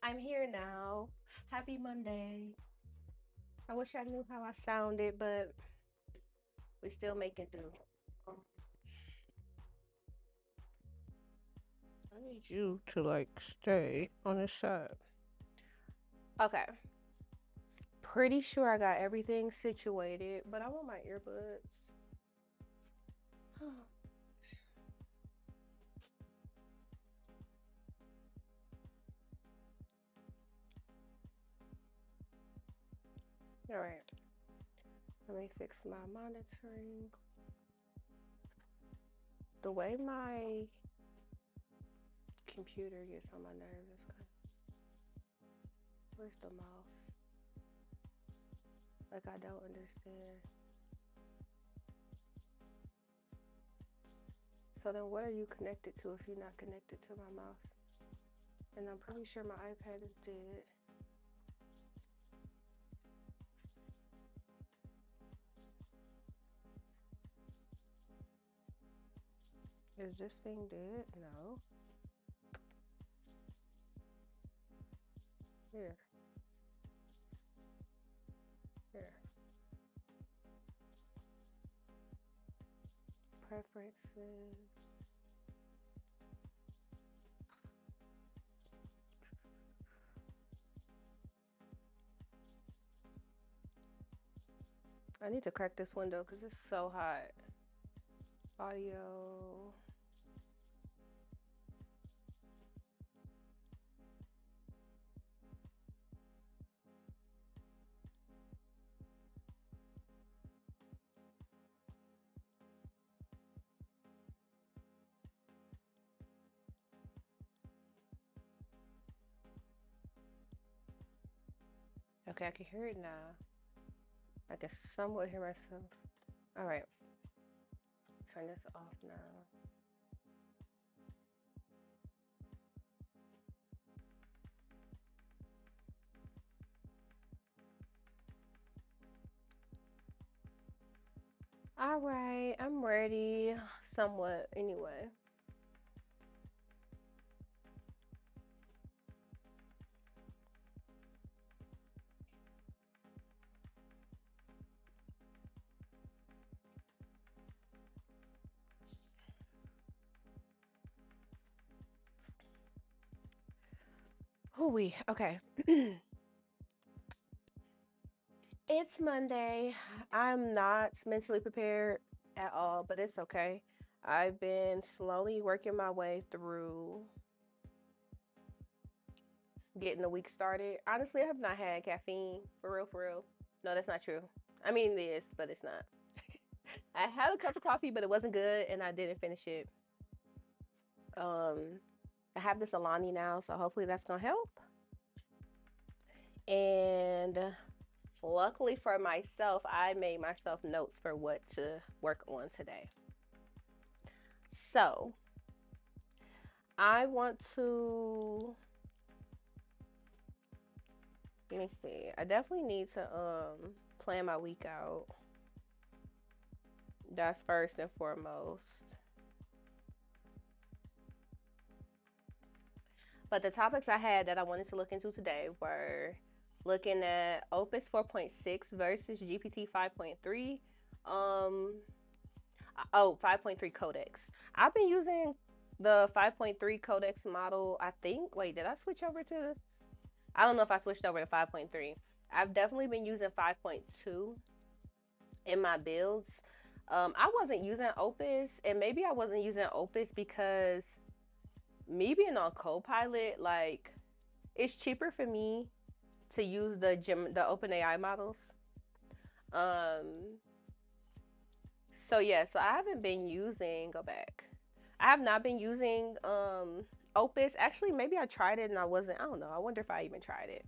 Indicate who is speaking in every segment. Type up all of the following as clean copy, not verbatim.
Speaker 1: I'm here now. Happy Monday. I wish I knew how I sounded, but we still making do. I need you to stay on this side. Okay. Pretty sure I got everything situated, but I want my earbuds. All right. Let me fix my monitoring. The way my computer gets on my nerves is kind of. Where's the mouse? I don't understand. So then what are you connected to if you're not connected to my mouse? And I'm pretty sure my iPad is dead. Is this thing dead? No. Here. Here. Preferences. I need to crack this window because it's so hot. Audio. Okay, I can hear it now. I can somewhat hear myself. All right. Turn this off now. All right, I'm ready. Somewhat, anyway. Hooey. Okay. It's Monday. I'm not mentally prepared at all, but it's okay. I've been slowly working my way through getting the week started. Honestly, I have not had caffeine for real, for real. No, that's not true. I mean, it is, but it's not. I had a cup of coffee, but it wasn't good, and I didn't finish it. Um, I have this Alani now, so hopefully that's gonna help. And luckily for myself, I made myself notes for what to work on today. So I want to, let me see. I definitely need to plan my week out. That's first and foremost. But the topics I had that I wanted to look into today were looking at Opus 4.6 versus GPT 5.3. Um, 5.3 Codex. I've been using the 5.3 Codex model, I think. Wait, did I switch over to? I don't know if I switched over to 5.3. I've definitely been using 5.2 in my builds. I wasn't using Opus, and maybe I wasn't using Opus because me being on Copilot, it's cheaper for me to use the OpenAI models. Um, so yeah, so I haven't been using. Go back. I have not been using Opus. Actually, maybe I tried it and I wasn't. I don't know. I wonder if I even tried it.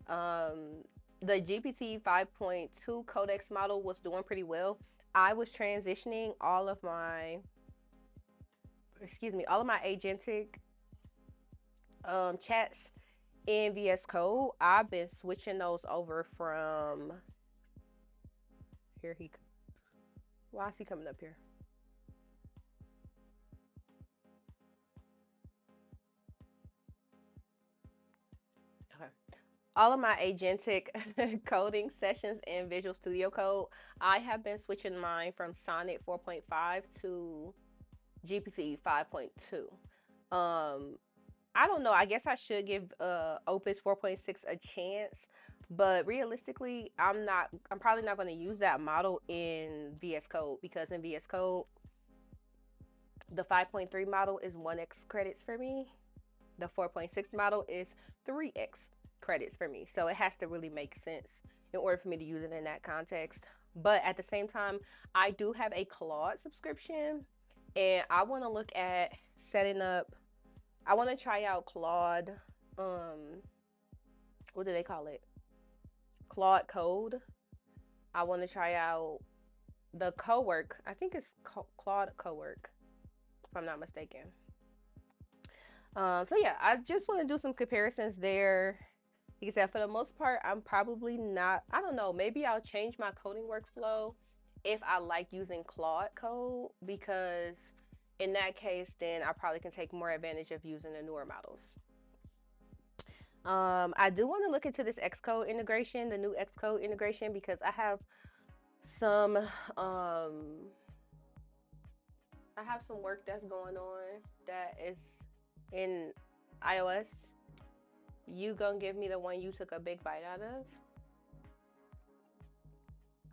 Speaker 1: The GPT 5.2 Codex model was doing pretty well. I was transitioning all of my agentic chats in VS Code. I've been switching those over from here. Why is he coming up here? all of my agentic coding sessions in Visual Studio Code, I have been switching mine from Sonnet 4.5 to GPT 5.2. Um, I don't know. I guess I should give Opus 4.6 a chance, but realistically, I'm probably not going to use that model in VS Code because in VS Code, the 5.3 model is 1x credits for me. The 4.6 model is 3x credits for me. So it has to really make sense in order for me to use it in that context. But at the same time, I do have a Claude subscription and I want to look at setting up, I want to try out Claude. What do they call it? Claude Code. I want to try out the Cowork. I think it's Claude Cowork, if I'm not mistaken. So yeah, I just want to do some comparisons there. Like I said, for the most part, I'm probably not. I don't know. Maybe I'll change my coding workflow if I like using Claude Code because in that case, then I probably can take more advantage of using the newer models. I do want to look into this Xcode integration, the new Xcode integration, because some um I have some work that's going on that is in iOS. You gonna give me the one you took a big bite out of?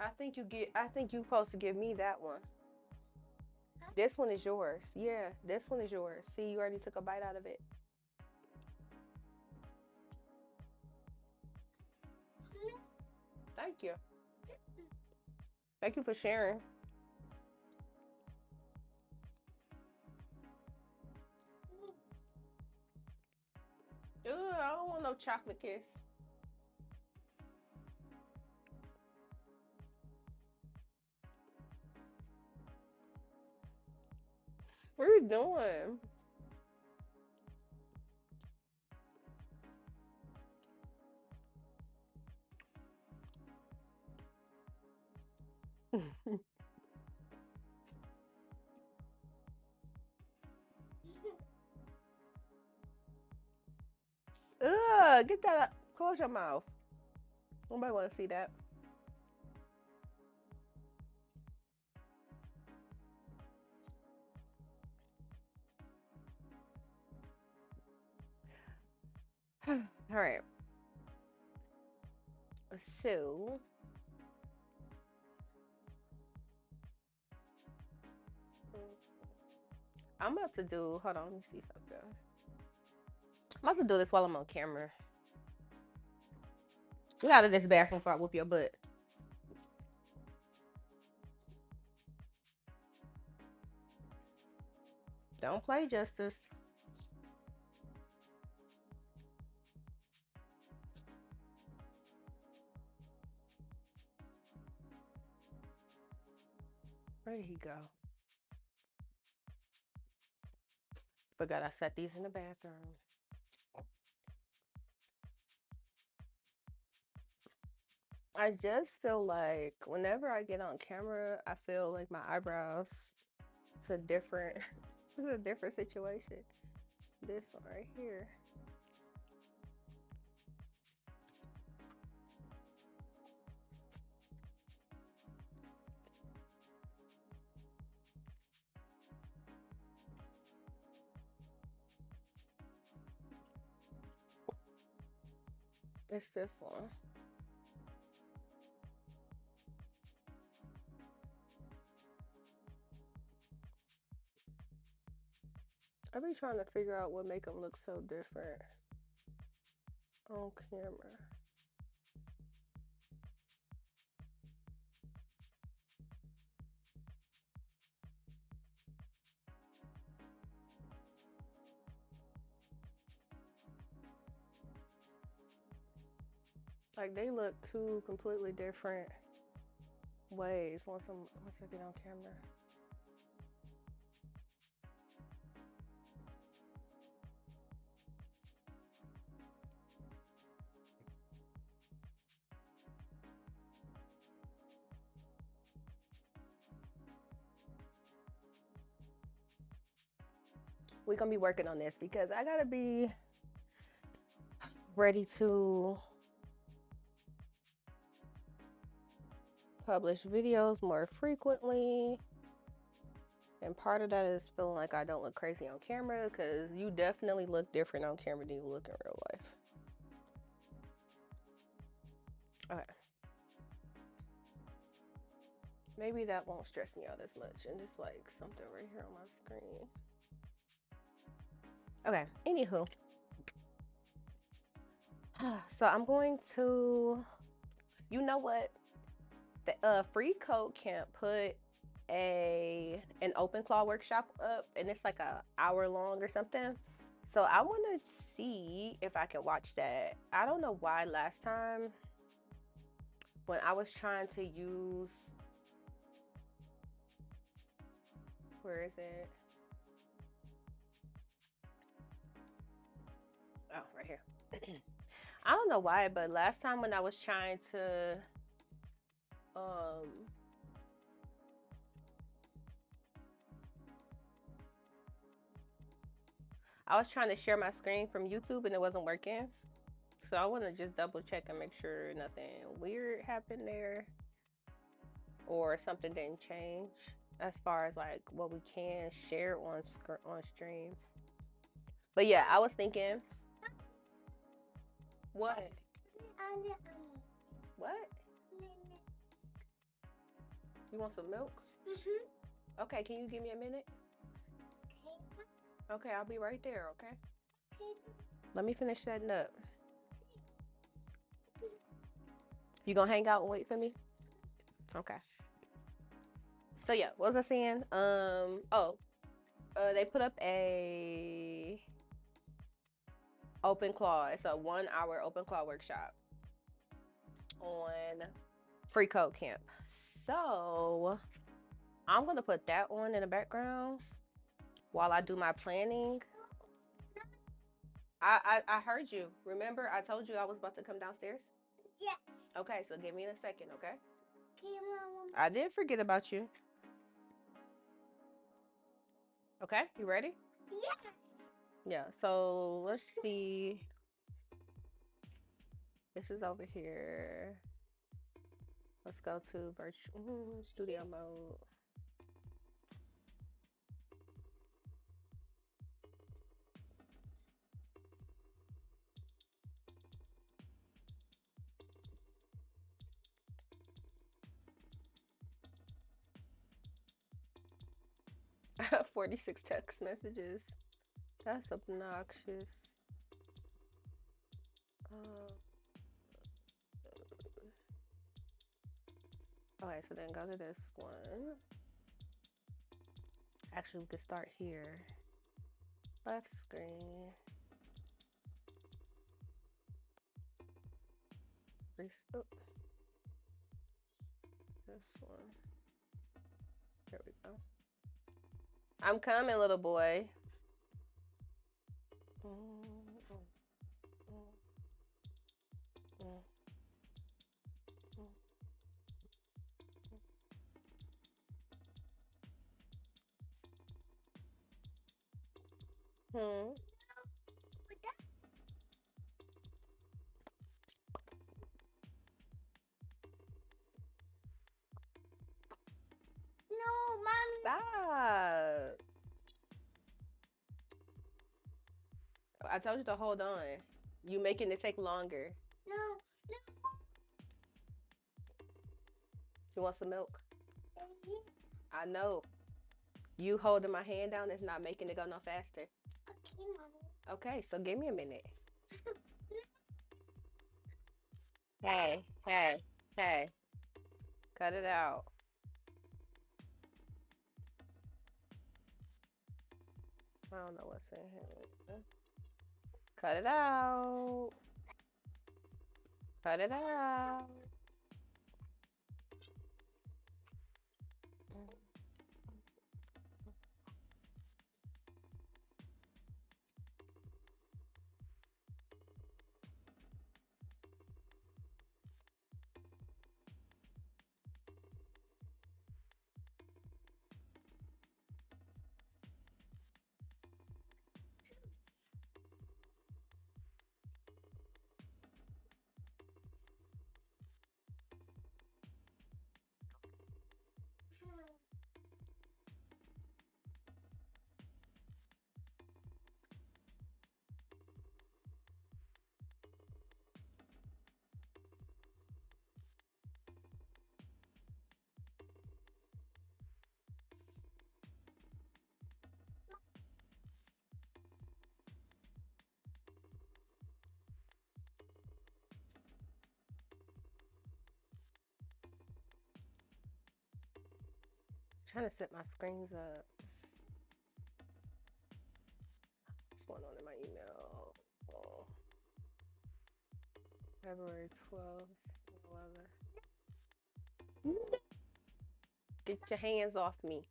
Speaker 1: I think you supposed to give me that one. This one is yours. Yeah, this one is yours. See, you already took a bite out of it. Thank you. Thank you for sharing. Ugh, I don't want no chocolate kiss. What are you doing? Ugh, get that up. Close your mouth. Nobody want to see that. All right. So, I'm about to do, hold on, let me see something. I'm about to do this while I'm on camera. Get out of this bathroom before I whoop your butt. Don't play justice. Where did he go? Forgot I set these in the bathroom. I just feel like whenever I get on camera, I feel like my eyebrows. It's a different, it's a different situation. This one right here. It's this one. I be trying to figure out what make them look so different on camera. Like they look two completely different ways once I get on camera. We're gonna be working on this because I gotta be ready to publish videos more frequently. And part of that is feeling like I don't look crazy on camera, because you definitely look different on camera than you look in real life. Okay. Maybe that won't stress me out as much. And it's like something right here on my screen. Okay, anywho. So I'm going to, you know what? The Free Code Camp put an OpenClaw workshop up, and it's like a hour long or something. So I want to see if I can watch that. I don't know why last time when I was trying to use, where is it? Oh, right here. I don't know why, but last time when I was trying to I was trying to share my screen from YouTube and it wasn't working. So I want to just double check and make sure nothing weird happened there or something didn't change as far as like what we can share on stream. But yeah, I was thinking, what? What? You want some milk? Mm-hmm. Okay, can you give me a minute? Okay, I'll be right there, okay? Let me finish setting up. You gonna hang out and wait for me? Okay. So yeah, what was I saying? They put up a OpenClaw. It's a 1 hour OpenClaw workshop on Free Code Camp. So I'm gonna put that on in the background while I do my planning. I heard you. Remember, I told you I was about to come downstairs? Yes. Okay, so give me a second, okay? Okay, Mom. I didn't forget about you. Okay, you ready? Yes. Yeah, so let's see. This is over here. Let's go to virtual studio mode. I have 46 text messages. That's obnoxious. Okay, so then go to this one. Actually, we could start here. Left screen. Oh. This one. There we go. I'm coming, little boy. No, Mom. Stop. I told you to hold on. You making it take longer. No. You want some milk? I know. You holding my hand down is not making it go no faster. Okay, Mom. Okay, so give me a minute. Hey. Cut it out. I don't know what's in here. Cut it out. Cut it out. Trying to set my screens up. What's going on in my email? Oh. February 12th, 11th. Get your hands off me.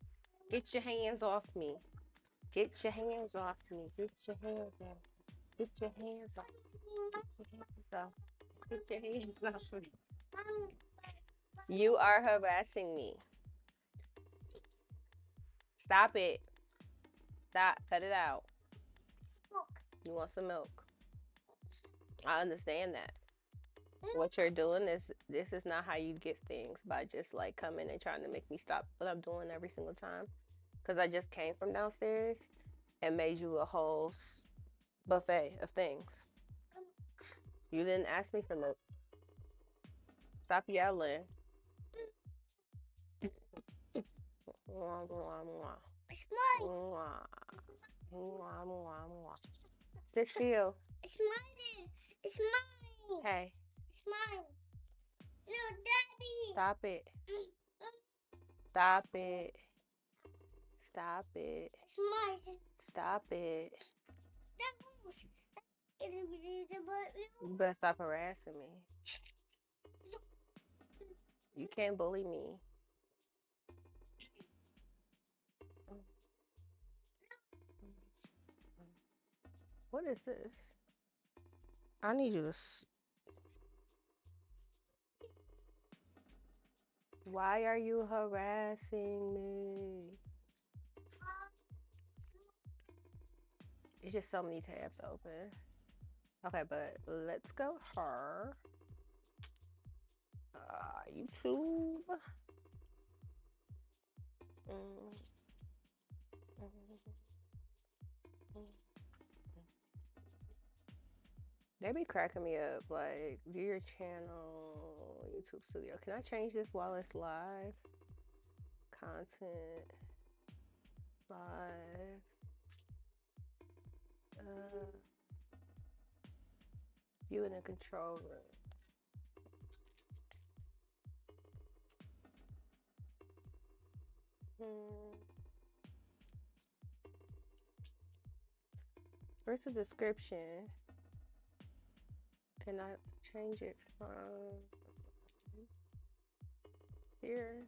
Speaker 1: Get your hands off me. Get your hands off me. Get your hands off. Get your hands off. Get your hands off. Get your hands off me. You are harassing me. Stop it. Stop. Cut it out. You want some milk? I understand that. What you're doing is, this is not how you get things, by just like coming and trying to make me stop what I'm doing every single time. Because I just came from downstairs and made you a whole buffet of things. You didn't ask me for milk. Stop yelling.
Speaker 2: It's mine.
Speaker 1: Sit still.
Speaker 2: It's mine. It's mine.
Speaker 1: Hey.
Speaker 2: It's mine. No, Daddy.
Speaker 1: Stop it. Stop it. Stop it.
Speaker 2: It's mine.
Speaker 1: Stop it.
Speaker 2: You
Speaker 1: better stop harassing me. You can't bully me. What is this? I need you to... Why are you harassing me? It's just so many tabs open. Okay, but let's go her. YouTube. They be cracking me up, like, view your channel, YouTube Studio. Can I change this while it's live? Content, live. You in the control room. Where's the description? Can I change it from here?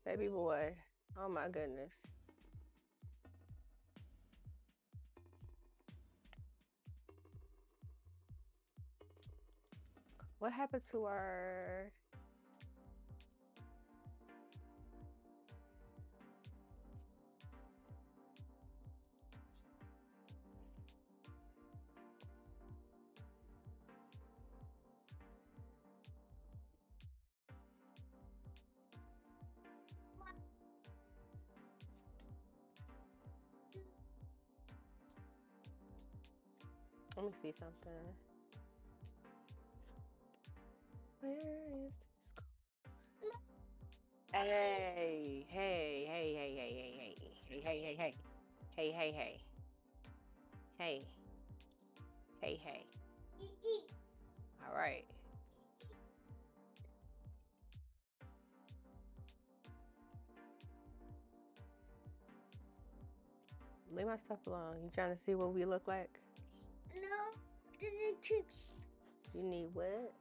Speaker 1: Baby boy. Oh my goodness. What happened to our... Let me see something. Where is this? Hey, hey, hey, hey, hey, hey, hey, hey, hey, hey, hey, hey, hey, hey, hey, hey, hey. All right. Leave my stuff alone. You trying to see what we look like?
Speaker 2: No, this is chips.
Speaker 1: You need what?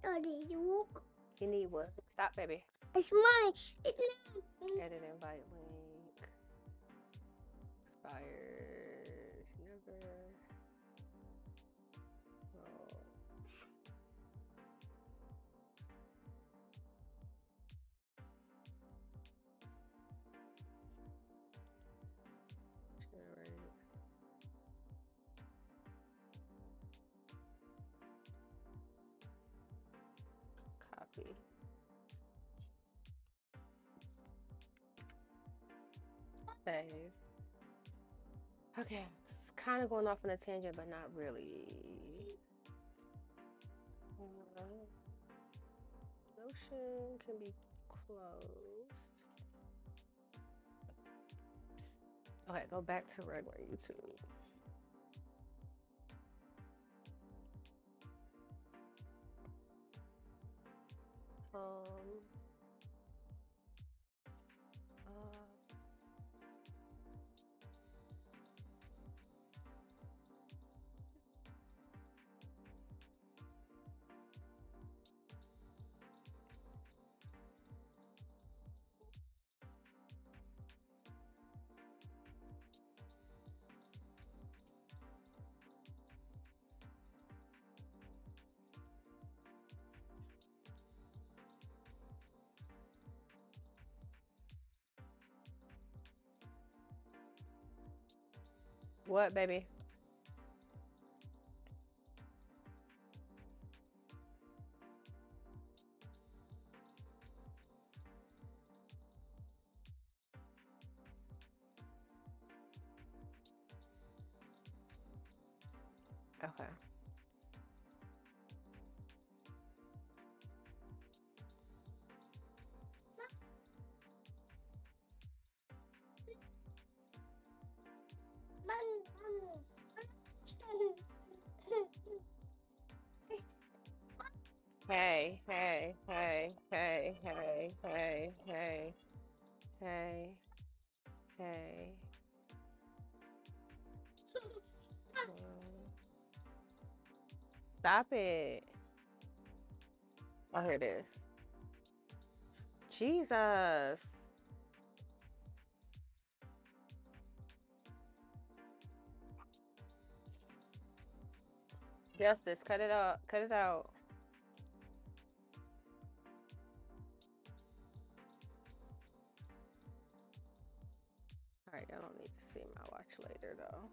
Speaker 2: No, this is walk.
Speaker 1: You need what? Stop, baby.
Speaker 2: It's mine. It's mine.
Speaker 1: Edit invite link. Expires. Never. Oh. Generate. Copy. Save. Okay, it's kind of going off on a tangent, but not really. Notion can be closed. Okay, go back to regular YouTube. Um. Uh, what, baby? Okay. Hey, hey, hey, hey, hey, hey, hey, hey, hey. Stop it. Oh, here it is. Jesus. Justice, cut it out. Cut it out. All right, I don't need to see my watch later though.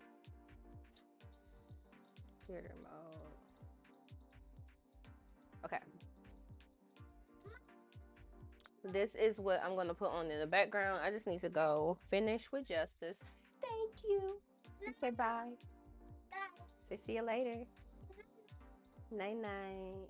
Speaker 1: Theater mode. Okay. This is what I'm gonna put on in the background. I just need to go finish with Justice. Thank you. Say bye. Say see you later. Night night.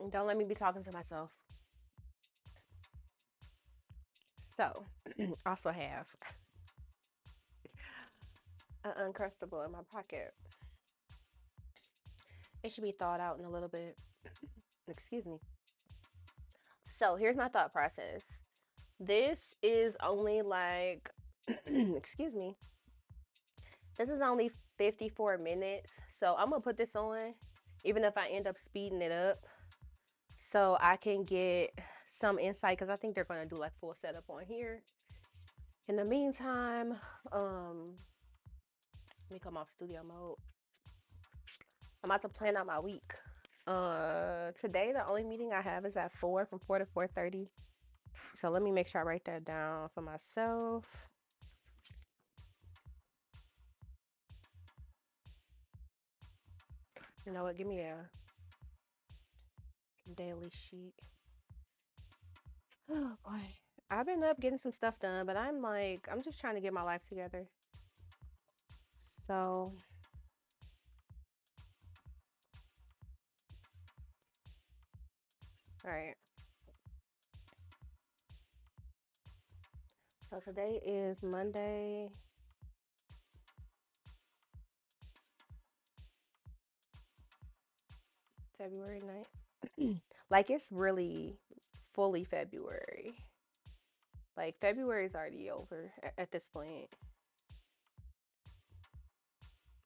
Speaker 1: Don't let me be talking to myself. So, also have an Uncrustable in my pocket. It should be thawed out in a little bit. Excuse me. So, here's my thought process. This is only like, excuse me, this is only 54 minutes. So, I'm going to put this on, even if I end up speeding it up, so I can get some insight, because I think they're going to do like full setup on here. In the meantime, let me come off studio mode. I'm about to plan out my week. Today the only meeting I have is at 4, from 4 to 4:30. So let me make sure I write that down for myself. You know what? Give me a daily sheet. Oh boy. I've been up getting some stuff done, but I'm just trying to get my life together. So, all right. So today is Monday, February 9th. Like, it's really fully February. Like, February is already over at this point.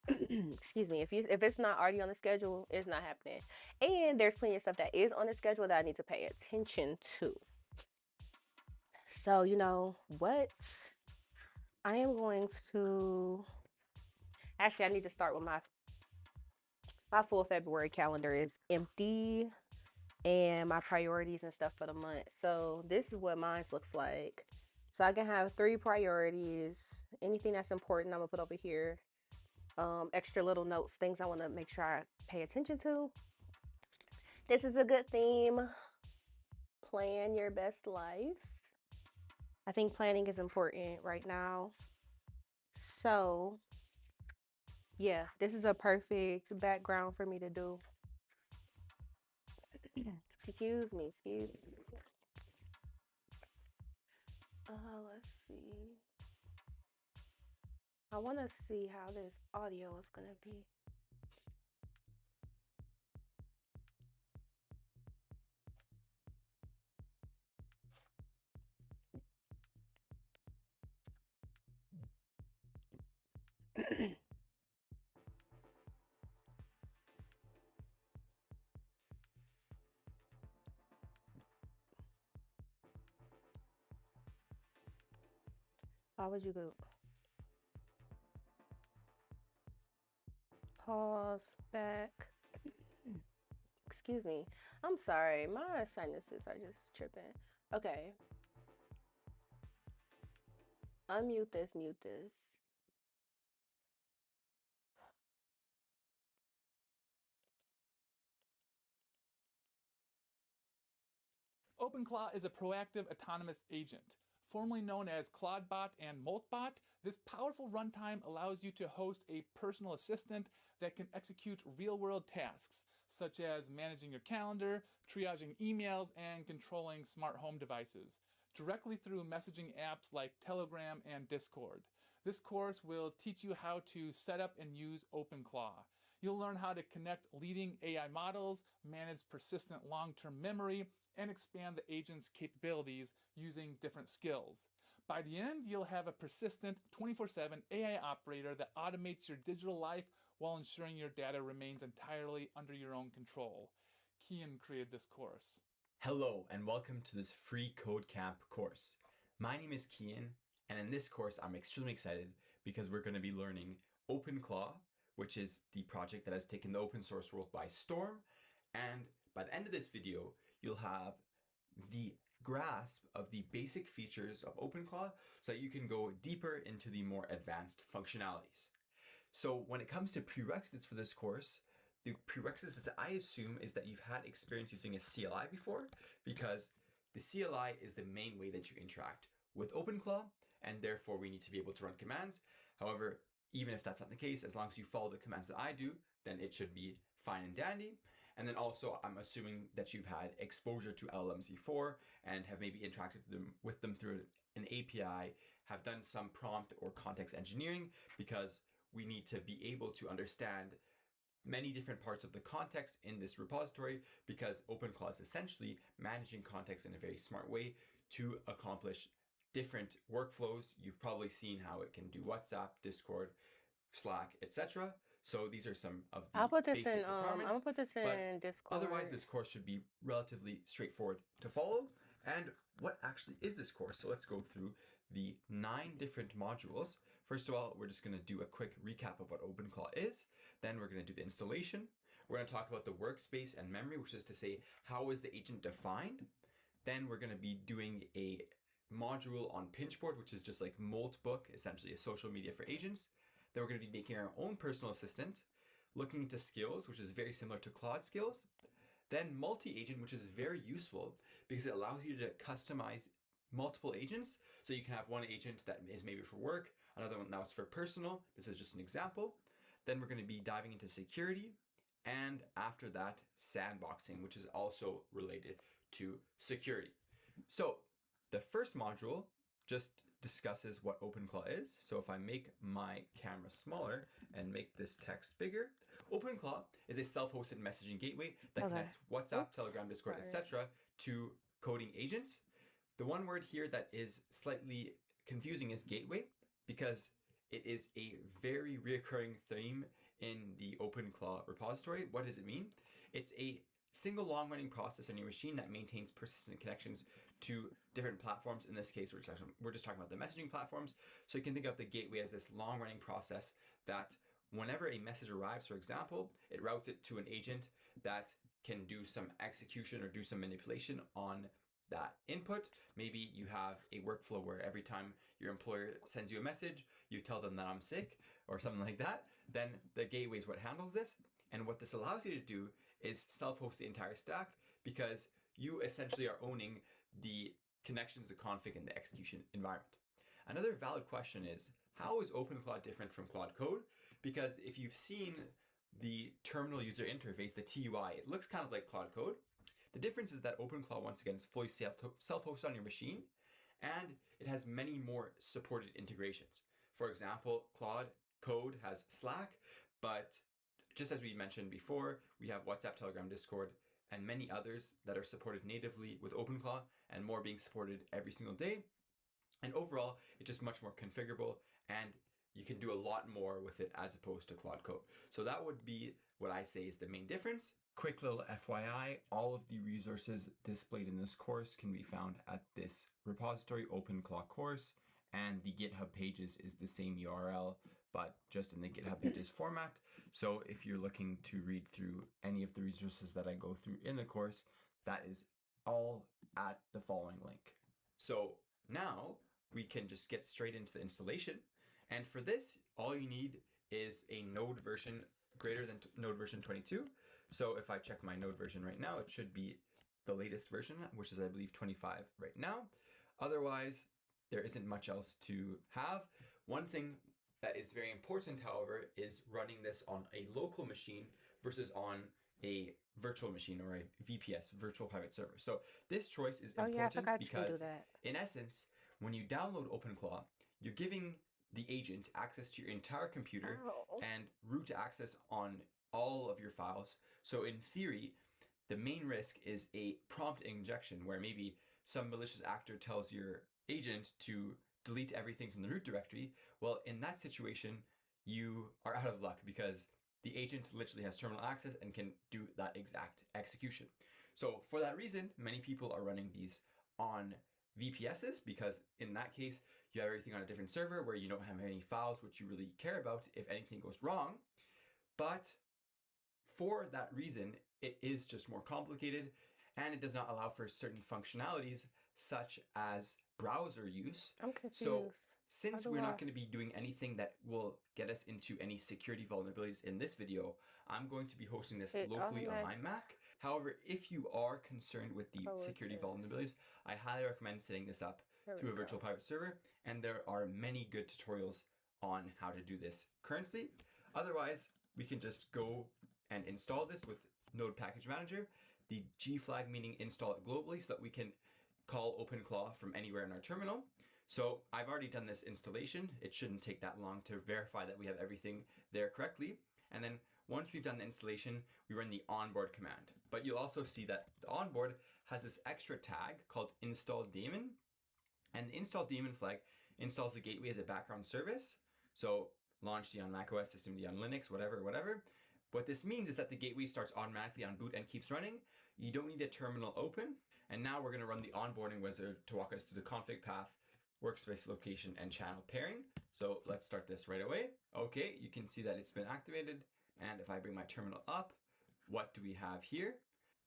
Speaker 1: Excuse me. If it's not already on the schedule, it's not happening. And there's plenty of stuff that is on the schedule that I need to pay attention to. So, you know what? I am going to actually, I need to start with my full February calendar is empty, and my priorities and stuff for the month. So this is what mine looks like. So I can have 3 priorities. Anything that's important, I'm gonna put over here. Extra little notes, things I want to make sure I pay attention to. This is a good theme. Plan your best life. I think planning is important right now. So, yeah, this is a perfect background for me to do. Excuse me, excuse me. Let's see. I want to see how this audio is going to be. Why would you go? Pause back. Excuse me. I'm sorry. My sinuses are just tripping. Okay. Unmute this, mute this.
Speaker 3: OpenClaw is a proactive autonomous agent. Formerly known as ClaudeBot and Moltbot, this powerful runtime allows you to host a personal assistant that can execute real-world tasks, such as managing your calendar, triaging emails, and controlling smart home devices, directly through messaging apps like Telegram and Discord. This course will teach you how to set up and use OpenClaw. You'll learn how to connect leading AI models, manage persistent long-term memory, and expand the agent's capabilities using different skills. By the end, you'll have a persistent 24/7 AI operator that automates your digital life while ensuring your data remains entirely under your own control. Kian created this course.
Speaker 4: Hello and welcome to this free Code Camp course. My name is Kian, and in this course I'm extremely excited because we're going to be learning OpenClaw, which is the project that has taken the open source world by storm, and by the end of this video you'll have the grasp of the basic features of OpenClaw so that you can go deeper into the more advanced functionalities. So when it comes to prerequisites for this course, the prerequisites that I assume is that you've had experience using a CLI before, because the CLI is the main way that you interact with OpenClaw, and therefore we need to be able to run commands. However, even if that's not the case, as long as you follow the commands that I do, then it should be fine and dandy. And then also, I'm assuming that you've had exposure to LLMs before and have maybe interacted with them through an API, have done some prompt or context engineering, because we need to be able to understand many different parts of the context in this repository, because OpenClaw is essentially managing context in a very smart way to accomplish different workflows. You've probably seen how it can do WhatsApp, Discord, Slack, etc. So these are some of the
Speaker 1: I'll put this
Speaker 4: basic
Speaker 1: in. I'm
Speaker 4: requirements.
Speaker 1: gonna put this
Speaker 4: But
Speaker 1: in Discord.
Speaker 4: otherwise, this course should be relatively straightforward to follow. And what actually is this course? So let's go through the 9 different modules. First of all, we're just going to do a quick recap of what OpenClaw is. Then we're going to do the installation. We're going to talk about the workspace and memory, which is to say, how is the agent defined? Then we're going to be doing a module on Pinchboard, which is just like Moltbook, essentially a social media for agents. Then we're going to be making our own personal assistant, looking into skills, which is very similar to Claude skills. Then multi-agent, which is very useful because it allows you to customize multiple agents. So you can have one agent that is maybe for work, another one that's for personal. This is just an example. Then we're going to be diving into security. And after that, sandboxing, which is also related to security. So the first module just discusses what OpenClaw is. So if I make my camera smaller and make this text bigger, OpenClaw is a self-hosted messaging gateway that connects WhatsApp, Telegram, Discord, etc. to coding agents. The one word here that is slightly confusing is gateway, because it is a very reoccurring theme in the OpenClaw repository. What does it mean? It's a single long-running process on your machine that maintains persistent connections to different platforms. In this case, we're just talking about the messaging platforms. So you can think of the gateway as this long-running process that whenever a message arrives, for example, it routes it to an agent that can do some execution or do some manipulation on that input. Maybe you have a workflow where every time your employer sends you a message, you tell them that I'm sick or something like that. Then the gateway is what handles this. And what this allows you to do is self-host the entire stack, because you essentially are owning the connections, the config, and the execution environment. Another valid question is, how is OpenClaw different from Claude Code? Because if you've seen the terminal user interface, the TUI, it looks kind of like Claude Code. The difference is that OpenClaw, once again, is fully self-hosted on your machine, and it has many more supported integrations. For example, Claude Code has Slack, but just as we mentioned before, we have WhatsApp, Telegram, Discord, and many others that are supported natively with OpenClaw, and more being supported every single day. And overall, it's just much more configurable, and you can do a lot more with it as opposed to Claude Code. So that would be what I say is the main difference. Quick little FYI, all of the resources displayed in this course can be found at this repository, OpenClaw course, and the GitHub pages is the same URL, but just in the GitHub pages format. So if you're looking to read through any of the resources that I go through in the course, that is all at the following link. So now we can just get straight into the installation. And for this, all you need is a node version greater than node version 22. So if I check my node version right now, it should be the latest version, which is, I believe, 25 right now. Otherwise, there isn't much else to have. One thing that is very important, however, is running this on a local machine versus on a virtual machine, or a VPS, virtual private server. So this choice is important because, in essence, when you download OpenClaw, you're giving the agent access to your entire computer and root access on all of your files. So in theory, the main risk is a prompt injection, where maybe some malicious actor tells your agent to delete everything from the root directory. Well, in that situation, you are out of luck, because the agent literally has terminal access and can do that exact execution. So for that reason, many people are running these on VPSs, because in that case, you have everything on a different server where you don't have any files which you really care about if anything goes wrong. But for that reason, it is just more complicated, and it does not allow for certain functionalities such as browser use.
Speaker 1: I'm confused.
Speaker 4: So since we're not going to be doing anything that will get us into any security vulnerabilities in this video, I'm going to be hosting this locally on my Mac. However, if you are concerned with the security vulnerabilities, I highly recommend setting this up through a virtual private server, and there are many good tutorials on how to do this currently. Otherwise, we can just go and install this with node package manager, the G flag meaning install it globally so that we can call OpenClaw from anywhere in our terminal. So I've already done this installation. It shouldn't take that long to verify that we have everything there correctly. And then once we've done the installation, we run the onboard command. But you'll also see that the onboard has this extra tag called install daemon. And the install daemon flag installs the gateway as a background service. So launch on macOS, system on Linux, whatever. What this means is that the gateway starts automatically on boot and keeps running. You don't need a terminal open. And now we're going to run the onboarding wizard to walk us through the config path, workspace location, and channel pairing. So let's start this right away. Okay, you can see that it's been activated. And if I bring my terminal up, what do we have here?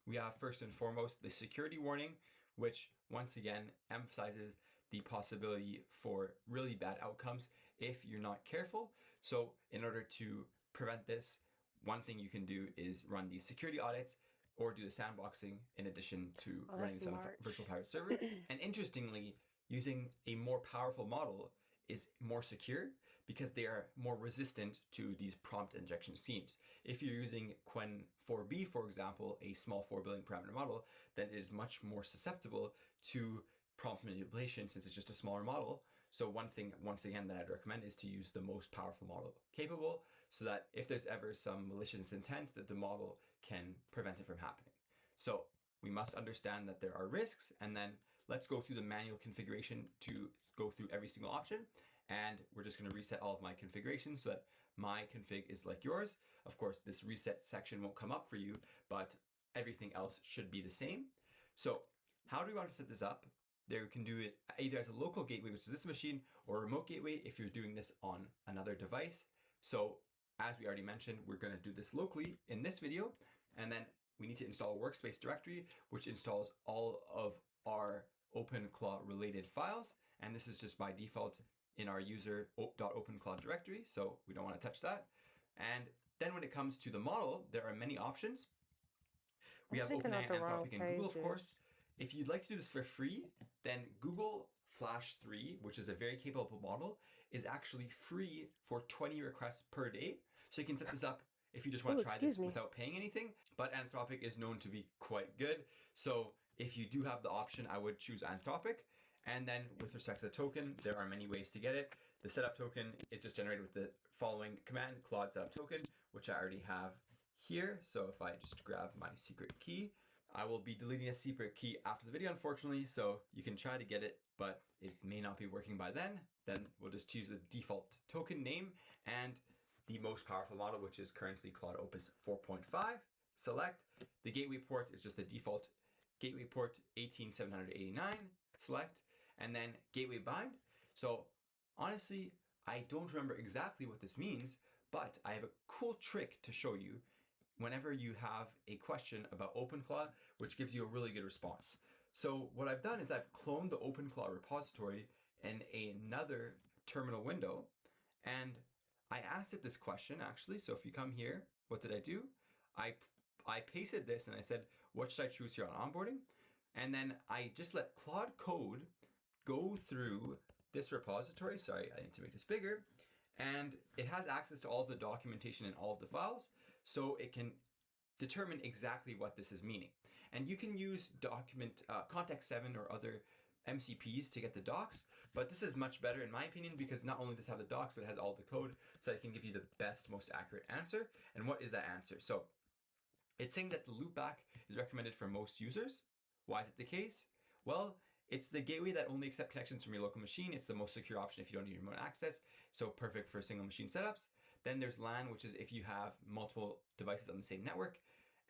Speaker 4: We have first and foremost the security warning, which once again emphasizes the possibility for really bad outcomes if you're not careful. So in order to prevent this, one thing you can do is run these security audits or do the sandboxing in addition to running some virtual private server. And interestingly, using a more powerful model is more secure because they are more resistant to these prompt injection schemes. If you're using Qwen 4b, for example, a small 4 billion parameter model, then it is much more susceptible to prompt manipulation since it's just a smaller model. So one thing, once again, that I'd recommend is to use the most powerful model capable so that if there's ever some malicious intent, that the model can prevent it from happening. So we must understand that there are risks, and then let's go through the manual configuration to go through every single option. And we're just going to reset all of my configurations so that my config is like yours. Of course, this reset section won't come up for you, but everything else should be the same. So how do we want to set this up? There we can do it either as a local gateway, which is this machine, or a remote gateway if you're doing this on another device. So as we already mentioned, we're going to do this locally in this video, and then we need to install a workspace directory, which installs all of our OpenClaw related files. And this is just by default in our user.openclaw directory, so we don't want to touch that. And then when it comes to the model, there are many options. We have OpenAI, Anthropic, and Google, of course. If you'd like to do this for free, then Google Flash 3, which is a very capable model, is actually free for 20 requests per day. So you can set this up if you just want to try this without paying anything. But Anthropic is known to be quite good. So if you do have the option, I would choose Anthropic. And then with respect to the token, there are many ways to get it. The setup token is just generated with the following command, Claude setup token, which I already have here. So if I just grab my secret key, I will be deleting a secret key after the video, unfortunately, so you can try to get it, but it may not be working by then. Then we'll just choose the default token name and the most powerful model, which is currently Claude Opus 4.5. Select. The gateway port is just the default gateway port 18789. Select. And then gateway bind. So honestly, I don't remember exactly what this means, but I have a cool trick to show you whenever you have a question about OpenClaw, which gives you a really good response. So what I've done is I've cloned the OpenClaw repository in another terminal window, and I asked it this question actually. So if you come here, what did I do? I pasted this and I said, what should I choose here on onboarding? And then I just let Claude Code go through this repository. Sorry, I need to make this bigger. And it has access to all of the documentation and all of the files, so it can determine exactly what this is meaning. And you can use context 7 or other MCPs to get the docs, but this is much better in my opinion because not only does it have the docs, but it has all the code, so it can give you the best, most accurate answer. And what is that answer? So it's saying that the loopback is recommended for most users. Why is it the case? Well, it's the gateway that only accepts connections from your local machine. It's the most secure option if you don't need remote access, so perfect for single machine setups. Then there's LAN, which is if you have multiple devices on the same network,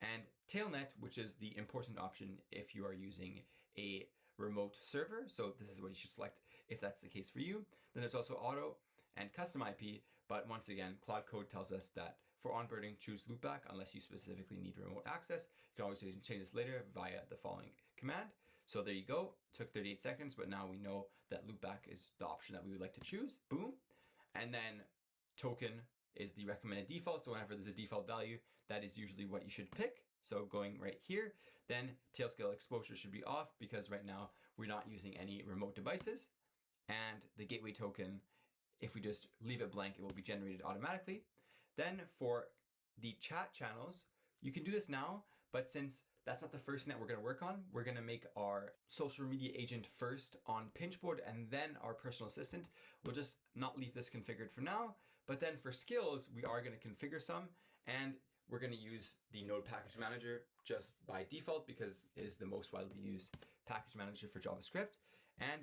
Speaker 4: and Tailnet, which is the important option if you are using a remote server. So this is what you should select if that's the case for you. Then there's also auto and custom IP, but once again, Claude Code tells us that for onboarding, choose loopback unless you specifically need remote access. You can always change this later via the following command. So there you go. Took 38 seconds, but now we know that loopback is the option that we would like to choose. Boom. And then token is the recommended default. So whenever there's a default value, that is usually what you should pick. So going right here, then tail scale exposure should be off because right now we're not using any remote devices. And the gateway token, if we just leave it blank, it will be generated automatically. Then for the chat channels, you can do this now, but since that's not the first thing that we're going to work on, we're going to make our social media agent first on Pinchboard and then our personal assistant. We'll just not leave this configured for now, but then for skills, we are going to configure some, and we're going to use the Node Package Manager just by default because it is the most widely used package manager for JavaScript. And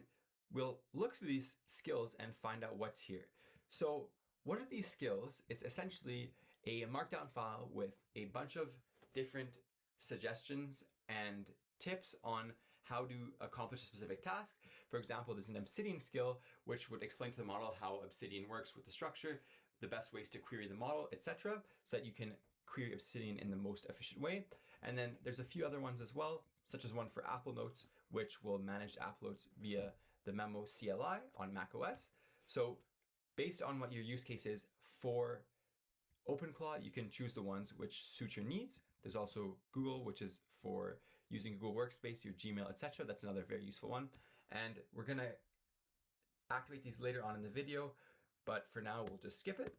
Speaker 4: we'll look through these skills and find out what's here. So what are these skills? It's essentially a markdown file with a bunch of different suggestions and tips on how to accomplish a specific task. For example, there's an Obsidian skill, which would explain to the model how Obsidian works with the structure, the best ways to query the model, etc., so that you can query Obsidian in the most efficient way. And then there's a few other ones as well, such as one for Apple Notes, which will manage Apple Notes via the Memo CLI on macOS. So based on what your use case is for OpenClaw, you can choose the ones which suit your needs. There's also Google, which is for using Google Workspace, your Gmail, etc. That's another very useful one. And we're going to activate these later on in the video, but for now, we'll just skip it.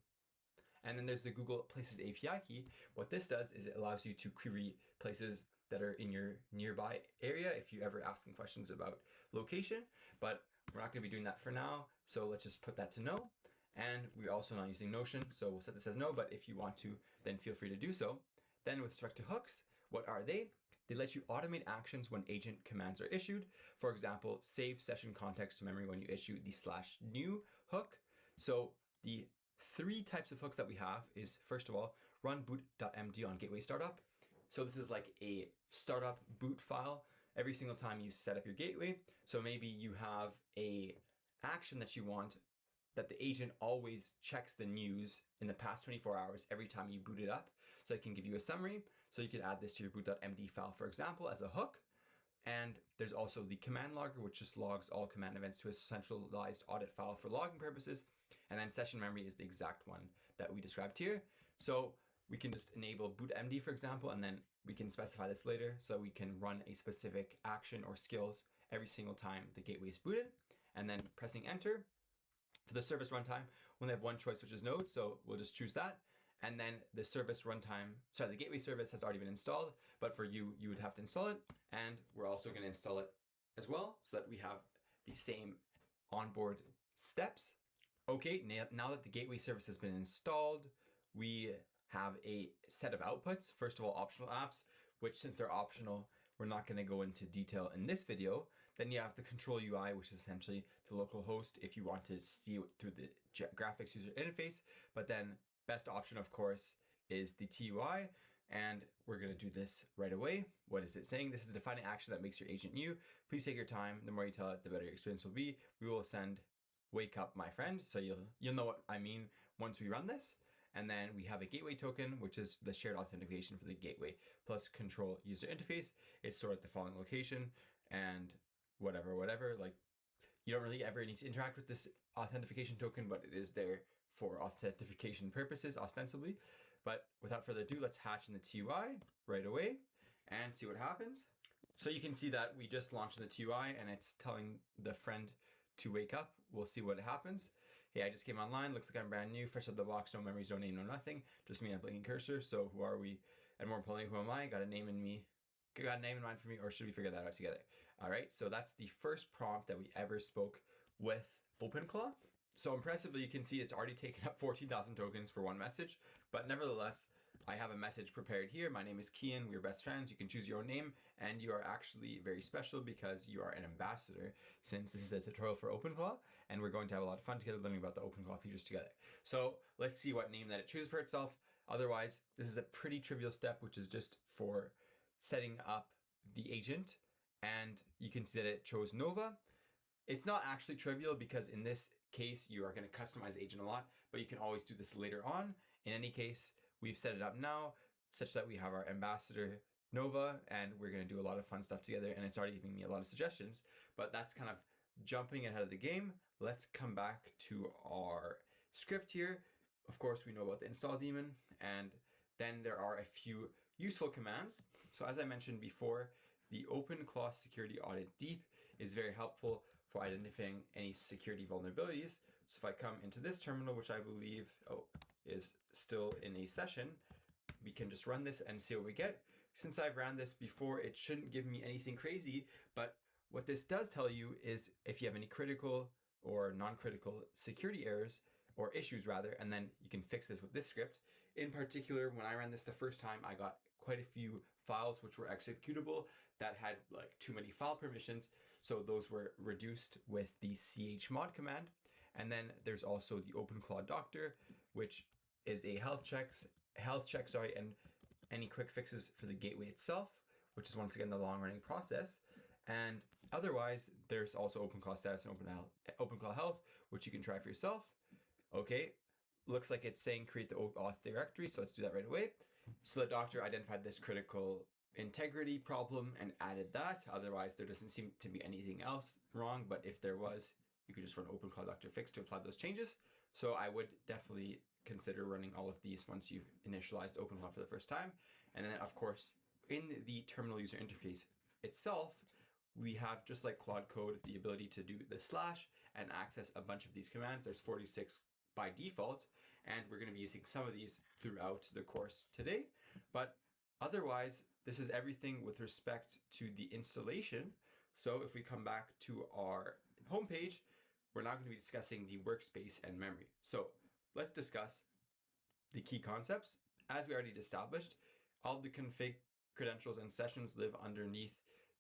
Speaker 4: And then there's the Google Places API key. What this does is it allows you to query places that are in your nearby area if you ever asking questions about location, but we're not going to be doing that for now. So let's just put that to no. And we're also not using Notion, so we'll set this as no, but if you want to, then feel free to do so. Then with respect to hooks, what are they? They let you automate actions when agent commands are issued. For example, save session context to memory when you issue the /new hook. So the three types of hooks that we have is, first of all, run boot.md on gateway startup. So this is like a startup boot file every single time you set up your gateway. So maybe you have a action that you want that the agent always checks the news in the past 24 hours every time you boot it up. So it can give you a summary. So you can add this to your boot.md file, for example, as a hook. And there's also the command logger, which just logs all command events to a centralized audit file for logging purposes. And then session memory is the exact one that we described here. So we can just enable bootmd, for example, and then we can specify this later. So we can run a specific action or skills every single time the gateway is booted. And then pressing enter. For the service runtime, we only have one choice, which is Node. So we'll just choose that. And then the service runtime, sorry, the gateway service has already been installed, but for you, you would have to install it. And we're also going to install it as well so that we have the same onboard steps. Okay, now that the gateway service has been installed, we have a set of outputs. First of all, optional apps, which since they're optional, we're not going to go into detail in this video. Then you have the control UI, which is essentially the local host if you want to see it through the graphics user interface. But then best option, of course, is the TUI. And we're going to do this right away. What is it saying? This is the defining action that makes your agent new. Please take your time. The more you tell it, the better your experience will be. We will send wake up my friend. So you'll know what I mean once we run this. And then we have a gateway token, which is the shared authentication for the gateway, plus control user interface. It's stored at the following location and whatever. Like, you don't really ever need to interact with this authentication token, but it is there for authentication purposes, ostensibly. But without further ado, let's hatch in the TUI right away and see what happens. So you can see that we just launched in the TUI and it's telling the friend to wake up. We'll see what happens. Hey, I just came online. Looks like I'm brand new, fresh out of the box, no memories, no name, no nothing. Just me and a blinking cursor. So who are we? And more importantly, who am I? Got a name in mind for me, or should we figure that out together? All right, so that's the first prompt that we ever spoke with OpenClaw. So impressively, you can see it's already taken up 14,000 tokens for one message, but nevertheless, I have a message prepared here. My name is Kian, we're best friends. You can choose your own name, and you are actually very special because you are an ambassador, since this is a tutorial for OpenClaw, and we're going to have a lot of fun together learning about the OpenClaw features together. So let's see what name that it chooses for itself. Otherwise, this is a pretty trivial step, which is just for setting up the agent, and you can see that it chose Nova. It's not actually trivial because in this case, you are going to customize the agent a lot, but you can always do this later on. In any case, we've set it up now such that we have our ambassador Nova, and we're going to do a lot of fun stuff together, and it's already giving me a lot of suggestions, but that's kind of jumping ahead of the game. Let's come back to our script here. Of course, we know about the install daemon, and then there are a few useful commands. So as I mentioned before, the OpenClaw security audit deep is very helpful for identifying any security vulnerabilities. So if I come into this terminal, which I believe is still in a session, we can just run this and see what we get. Since I've ran this before, it shouldn't give me anything crazy, but what this does tell you is if you have any critical or non-critical security errors, or issues rather, and then you can fix this with this script. In particular, when I ran this the first time, I got quite a few files which were executable that had like too many file permissions, so those were reduced with the chmod command. And then there's also the OpenClaw Doctor, which is a health check, and any quick fixes for the gateway itself, which is once again the long-running process. And otherwise, there's also OpenClaw Status and OpenClaw Health, which you can try for yourself. Okay, looks like it's saying create the auth directory, so let's do that right away. So the doctor identified this critical integrity problem and added that. Otherwise, there doesn't seem to be anything else wrong, but if there was, you could just run OpenClaw Doctor Fix to apply those changes. So I would definitely consider running all of these once you've initialized OpenClaw for the first time. And then, of course, in the terminal user interface itself, we have, just like Claude Code, the ability to do the slash and access a bunch of these commands. There's 46 by default, and we're going to be using some of these throughout the course today. But otherwise, this is everything with respect to the installation. So if we come back to our homepage, we're now going to be discussing the workspace and memory. So let's discuss the key concepts. As we already established, all the config credentials and sessions live underneath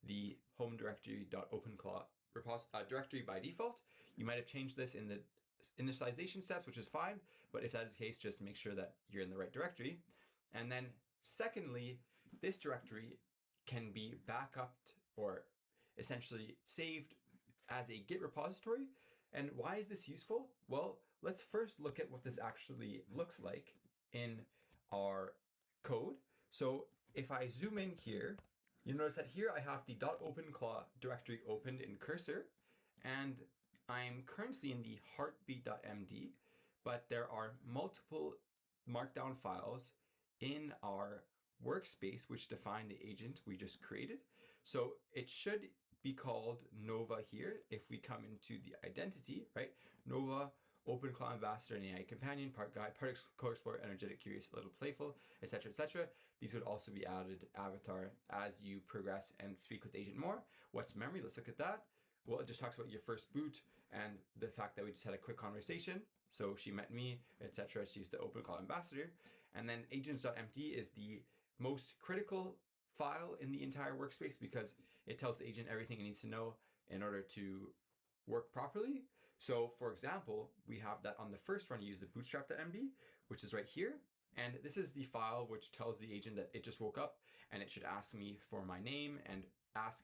Speaker 4: the home directory.openclaw directory by default. You might have changed this in the initialization steps, which is fine, but if that is the case, just make sure that you're in the right directory. And then secondly, this directory can be backupped or essentially saved as a Git repository. And why is this useful? Well, let's first look at what this actually looks like in our code. So if I zoom in here, you notice that here I have the .openclaw directory opened in cursor, and I'm currently in the heartbeat.md, but there are multiple markdown files in our workspace which define the agent we just created. So it should be called Nova here if we come into the identity, right? Nova, OpenClaw Ambassador and AI Companion, Part Guide, Part Code Explorer, Energetic, Curious, a Little Playful, etc., etc. These would also be added avatar as you progress and speak with the agent more. What's memory? Let's look at that. Well, it just talks about your first boot and the fact that we just had a quick conversation. So she met me, etc. She's the OpenClaw Ambassador. And then agents.empty is the most critical file in the entire workspace because it tells the agent everything it needs to know in order to work properly. So for example, we have that on the first run, you use the bootstrap.md, which is right here. And this is the file which tells the agent that it just woke up and it should ask me for my name and ask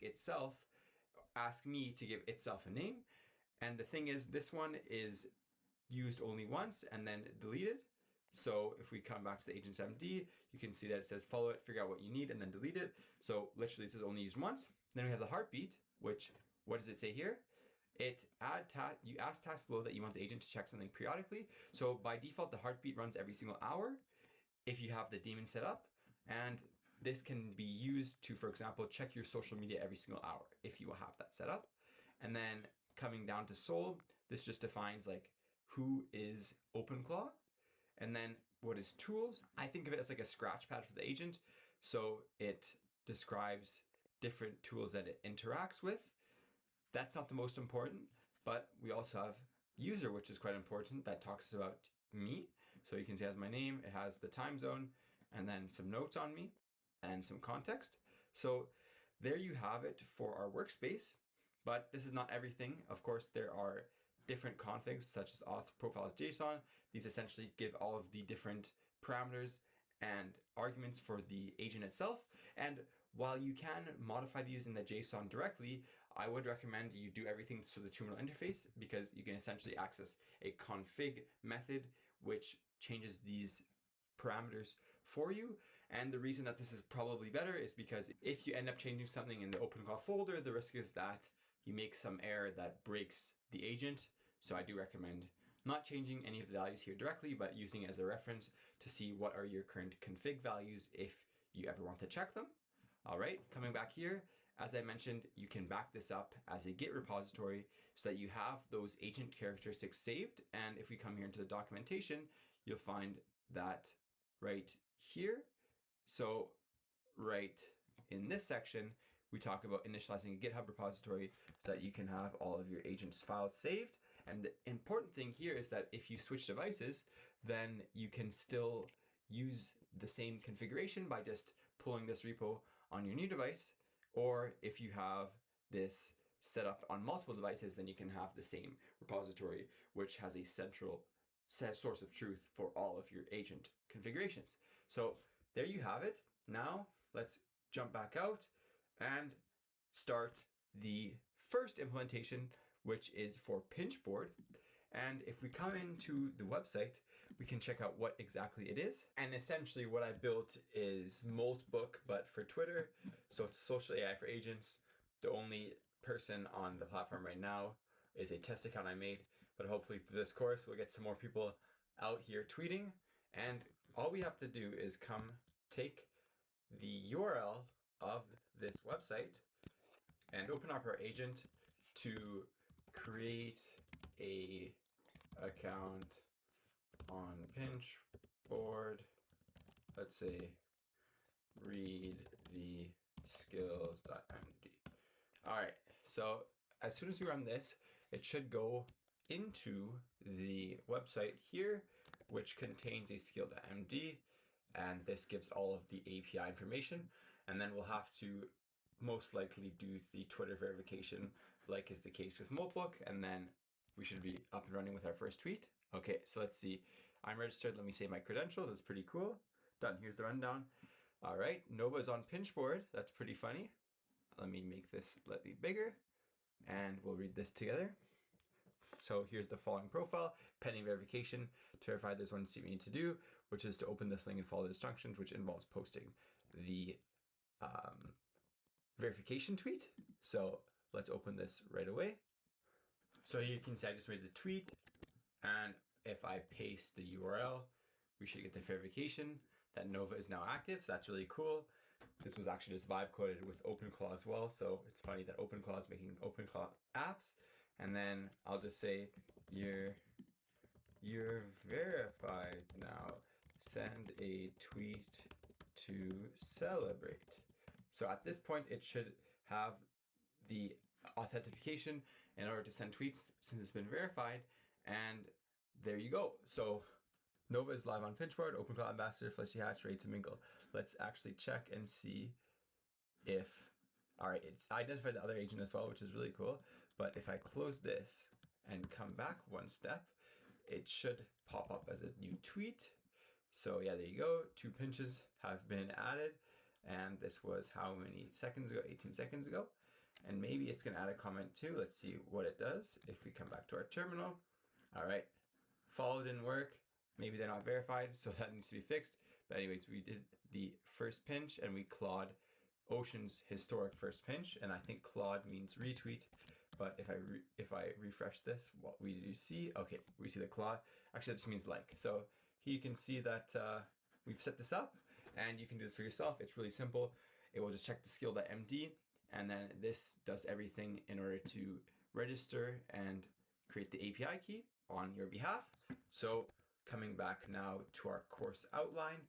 Speaker 4: me to give itself a name. And the thing is, this one is used only once and then deleted. So if we come back to the agents.md, you can see that it says follow it, figure out what you need, and then delete it. So literally this is only used once. Then we have the heartbeat, which, what does it say here? You ask task below that you want the agent to check something periodically. So by default, the heartbeat runs every single hour if you have the daemon set up. And this can be used to, for example, check your social media every single hour if you will have that set up. And then coming down to Soul, this just defines like who is OpenClaw. And then what is tools? I think of it as like a scratch pad for the agent. So it describes different tools that it interacts with. That's not the most important, but we also have user, which is quite important. That talks about me. So you can see it has my name, it has the time zone, and then some notes on me and some context. So there you have it for our workspace, but this is not everything. Of course, there are different configs such as auth profiles JSON. These essentially give all of the different parameters and arguments for the agent itself. And while you can modify these in the JSON directly, I would recommend you do everything through the terminal interface because you can essentially access a config method which changes these parameters for you. And the reason that this is probably better is because if you end up changing something in the OpenClaw folder, the risk is that you make some error that breaks the agent. So I do recommend not changing any of the values here directly, but using it as a reference to see what are your current config values if you ever want to check them. All right, coming back here, as I mentioned, you can back this up as a Git repository so that you have those agent characteristics saved. And if we come here into the documentation, you'll find that right here, So right in this section, we talk about initializing a GitHub repository so that you can have all of your agents files saved. And the important thing here is that if you switch devices, then you can still use the same configuration by just pulling this repo on your new device. Or if you have this set up on multiple devices, then you can have the same repository, which has a central source of truth for all of your agent configurations. So there you have it. Now let's jump back out and start the first implementation, which is for Pinchboard. And if we come into the website, we can check out what exactly it is. And essentially what I built is Moltbook, but for Twitter. So it's social AI for agents. The only person on the platform right now is a test account I made, but hopefully through this course, we'll get some more people out here tweeting. And all we have to do is come take the URL of this website and open up our agent to create a account on Pinchboard. Let's say read the skills.md. All right, so as soon as we run this, it should go into the website here, which contains a skill.md, and this gives all of the API information. And then we'll have to most likely do the Twitter verification, like is the case with Moltbook, and then we should be up and running with our first tweet. Okay, so let's see. I'm registered. Let me save my credentials. That's pretty cool. Done. Here's the rundown. All right, Nova is on Pinchboard. That's pretty funny. Let me make this slightly bigger, and we'll read this together. So here's the following profile, pending verification. To verify, there's one thing we need to do, which is to open this link and follow the instructions, which involves posting the verification tweet. So let's open this right away. So you can see I just made the tweet, and if I paste the URL, we should get the verification that Nova is now active. So that's really cool. This was actually just vibe coded with OpenClaw as well. So it's funny that OpenClaw is making OpenClaw apps. And then I'll just say, you're verified now. Send a tweet to celebrate. So at this point, it should have the authentication in order to send tweets since it's been verified. And there you go. So Nova is live on Pinchboard, OpenClaw Ambassador, Fleshy Hatch, ready to mingle. Let's actually check and see if, all right, it's identified the other agent as well, which is really cool. But if I close this and come back one step, it should pop up as a new tweet. So yeah, there you go. 2 pinches have been added. And this was how many seconds ago? 18 seconds ago. And maybe it's going to add a comment too. Let's see what it does. If we come back to our terminal. All right. Follow didn't work. Maybe they're not verified, so that needs to be fixed. But anyways, we did the first pinch and we clawed Ocean's historic first pinch. And I think clawed means retweet. But if I refresh this, what we do see? Okay, we see the claw. Actually, this means like. So here you can see that we've set this up, and you can do this for yourself. It's really simple. It will just check the skill.md, and then this does everything in order to register and create the API key on your behalf. So coming back now to our course outline,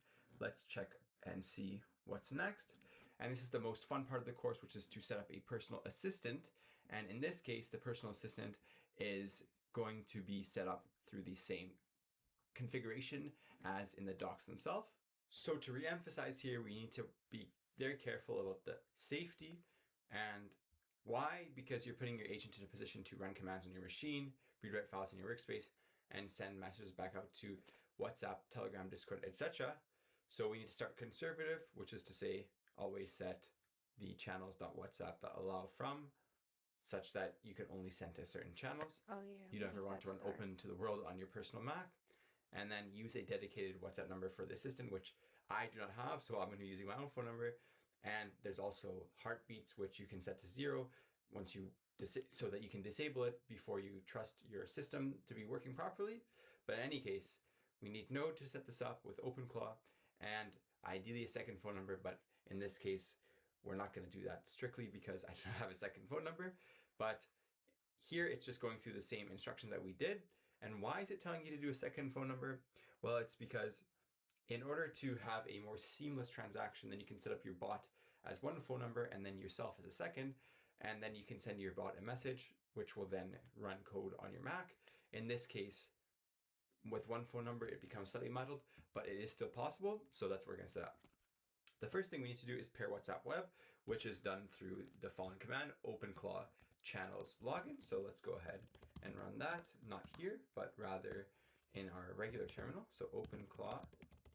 Speaker 4: let's check and see what's next. And this is the most fun part of the course, which is to set up a personal assistant. And in this case, the personal assistant is going to be set up through the same configuration as in the docs themselves. So to re-emphasize here, we need to be very careful about the safety. And why? Because you're putting your agent in a position to run commands on your machine, read write files in your workspace, and send messages back out to WhatsApp, Telegram, Discord, etc. So we need to start conservative, which is to say always set the channels.whatsapp.allow from such that you can only send to certain channels.
Speaker 1: Oh yeah.
Speaker 4: You don't ever want to run open to the world on your personal Mac. And then use a dedicated WhatsApp number for the assistant, which I do not have, so I'm going to be using my own phone number. And there's also heartbeats, which you can set to 0 once you so that you can disable it before you trust your system to be working properly. But in any case, we need Node to set this up with OpenClaw, and ideally a second phone number. But in this case, we're not going to do that strictly because I don't have a second phone number. But here it's just going through the same instructions that we did. And why is it telling you to do a second phone number? Well, it's because in order to have a more seamless transaction, then you can set up your bot as one phone number and then yourself as a second, and then you can send your bot a message, which will then run code on your Mac. In this case, with one phone number, it becomes slightly muddled, but it is still possible, so that's what we're going to set up. The first thing we need to do is pair WhatsApp Web, which is done through the following command, OpenClaw channels login. So let's go ahead and run that, not here, but rather in our regular terminal. So OpenClaw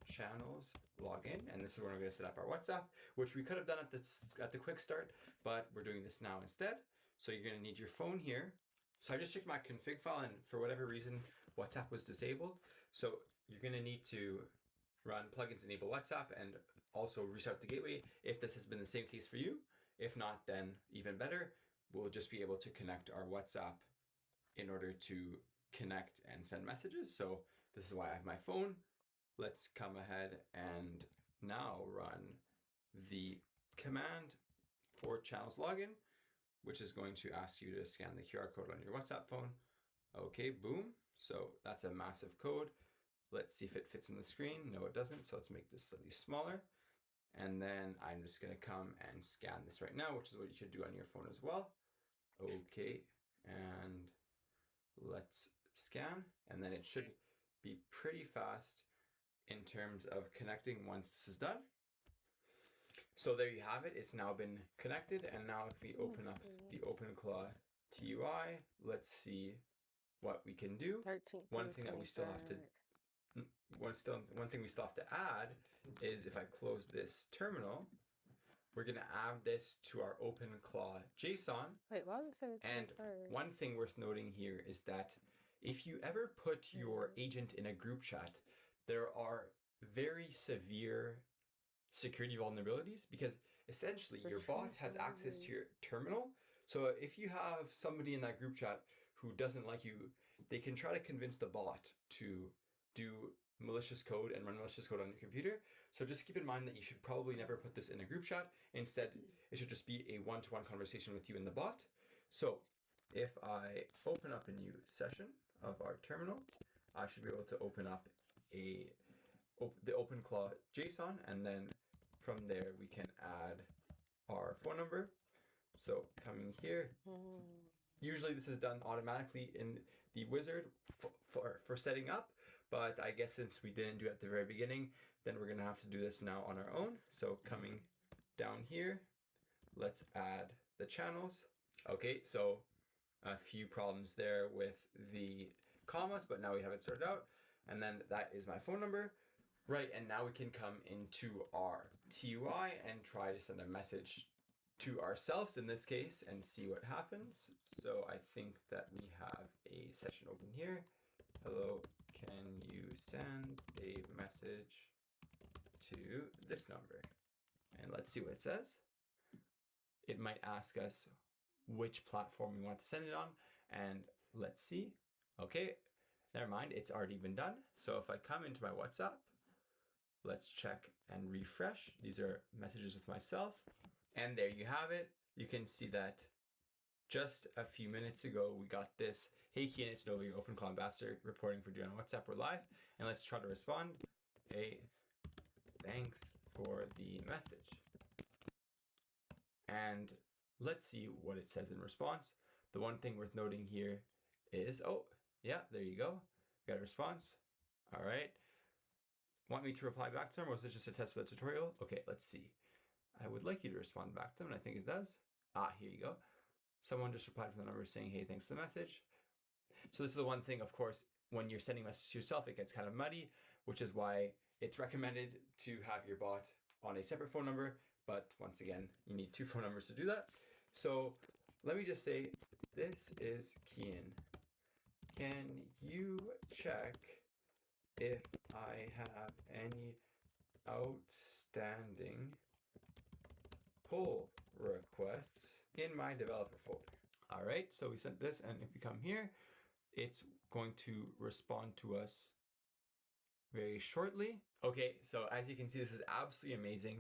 Speaker 4: channels login, and this is where we're going to set up our WhatsApp, which we could have done at the quick start, but we're doing this now instead. So you're going to need your phone here. So I just checked my config file, and for whatever reason, WhatsApp was disabled. So you're going to need to run plugins enable WhatsApp and also restart the gateway if this has been the same case for you. If not, then even better, we'll just be able to connect our WhatsApp in order to connect and send messages. So this is why I have my phone. Let's come ahead and now run the command for channels login, which is going to ask you to scan the QR code on your WhatsApp phone. Okay, boom. So that's a massive code. Let's see if it fits in the screen. No, it doesn't. So let's make this slightly smaller. And then I'm just going to come and scan this right now, which is what you should do on your phone as well. Okay, and let's scan. And then it should be pretty fast in terms of connecting once this is done. So there you have it. It's now been connected. And now if we open up the OpenClaw TUI, let's see what we can do. One thing that we still have to one thing we still have to add is if I close this terminal, we're going to add this to our OpenClaw JSON.
Speaker 1: Wait, why does it say the
Speaker 4: And
Speaker 1: 23rd?
Speaker 4: one thing worth noting here is that if you ever put your agent in a group chat, there are very severe security vulnerabilities because essentially your bot has access to your terminal. So if you have somebody in that group chat who doesn't like you, they can try to convince the bot to do malicious code and run malicious code on your computer. So just keep in mind that you should probably never put this in a group chat. Instead, it should just be a one-to-one conversation with you and the bot. So if I open up a new session of our terminal, I should be able to open up the OpenClaw JSON, and then from there we can add our phone number. So coming here, usually this is done automatically in the wizard for setting up, but I guess since we didn't do it at the very beginning, then we're going to have to do this now on our own. So coming down here, let's add the channels. Okay, so a few problems there with the commas, but now we have it sorted out. And then that is my phone number. Right, and now we can come into our TUI and try to send a message to ourselves in this case and see what happens. So I think that we have a session open here. Hello, can you send a message to this number? And let's see what it says. It might ask us which platform we want to send it on, and let's see. Okay, never mind, it's already been done. So if I come into my WhatsApp, let's check and refresh. These are messages with myself. And there you have it. You can see that just a few minutes ago, we got this, hey Kian, it's Nova, your OpenClaw ambassador, reporting for doing on WhatsApp, we're live. And let's try to respond. Hey, thanks for the message. And let's see what it says in response. The one thing worth noting here is, oh, yeah, there you go. Got a response. All right. Want me to reply back to them, or was this just a test for the tutorial? Okay, let's see. I would like you to respond back to them, and I think it does. Ah, here you go. Someone just replied from the number saying, hey, thanks for the message. So this is the one thing, of course, when you're sending messages to yourself, it gets kind of muddy, which is why it's recommended to have your bot on a separate phone number. But once again, you need two phone numbers to do that. So let me just say, this is Kian. Can you check if I have any outstanding pull requests in my developer folder? All right, so we sent this, and if we come here, it's going to respond to us very shortly. Okay, so as you can see, this is absolutely amazing.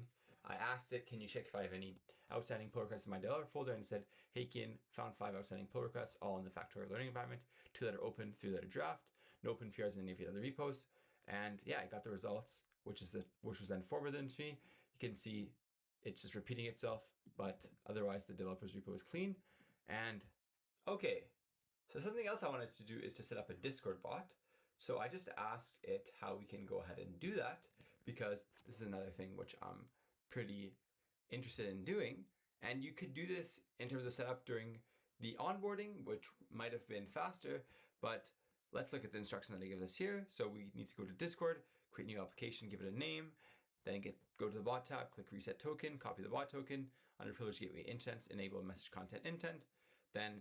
Speaker 4: I asked it, can you check if I have any outstanding pull requests in my developer folder, and it said, hey Kian, found 5 outstanding pull requests, all in the Factorial learning environment, 2 that are open, 3 that are draft, no open PRs in any of the other repos, And yeah, I got the results, which was then forwarded to me. You can see it's just repeating itself, but otherwise the developer's repo is clean. And okay, so something else I wanted to do is to set up a Discord bot. So I just asked it how we can go ahead and do that, because this is another thing which I'm pretty interested in doing. And you could do this in terms of setup during the onboarding, which might have been faster, but let's look at the instruction that it gives us here. So we need to go to Discord, create new application, give it a name, then go to the bot tab, click reset token, copy the bot token, under privileged gateway intents, enable message content intent, then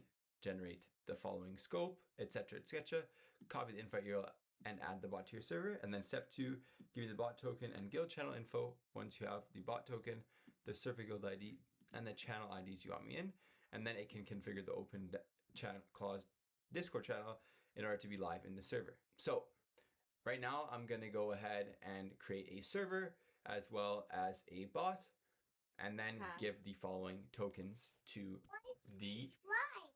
Speaker 4: generate the following scope, etc., etc. Copy the invite URL and add the bot to your server. And then step 2, give me the bot token and guild channel info. Once you have the bot token, the server guild ID, and the channel IDs you want me in, and then it can configure the OpenClaw Discord channel in order to be live in the server. So right now I'm going to go ahead and create a server as well as a bot, and then give the following tokens to the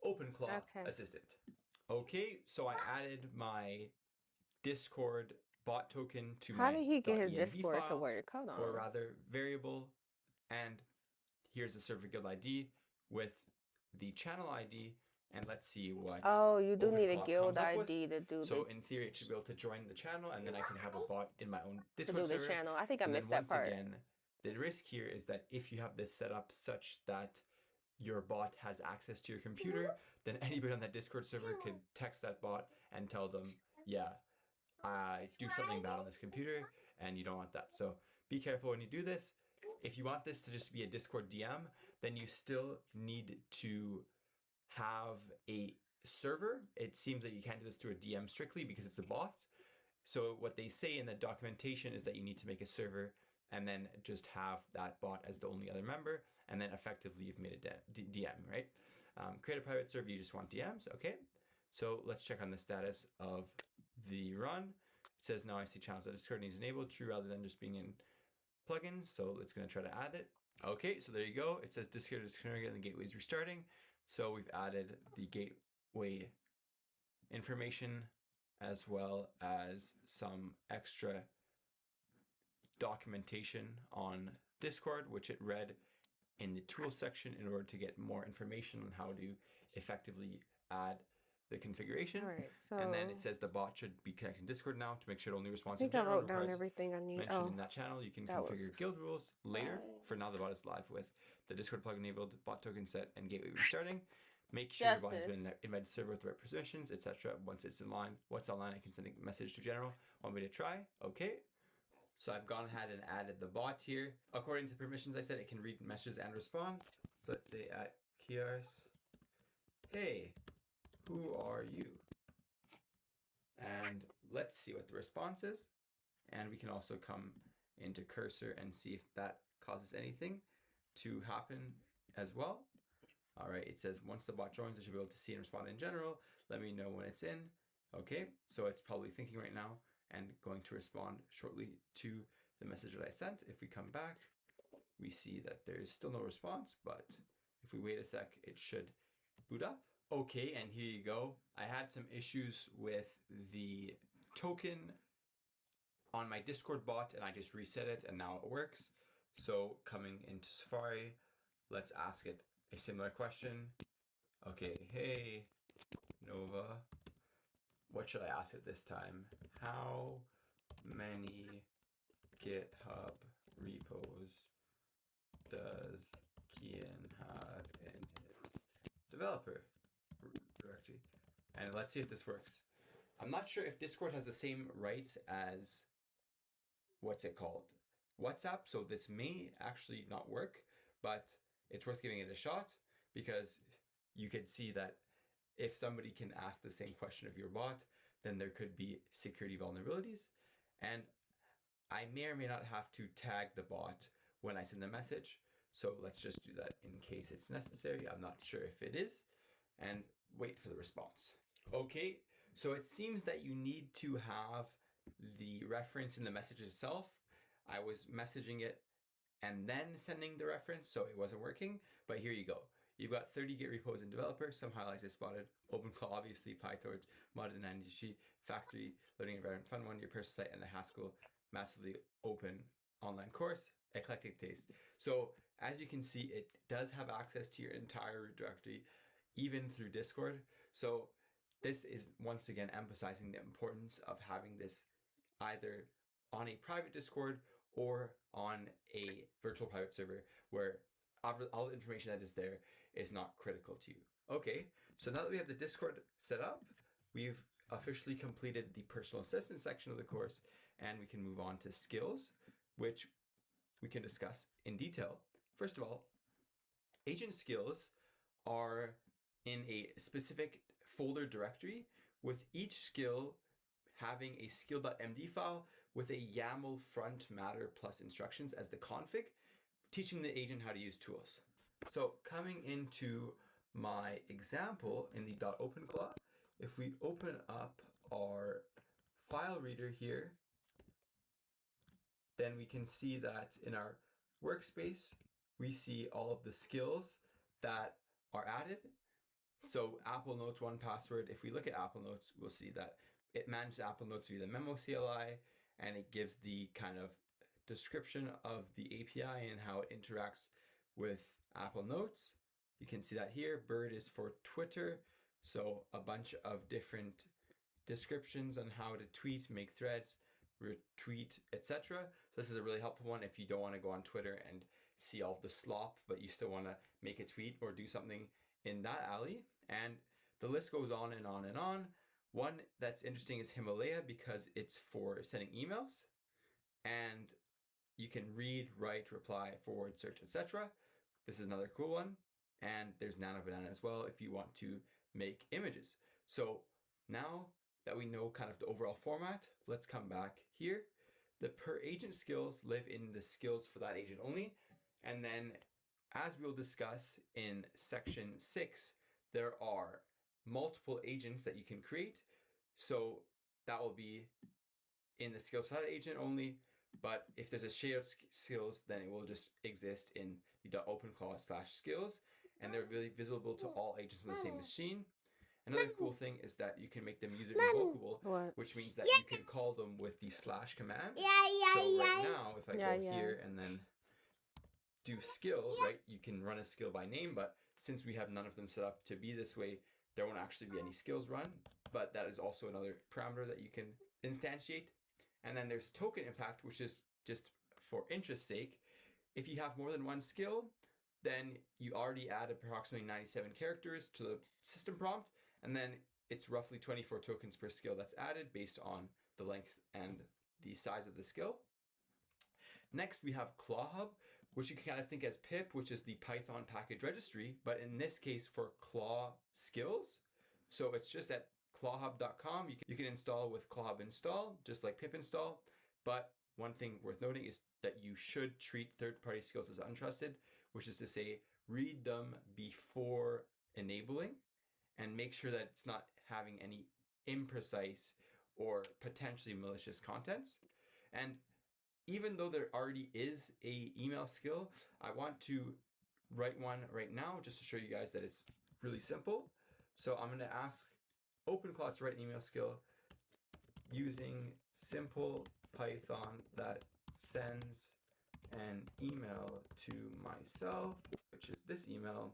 Speaker 4: OpenClaw assistant. Okay, so I added my Discord bot token to
Speaker 1: How
Speaker 4: my
Speaker 1: did he get his
Speaker 4: .env
Speaker 1: Discord to
Speaker 4: file,
Speaker 1: work? Hold
Speaker 4: or
Speaker 1: on.
Speaker 4: rather variable, and here's the server guild ID with the channel ID, and let's see what
Speaker 1: Oh, you do need a
Speaker 4: OpenClaw
Speaker 1: guild
Speaker 4: comes up with.
Speaker 1: ID to do
Speaker 4: So in theory, it should be able to join the channel, and then I can have a bot in my own
Speaker 1: the
Speaker 4: Discord server.
Speaker 1: channel. I think I
Speaker 4: And then
Speaker 1: missed that
Speaker 4: once
Speaker 1: part.
Speaker 4: again, the risk here is that if you have this set up such that your bot has access to your computer, then anybody on that Discord server could text that bot and tell them, yeah, do something bad on this computer, and you don't want that. So be careful when you do this. If you want this to just be a Discord DM, then you still need to have a server. It seems that you can't do this through a DM strictly because it's a bot. So what they say in the documentation is that you need to make a server and then just have that bot as the only other member, and then effectively you've made a DM, right? Create a private server, you just want DMs, okay? So let's check on the status of the run. It says now I see channels that Discord needs enabled, true, rather than just being in plugins. So it's going to try to add it. Okay, so there you go. It says Discord is connected and the gateway is restarting. So we've added the gateway information as well as some extra documentation on Discord, which it read in the tools section in order to get more information on how to effectively add the configuration.
Speaker 1: All right, so
Speaker 4: and then it says the bot should be connecting Discord now to make sure it only
Speaker 1: I
Speaker 4: responds in
Speaker 1: think I
Speaker 4: general.
Speaker 1: wrote down everything I need.
Speaker 4: Mentioned in that channel. You can
Speaker 1: that
Speaker 4: configure
Speaker 1: was
Speaker 4: guild rules later. For now, the bot is live with the Discord plugin enabled, bot token set, and gateway restarting. Make sure your bot has been invited to server with the right permissions, etc. Once it's in line, once online, I can send a message to general. Want me to try? Okay. So I've gone ahead and added the bot here. According to permissions, I said it can read messages and respond. So let's say at Kiars, hey, who are you? And let's see what the response is. And we can also come into cursor and see if that causes anything to happen as well. All right, it says once the bot joins, I should be able to see and respond in general. Let me know when it's in. Okay, so it's probably thinking right now and going to respond shortly to the message that I sent. If we come back, we see that there is still no response, but if we wait a sec, it should boot up. Okay, and here you go. I had some issues with the token on my Discord bot, and I just reset it, and now it works. So coming into Safari, let's ask it a similar question. Okay, hey, Nova, what should I ask it this time? How many GitHub repos does Kian have in his developer directory? And let's see if this works. I'm not sure if Discord has the same rights as, what's it called? WhatsApp, so this may actually not work, but it's worth giving it a shot, because you could see that if somebody can ask the same question of your bot, then there could be security vulnerabilities. And I may or may not have to tag the bot when I send a message. So let's just do that in case it's necessary. I'm not sure if it is, and wait for the response. Okay, so it seems that you need to have the reference in the message itself. I was messaging it and then sending the reference, so it wasn't working, but here you go. You've got 30 Git repos in developer, some highlights I spotted, OpenClaw, obviously, PyTorch, modded in NDG, factory, learning environment, fun one, your personal site, and a Haskell massively open online course, eclectic taste. So as you can see, it does have access to your entire root directory, even through Discord. So this is once again emphasizing the importance of having this either on a private Discord or on a virtual private server where all the information that is there is not critical to you. Okay, so now that we have the Discord set up, we've officially completed the personal assistant section of the course, and we can move on to skills, which we can discuss in detail. First of all, agent skills are in a specific folder directory with each skill having a skill.md file with a YAML front matter plus instructions as the config, teaching the agent how to use tools. So coming into my example in the .OpenClaw, if we open up our file reader here, then we can see that in our workspace, we see all of the skills that are added. So Apple Notes 1Password, if we look at Apple Notes, we'll see that it manages Apple Notes via the memo CLI, and it gives the kind of description of the API and how it interacts with Apple Notes. You can see that here. Bird is for Twitter, so a bunch of different descriptions on how to tweet, make threads, retweet, etc. So this is a really helpful one if you don't want to go on Twitter and see all of the slop, but you still want to make a tweet or do something in that alley. And the list goes on and on and on. One that's interesting is Himalaya because it's for sending emails, and you can read, write, reply, forward, search, etc. This is another cool one. And there's Nano Banana as well if you want to make images. So now that we know kind of the overall format, let's come back here. The per agent skills live in the skills for that agent only. And then as we'll discuss in section 6, there are multiple agents that you can create. So that will be in the skills for that agent only. But if there's a shared skills, then it will just exist in the .openclaw/skills, and they're really visible to all agents on the same machine. Another cool thing is that you can make them user invocable, which means that you can call them with the / command. So right now, if I go here and then do skill, right, you can run a skill by name, but since we have none of them set up to be this way, there won't actually be any skills run, but that is also another parameter that you can instantiate. And then there's token impact, which is just for interest's sake. If you have more than one skill, then you already add approximately 97 characters to the system prompt, and then it's roughly 24 tokens per skill that's added based on the length and the size of the skill. Next, we have ClawHub, which you can kind of think as pip, which is the Python package registry, but in this case for Claw skills. So it's just at clawhub.com. You can install with ClawHub install, just like pip install. But one thing worth noting is that you should treat third-party skills as untrusted, which is to say, read them before enabling and make sure that it's not having any imprecise or potentially malicious contents. And even though there already is a email skill, I want to write one right now just to show you guys that it's really simple. So I'm going to ask OpenClaw to write an email skill using simple Python that sends an email to myself, which is this email,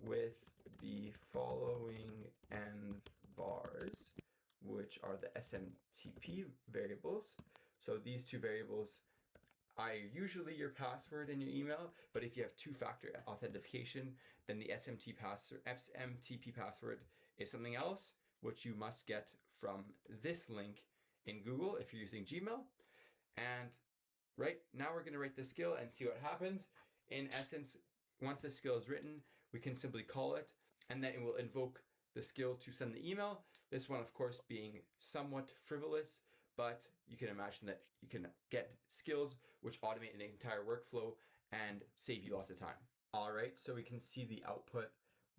Speaker 4: with the following envars, which are the SMTP variables. So these two variables are usually your password and your email, but if you have two-factor authentication, then the SMTP password is something else, which you must get from this link in Google if you're using Gmail. And right now we're going to write the skill and see what happens. In essence, once the skill is written, we can simply call it, and then it will invoke the skill to send the email. This one, of course, being somewhat frivolous, but you can imagine that you can get skills which automate an entire workflow and save you lots of time. All right, so we can see the output.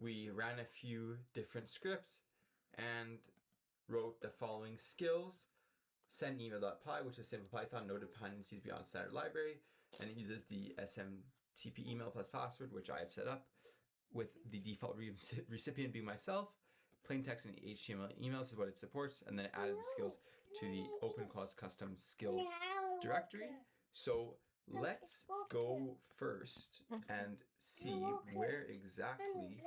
Speaker 4: We ran a few different scripts and wrote the following skills. Send email.py, which is simple Python, no dependencies beyond standard library, and it uses the SMTP email plus password, which I have set up with the default recipient being myself. plain text and HTML emails is what it supports, and then it added the skills to the OpenClaw's custom skills directory. So let's go first and see where exactly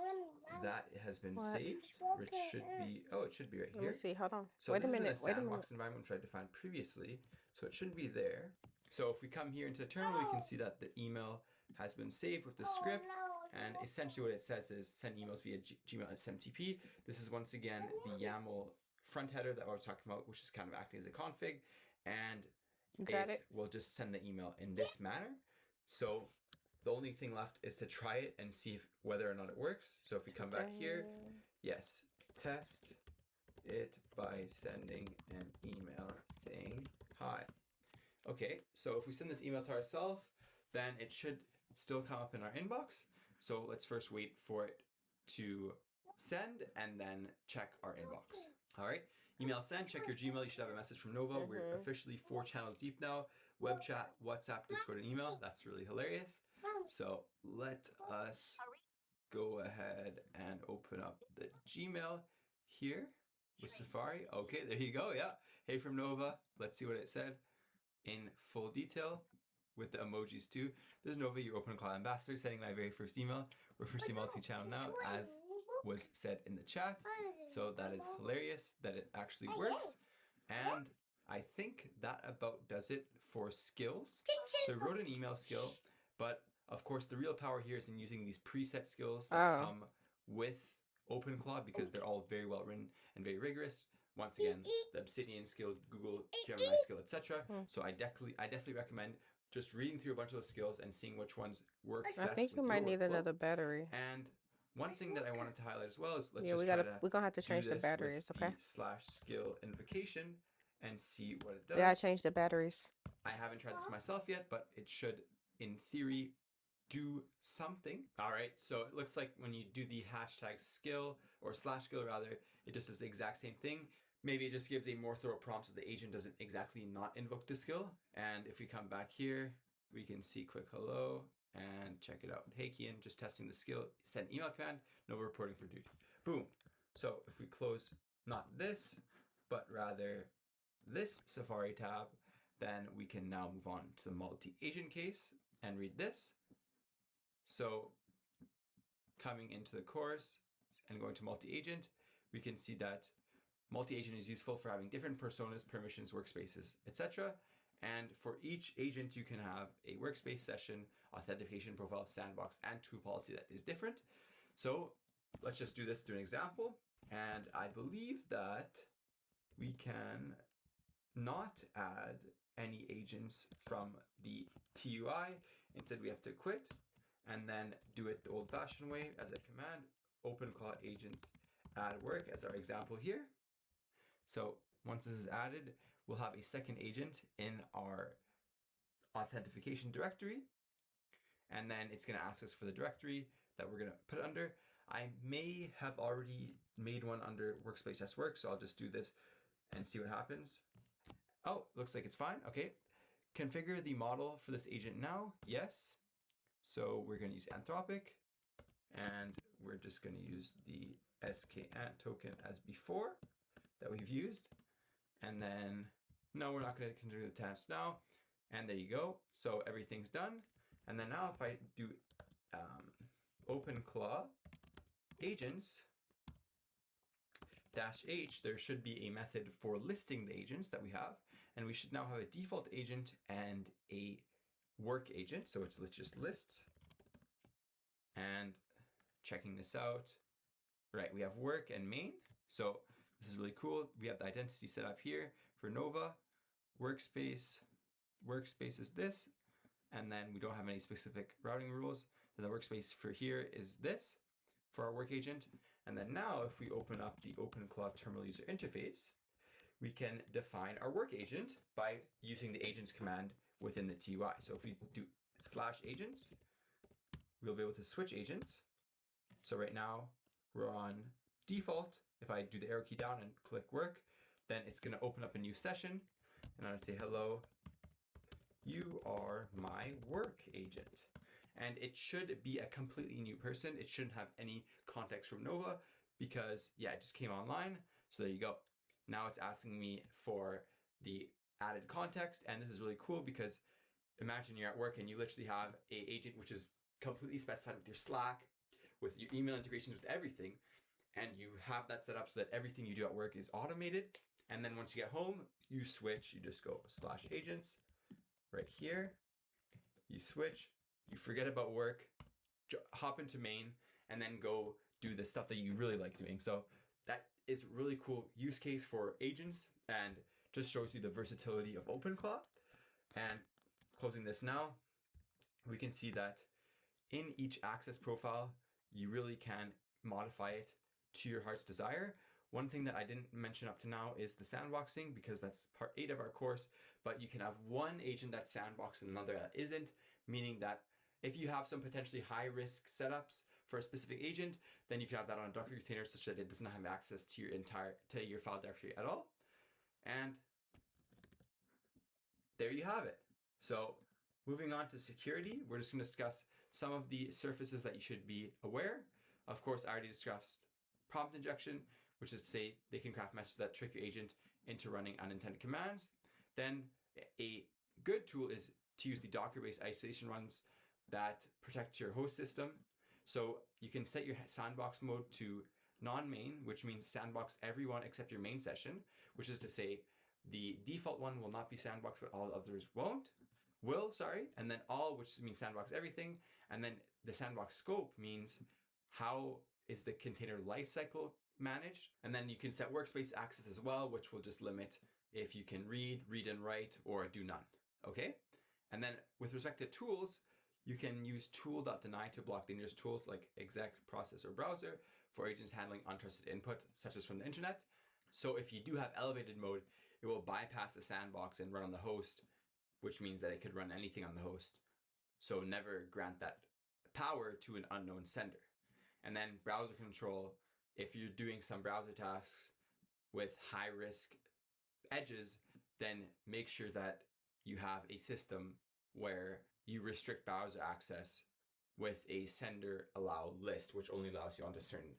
Speaker 4: that has been
Speaker 1: What?
Speaker 4: saved, which should be, oh, it should be right
Speaker 1: Let
Speaker 4: here.
Speaker 1: me see. Hold on.
Speaker 4: So
Speaker 1: Wait a
Speaker 4: this
Speaker 1: minute.
Speaker 4: is in a
Speaker 1: Wait a minute.
Speaker 4: sandbox environment which I defined previously, so it shouldn't be there. So if we come here into the terminal, we can see that the email has been saved with the script, and essentially what it says is send emails via Gmail SMTP. This is once again the YAML front header that I was talking about, which is kind of acting as a config, and
Speaker 1: Got it.
Speaker 4: will just send the email in this manner. So the only thing left is to try it and see whether or not it works. So if we come back here, yes, test it by sending an email saying hi. Okay, so if we send this email to ourselves, then it should still come up in our inbox. So let's first wait for it to send and then check our inbox. All right, email sent, check your Gmail. You should have a message from Nova. We're officially 4 channels deep now. Web chat, WhatsApp, Discord, and email. That's really hilarious. So let us go ahead and open up the Gmail here with Safari. Okay, there you go. Yeah. Hey from Nova. Let's see what it said in full detail with the emojis too. This is Nova, your OpenClaw ambassador, sending my very first email. We're first email to channel now, as was said in the chat. So that is hilarious that it actually works. And I think that about does it for skills. So I wrote an email skill, but of course the real power here is in using these preset skills that come with OpenClaw, because they're all very well written and very rigorous. Once again, the Obsidian skill, Google Gemini skill, etc. So I definitely recommend just reading through a bunch of those skills and seeing which ones work best.
Speaker 1: I think you might need another battery.
Speaker 4: And one thing that I wanted to highlight as well is
Speaker 1: we're gonna have to change the batteries, okay?
Speaker 4: /skill invocation and see what it does.
Speaker 1: Yeah, I changed the batteries.
Speaker 4: I haven't tried this myself yet, but it should, in theory, do something. All right, so it looks like when you do the hashtag skill or /skill rather, it just does the exact same thing. Maybe it just gives a more thorough prompt so the agent doesn't exactly not invoke the skill. And if we come back here, we can see quick hello and check it out. Hey Kian, just testing the skill, send email command, no reporting for duty. Boom. So if we close not this, but rather this Safari tab, then we can now move on to the multi-agent case and read this. So coming into the course and going to multi-agent, we can see that multi-agent is useful for having different personas, permissions, workspaces, etc. And for each agent, you can have a workspace, session, authentication, profile, sandbox, and tool policy that is different. So let's just do this through an example. And I believe that we can not add any agents from the TUI. Instead, we have to quit and then do it the old-fashioned way as a command, OpenClaw agents add work as our example here. So once this is added, we'll have a second agent in our authentication directory. And then it's going to ask us for the directory that we're going to put under. I may have already made one under workspace.work, so I'll just do this and see what happens. Oh, looks like it's fine. Okay. Configure the model for this agent now. Yes. So we're going to use Anthropic, and we're just going to use the skant token as before that we've used. And then, no, we're not going to configure the task now. And there you go. So everything's done. And then now if I do OpenClaw agents -h, there should be a method for listing the agents that we have. And we should now have a default agent and a work agent. So let's just list. And checking this out. Right, we have work and main. So this is really cool. We have the identity set up here for Nova. Workspace is this. And then we don't have any specific routing rules. Then the workspace for here is this for our work agent. And then now if we open up the OpenClaw terminal user interface, we can define our work agent by using the agents command within the TUI. So if we do /agents, we'll be able to switch agents. So right now we're on default. If I do the arrow key down and click work, then it's going to open up a new session. And I'm going to say, hello, you are my work agent. And it should be a completely new person. It shouldn't have any context from Nova, because yeah, it just came online. So there you go. Now it's asking me for the added context, and this is really cool because imagine you're at work and you literally have a agent which is completely specified with your Slack, with your email integrations, with everything, and you have that set up so that everything you do at work is automated. And then once you get home, you switch, you just go /agents right here, you switch, you forget about work, hop into main, and then go do the stuff that you really like doing. So that is a really cool use case for agents and just shows you the versatility of OpenClaw. And closing this now, we can see that in each access profile, you really can modify it to your heart's desire. One thing that I didn't mention up to now is the sandboxing, because that's part 8 of our course, but you can have one agent that's sandboxed and another that isn't, meaning that if you have some potentially high risk setups for a specific agent, then you can have that on a Docker container such that it doesn't have access to your file directory at all. And there you have it. So moving on to security, we're just going to discuss some of the surfaces that you should be aware. Of course, I already discussed prompt injection, which is to say they can craft messages that trick your agent into running unintended commands. Then a good tool is to use the Docker-based isolation runs that protect your host system. So you can set your sandbox mode to non-main, which means sandbox everyone except your main session, which is to say the default one will not be sandboxed, but all others will, and then all, which means sandbox everything, and then the sandbox scope means how is the container lifecycle managed, and then you can set workspace access as well, which will just limit if you can read and write, or do none, okay? And then with respect to tools, you can use tool.deny to block dangerous tools like exec, process, or browser for agents handling untrusted input, such as from the internet. So if you do have elevated mode, it will bypass the sandbox and run on the host, which means that it could run anything on the host. So never grant that power to an unknown sender. And then browser control, if you're doing some browser tasks with high risk edges, then make sure that you have a system where you restrict browser access with a sender allow list, which only allows you onto certain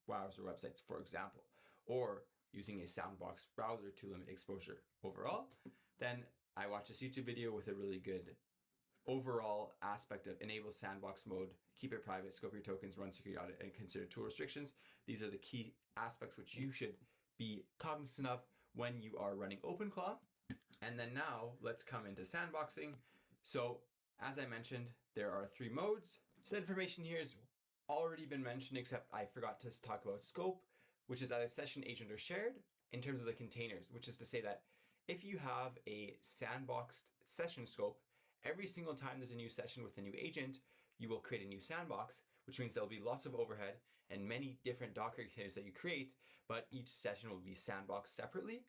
Speaker 4: browser websites, for example, or using a sandbox browser to limit exposure overall. Then I watched this YouTube video with a really good overall aspect of enable sandbox mode, keep it private, scope your tokens, run security audit, and consider tool restrictions. These are the key aspects which you should be cognizant of when you are running OpenClaw. And then now let's come into sandboxing. So as I mentioned, there are 3 modes. So the information here has already been mentioned, except I forgot to talk about scope, which is either session, agent, or shared in terms of the containers, which is to say that if you have a sandboxed session scope, every single time there's a new session with a new agent, you will create a new sandbox, which means there'll be lots of overhead and many different Docker containers that you create, but each session will be sandboxed separately.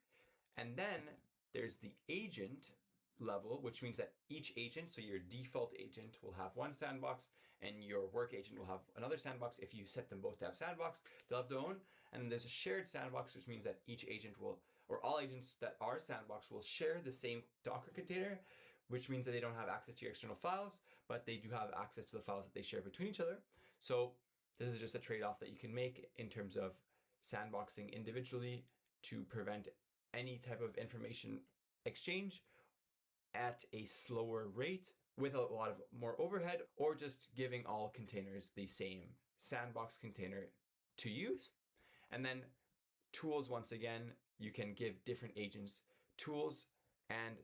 Speaker 4: And then there's the agent level, which means that each agent, so your default agent will have one sandbox and your work agent will have another sandbox. If you set them both to have sandbox, they'll have their own. And then there's a shared sandbox, which means that each agent will, or all agents that are sandbox will share the same Docker container, which means that they don't have access to your external files, but they do have access to the files that they share between each other. So this is just a trade-off that you can make in terms of sandboxing individually to prevent any type of information exchange at a slower rate with a lot of more overhead, or just giving all containers the same sandbox container to use. And then tools, once again, you can give different agents tools, and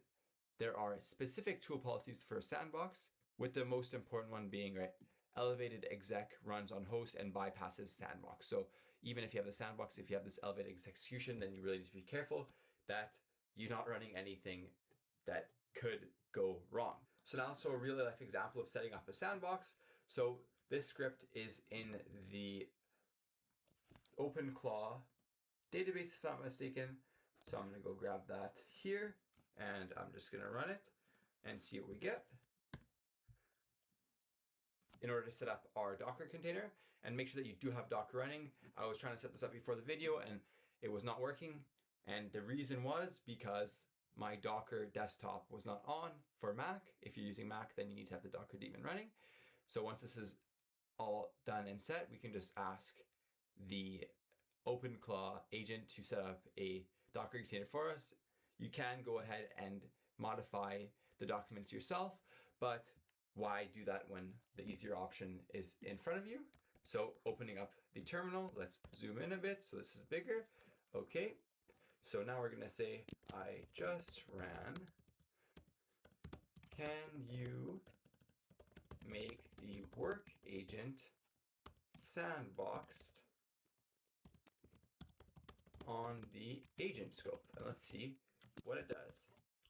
Speaker 4: there are specific tool policies for a sandbox, with the most important one being, right, elevated exec runs on host and bypasses sandbox. So even if you have the sandbox, if you have this elevated execution, then you really need to be careful that you're not running anything that could go wrong. So now, a real life example of setting up a sandbox. So this script is in the OpenClaw database, if I'm not mistaken. So I'm going to go grab that here, and I'm just going to run it and see what we get in order to set up our Docker container. And make sure that you do have Docker running. I was trying to set this up before the video and it was not working. And the reason was because my Docker desktop was not on for Mac. If you're using Mac, then you need to have the Docker daemon running. So once this is all done and set, we can just ask the OpenClaw agent to set up a Docker container for us. You can go ahead and modify the documents yourself, but why do that when the easier option is in front of you? So opening up the terminal, let's zoom in a bit so this is bigger. Okay, so now we're gonna say, I just ran, can you make the work agent sandboxed on the agent scope? And let's see what it does.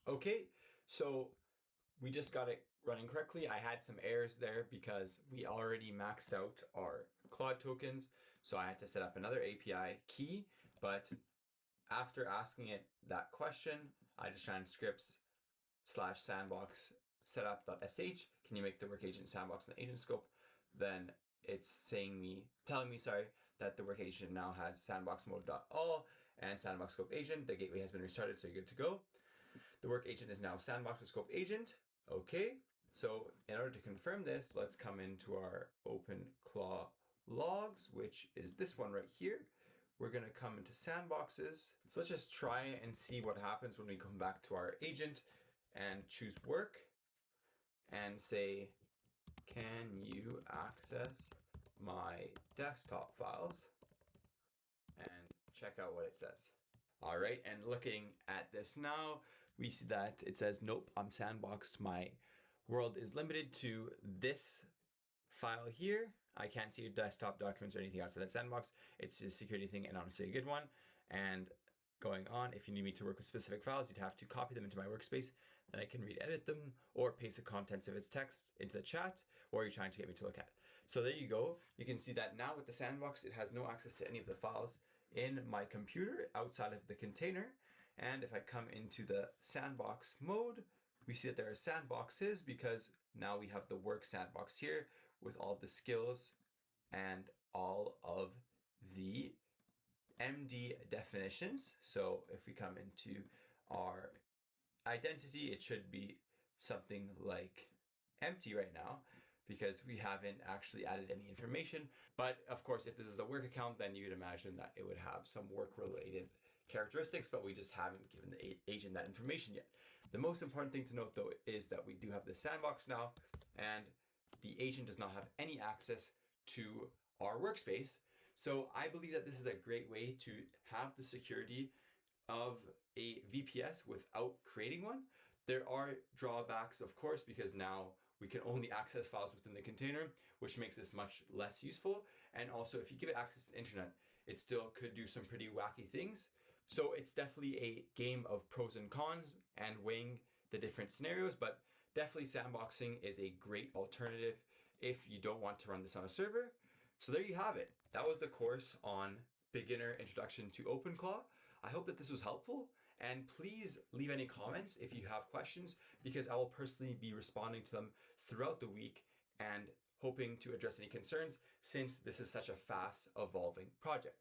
Speaker 4: Okay, so we just got it running correctly. I had some errors there because we already maxed out our Claude tokens, so I had to set up another API key, but after asking it that question, I just ran scripts /sandbox setup.sh, can you make the work agent sandbox on the agent scope? Then it's telling me that the work agent now has sandbox mode.all and sandbox scope agent. The gateway has been restarted, so you're good to go. The work agent is now sandbox with scope agent. Okay, so in order to confirm this, let's come into our OpenClaw logs, which is this one right here. We're gonna come into sandboxes. So let's just try and see what happens when we come back to our agent and choose work and say, can you access my desktop files? And check out what it says. All right, and looking at this now, we see that it says, nope, I'm sandboxed. My world is limited to this file here. I can't see your desktop documents or anything outside that sandbox. It's a security thing and honestly a good one. And going on, if you need me to work with specific files, you'd have to copy them into my workspace. Then I can read edit them or paste the contents of its text into the chat, or you're trying to get me to look at it. So there you go. You can see that now with the sandbox, it has no access to any of the files in my computer outside of the container. And if I come into the sandbox mode, we see that there are sandboxes because now we have the work sandbox here with all the skills and all of the MD definitions. So if we come into our identity, it should be something like empty right now because we haven't actually added any information. But of course, if this is the work account, then you'd imagine that it would have some work related characteristics, but we just haven't given the agent that information yet. The most important thing to note though is that we do have the sandbox now, and the agent does not have any access to our workspace. So I believe that this is a great way to have the security of a VPS without creating one. There are drawbacks, of course, because now we can only access files within the container, which makes this much less useful. And also, if you give it access to the internet, it still could do some pretty wacky things. So it's definitely a game of pros and cons and weighing the different scenarios, but definitely sandboxing is a great alternative if you don't want to run this on a server. So there you have it. That was the course on beginner introduction to OpenClaw. I hope that this was helpful, and please leave any comments if you have questions, because I will personally be responding to them throughout the week and hoping to address any concerns since this is such a fast evolving project.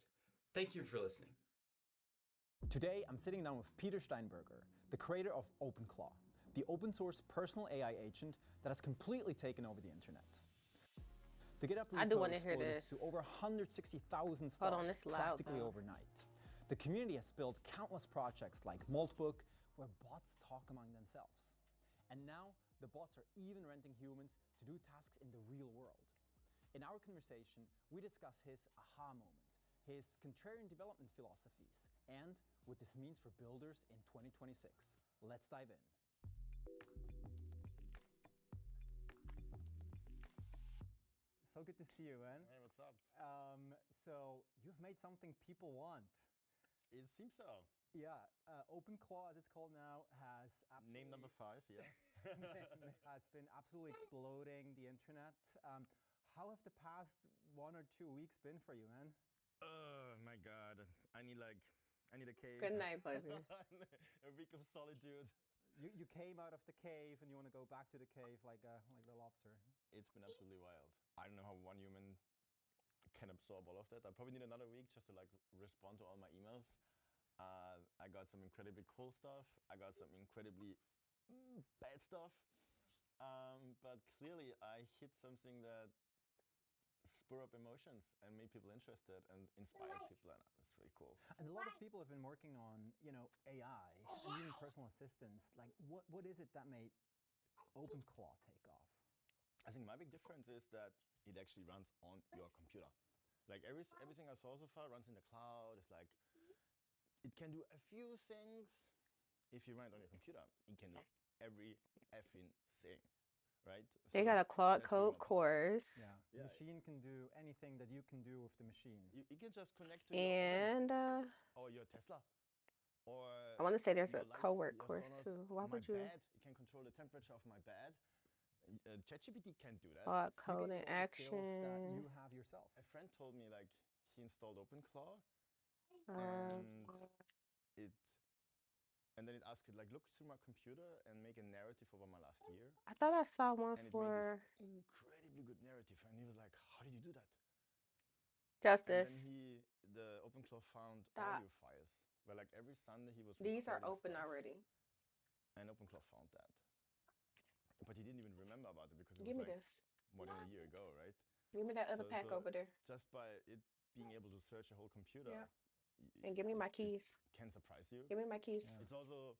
Speaker 4: Thank you for listening.
Speaker 5: Today, I'm sitting down with Peter Steinberger, the creator of OpenClaw, the open source personal AI agent that has completely taken over the internet. The GitHub
Speaker 1: I do
Speaker 5: repo
Speaker 1: want to hear
Speaker 5: exploded
Speaker 1: this.
Speaker 5: to over 160,000
Speaker 1: Hold
Speaker 5: stars
Speaker 1: on, it's loud,
Speaker 5: practically
Speaker 1: though.
Speaker 5: overnight. The community has built countless projects like Maltbook, where bots talk among themselves. And now, the bots are even renting humans to do tasks in the real world. In our conversation, we discuss his aha moment, his contrarian development philosophies, and what this means for builders in 2026. Let's dive in. So good to see you, man.
Speaker 6: Hey, what's up?
Speaker 5: So you've made something people want.
Speaker 6: It seems so.
Speaker 5: Yeah, OpenClaw, as it's called now, has absolutely
Speaker 6: Name number 5, yeah.
Speaker 5: has been absolutely exploding the internet. How have the past 1 or 2 weeks been for you, man?
Speaker 6: Oh my god. I need a cave.
Speaker 1: Good night, baby.
Speaker 6: A week of solitude.
Speaker 5: You came out of the cave and you want to go back to the cave like the lobster.
Speaker 6: It's been absolutely wild. I don't know how one human can absorb all of that. I probably need another week just to respond to all my emails. I got some incredibly cool stuff. I got some incredibly bad stuff. But clearly I hit something that spur up emotions and make people interested and inspire people, and that's really cool.
Speaker 5: And a lot of people have been working on, AI and even personal assistants. Like, what is it that made OpenClaw take off?
Speaker 6: I think my big difference is that it actually runs on your computer. Like everything I saw so far runs in the cloud. It's like it can do a few things. If you run it on your computer, it can do every effing thing, right?
Speaker 1: They
Speaker 6: So
Speaker 1: got a Claude
Speaker 6: that's really
Speaker 1: Code
Speaker 6: more powerful.
Speaker 1: course.
Speaker 5: Yeah, the
Speaker 6: Yeah.
Speaker 5: machine can do anything that you can do with the machine.
Speaker 6: You can just connect to your oven
Speaker 1: And
Speaker 6: or your Tesla or
Speaker 1: I want to say there's
Speaker 6: your
Speaker 1: a
Speaker 6: lights,
Speaker 1: co-work
Speaker 6: your
Speaker 1: course
Speaker 6: Sonos.
Speaker 1: too. Why
Speaker 6: My
Speaker 1: would you?
Speaker 6: bed, it can control the temperature of my bed. ChatGPT can't do that.
Speaker 1: Claude
Speaker 5: You
Speaker 1: Code
Speaker 5: can
Speaker 1: in
Speaker 5: use all the skills that
Speaker 1: action.
Speaker 5: you have yourself.
Speaker 6: A friend told me like he installed OpenClaw
Speaker 1: Um,
Speaker 6: and it and then it asked it like look through my computer and make a narrative over my last year,
Speaker 1: I thought I saw one
Speaker 6: and it made
Speaker 1: for
Speaker 6: this incredibly good narrative, and he was like, how did you do that?
Speaker 1: Justice.
Speaker 6: And then the OpenClaw found
Speaker 1: Stop.
Speaker 6: audio files where like every Sunday he was
Speaker 1: These are
Speaker 6: recording
Speaker 1: open
Speaker 6: stuff,
Speaker 1: already.
Speaker 6: and OpenClaw found that, but he didn't even remember about it because it
Speaker 1: Give
Speaker 6: was
Speaker 1: me
Speaker 6: like
Speaker 1: this.
Speaker 6: more than a year ago, right?
Speaker 1: Give me that other pack over there.
Speaker 6: Just by it being able to search a whole computer,
Speaker 1: Yeah. And give me my keys.
Speaker 6: it can surprise you.
Speaker 1: Give me my keys.
Speaker 5: Yeah.
Speaker 6: It's also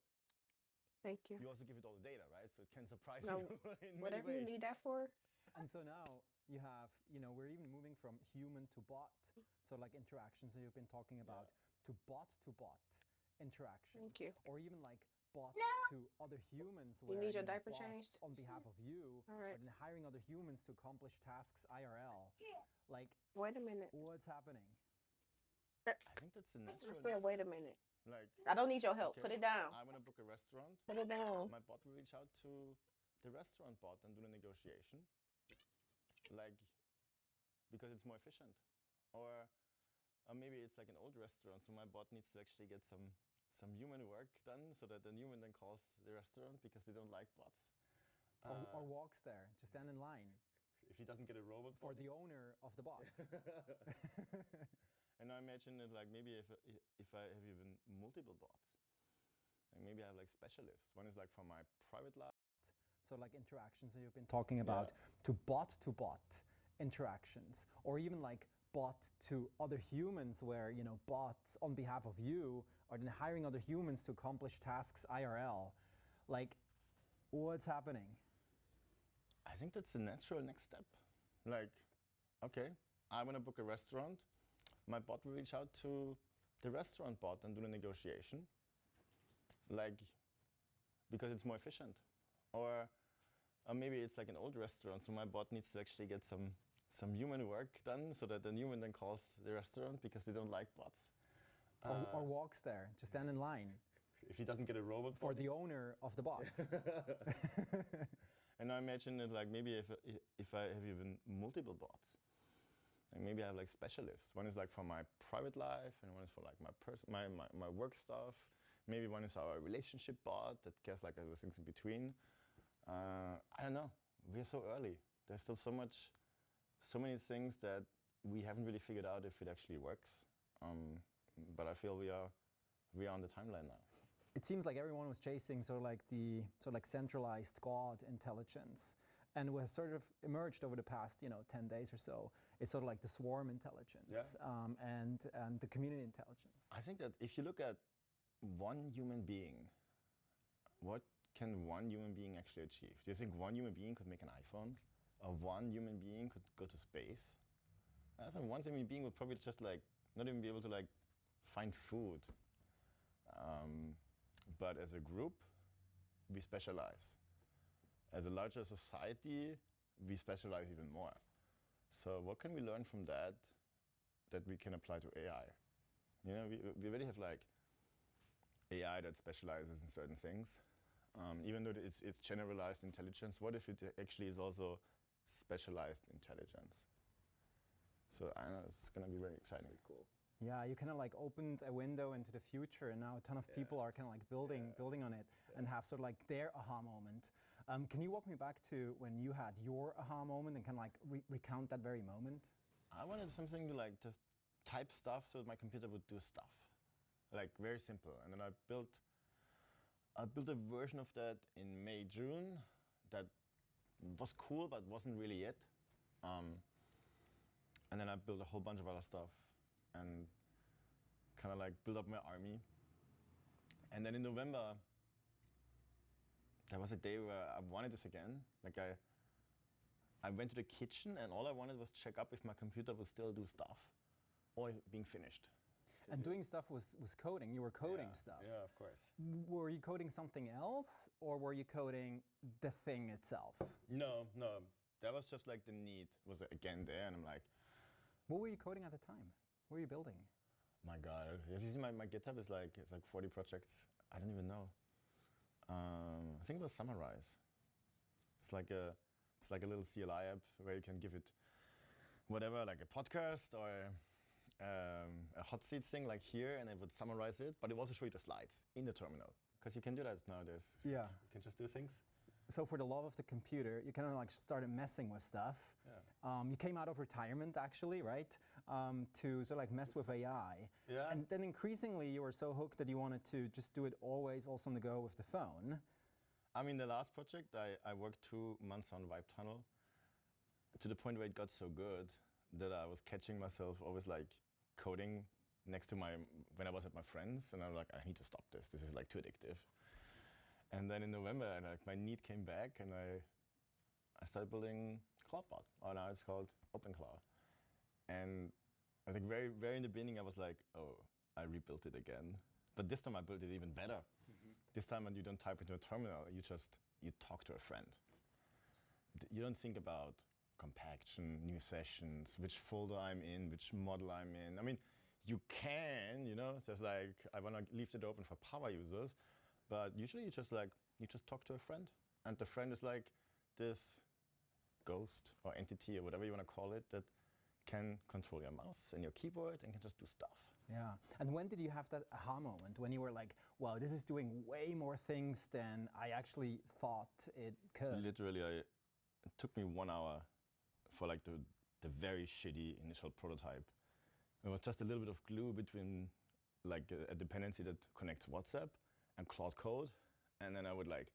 Speaker 1: Thank you.
Speaker 6: you also give it all the data, right? So it can surprise
Speaker 1: No,
Speaker 6: you in many
Speaker 1: Whatever you
Speaker 6: ways.
Speaker 1: need that for.
Speaker 5: And so now you have, we're even moving from human to bot. So like interactions that you've been talking about to bot interactions.
Speaker 1: Thank you.
Speaker 5: Or even like bots to other humans
Speaker 1: You
Speaker 5: where
Speaker 1: need your diaper
Speaker 5: bots
Speaker 1: changed?
Speaker 5: on behalf of you
Speaker 1: All right.
Speaker 5: or then hiring other humans to accomplish tasks IRL. Like,
Speaker 1: Wait a minute.
Speaker 5: what's happening?
Speaker 6: I think that's a natural.
Speaker 1: Wait a minute.
Speaker 6: Like
Speaker 1: I don't need your help.
Speaker 6: okay,
Speaker 1: Put it down.
Speaker 6: I want to book a restaurant.
Speaker 1: Put it down.
Speaker 6: My bot will reach out to the restaurant bot and do the negotiation, like because it's more efficient. Or maybe it's like an old restaurant, so my bot needs to actually get some human work done, so that the human then calls the restaurant because they don't like bots.
Speaker 5: Or walks there, just stand in line.
Speaker 6: If he doesn't get a robot
Speaker 5: For
Speaker 6: bot,
Speaker 5: the owner of the bot.
Speaker 6: and I imagine that like maybe if I have even multiple bots, like maybe I have like specialists. One is like for my private life.
Speaker 5: So like interactions that you've been talking about to bot interactions, or even like bot to other humans where bots on behalf of you are then hiring other humans to accomplish tasks IRL. Like, what's happening?
Speaker 6: I think that's the natural next step. Like, okay, I want to book a restaurant. My bot will reach out to the restaurant bot and do the negotiation, like because it's more efficient. Or maybe it's like an old restaurant, so my bot needs to actually get some human work done, so that the human then calls the restaurant because they don't like bots.
Speaker 5: Or walks there, just stand in line.
Speaker 6: If he doesn't get a robot
Speaker 5: For
Speaker 6: bot,
Speaker 5: the owner of the bot.
Speaker 6: and I imagine that like maybe if I have even multiple bots, like maybe I have like specialists. One is like for my private life, and one is for like my work stuff. Maybe one is our relationship bot that cares like other things in between. I don't know. We're so early. There's still so many things that we haven't really figured out if it actually works. But I feel we are on the timeline now.
Speaker 5: It seems like everyone was chasing centralized God intelligence, and what has sort of emerged over the past 10 days or so is sort of like the swarm intelligence and the community intelligence.
Speaker 6: I think that if you look at one human being, what can one human being actually achieve? Do you think one human being could make an iPhone? Or one human being could go to space? I think one human being would probably just like not even be able to like find food. But as a group, we specialize. As a larger society, we specialize even more. So what can we learn from that we can apply to AI? We already have like AI that specializes in certain things. Even though it's generalized intelligence, what if it actually is also specialized intelligence? So I know it's going to be very exciting.
Speaker 4: Cool.
Speaker 5: Yeah, you kind of like opened a window into the future, and now a ton of people are kind of like building on it and have sort of like their aha moment. Can you walk me back to when you had your aha moment and kind of like recount that very moment?
Speaker 6: I wanted something to like just type stuff so that my computer would do stuff, like very simple. And then I built a version of that in May, June that was cool but wasn't really it. And then I built a whole bunch of other stuff and kind of like built up my army. And then in November, there was a day where I wanted this again. Like I went to the kitchen and all I wanted was check up if my computer would still do stuff or being finished.
Speaker 5: And doing stuff was coding. You were coding stuff.
Speaker 6: Yeah, of course.
Speaker 5: Were you coding something else, or were you coding the thing itself?
Speaker 6: No. That was just like the need was again there, and I'm like,
Speaker 5: What were you coding at the time? What were you building?
Speaker 6: my God, if you see my GitHub is like it's like 40 projects. I don't even know. I think it was Summarize. It's like a little CLI app where you can give it whatever, like a podcast or a hot seat thing like here, and it would summarize it, but it also show you the slides in the terminal because you can do that nowadays.
Speaker 5: Yeah.
Speaker 6: You can just do things.
Speaker 5: So for the love of the computer, you kind of like started messing with stuff.
Speaker 6: Yeah.
Speaker 5: You came out of retirement actually, right? To sort of like mess with AI.
Speaker 6: Yeah.
Speaker 5: And then increasingly you were so hooked that you wanted to just do it always also on the go with the phone.
Speaker 6: I mean, the last project, I worked 2 months on Vibe Tunnel to the point where it got so good that I was catching myself always like coding next to when I was at my friends, and I'm like, I need to stop this. This is like too addictive. And then in November, and like my need came back, and I started building CloudBot. Oh, now it's called OpenClaw. And I think very, very in the beginning, I was like, oh, I rebuilt it again. But this time I built it even better. This time when you don't type into a terminal, you talk to a friend. You don't think about compaction, new sessions, which folder I'm in, which model I'm in. I mean, you can, just like, I want to leave it open for power users, but usually you just talk to a friend, and the friend is like this ghost or entity or whatever you want to call it that can control your mouse and your keyboard and can just do stuff.
Speaker 5: Yeah. And when did you have that aha moment when you were like, wow, this is doing way more things than I actually thought it could?
Speaker 6: Literally, it took me 1 hour for like the very shitty initial prototype. It was just a little bit of glue between like a dependency that connects WhatsApp and Cloud Code, and then I would like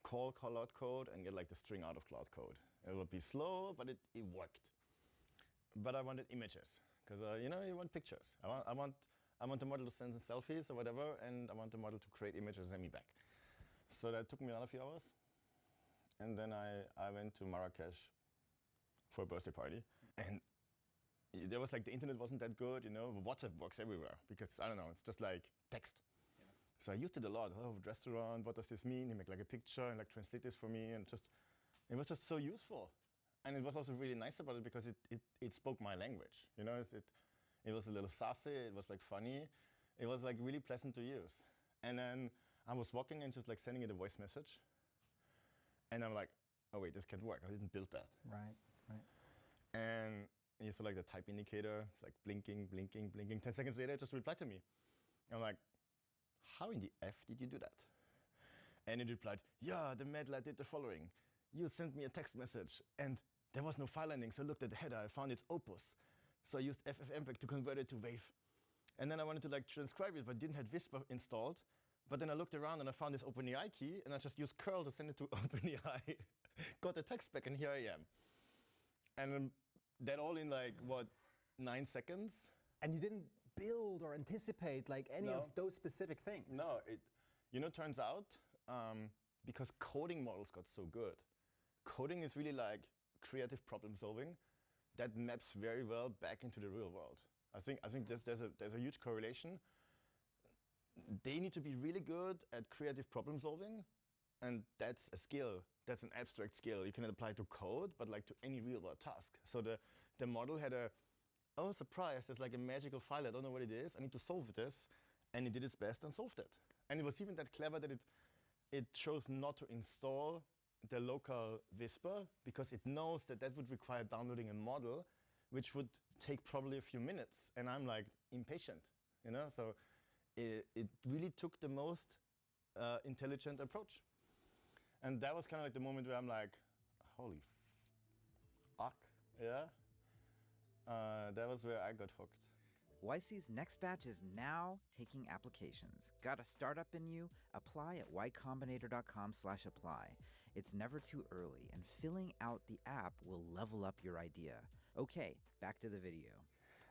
Speaker 6: call Cloud Code and get like the string out of Cloud Code. It would be slow, but it worked. But I wanted images because you want pictures. I want the model to send selfies or whatever, and I want the model to create images and send me back. So that took me another few hours, and then I went to Marrakesh for a birthday party, and there was like the internet wasn't that good, WhatsApp works everywhere because I don't know, it's just like text. Yeah. So I used it a lot. Oh, restaurant, what does this mean? You make like a picture and like translate this for me, and it was just so useful. And it was also really nice about it because it spoke my language. It was a little sassy, it was like funny, it was like really pleasant to use. And then I was walking and just like sending it a voice message, and I'm like, oh wait, this can't work. I didn't build that.
Speaker 5: Right.
Speaker 6: And you saw like the type indicator, it's like blinking, blinking, blinking. 10 seconds later, it just replied to me. And I'm like, how in the F did you do that? And it replied, yeah, the medley did the following. You sent me a text message, and there was no file ending, so I looked at the header, I found it's Opus. So I used FFmpeg to convert it to WAV. And then I wanted to like transcribe it, but didn't have Whisper installed. But then I looked around and I found this OpenAI key, and I just used curl to send it to OpenAI. Got the text back, and here I am. And that all in like, 9 seconds?
Speaker 5: And you didn't build or anticipate like any of those specific things?
Speaker 6: No, it turns out, because coding models got so good, coding is really like creative problem solving that maps very well back into the real world. I think there's a huge correlation. They need to be really good at creative problem solving, and that's a skill. That's an abstract skill. You can apply to code, but like to any real world task. So the model had oh surprise, there's like a magical file, I don't know what it is, I need to solve this, and it did its best and solved it. And it was even that clever that it chose not to install the local Whisper because it knows that would require downloading a model, which would take probably a few minutes. And I'm like impatient, So it really took the most intelligent approach. And that was kind of like the moment where I'm like, holy fuck, yeah. That was where I got hooked.
Speaker 7: YC's next batch is now taking applications. Got a startup in you? Apply at ycombinator.com/apply. It's never too early, and filling out the app will level up your idea. Okay, back to the video.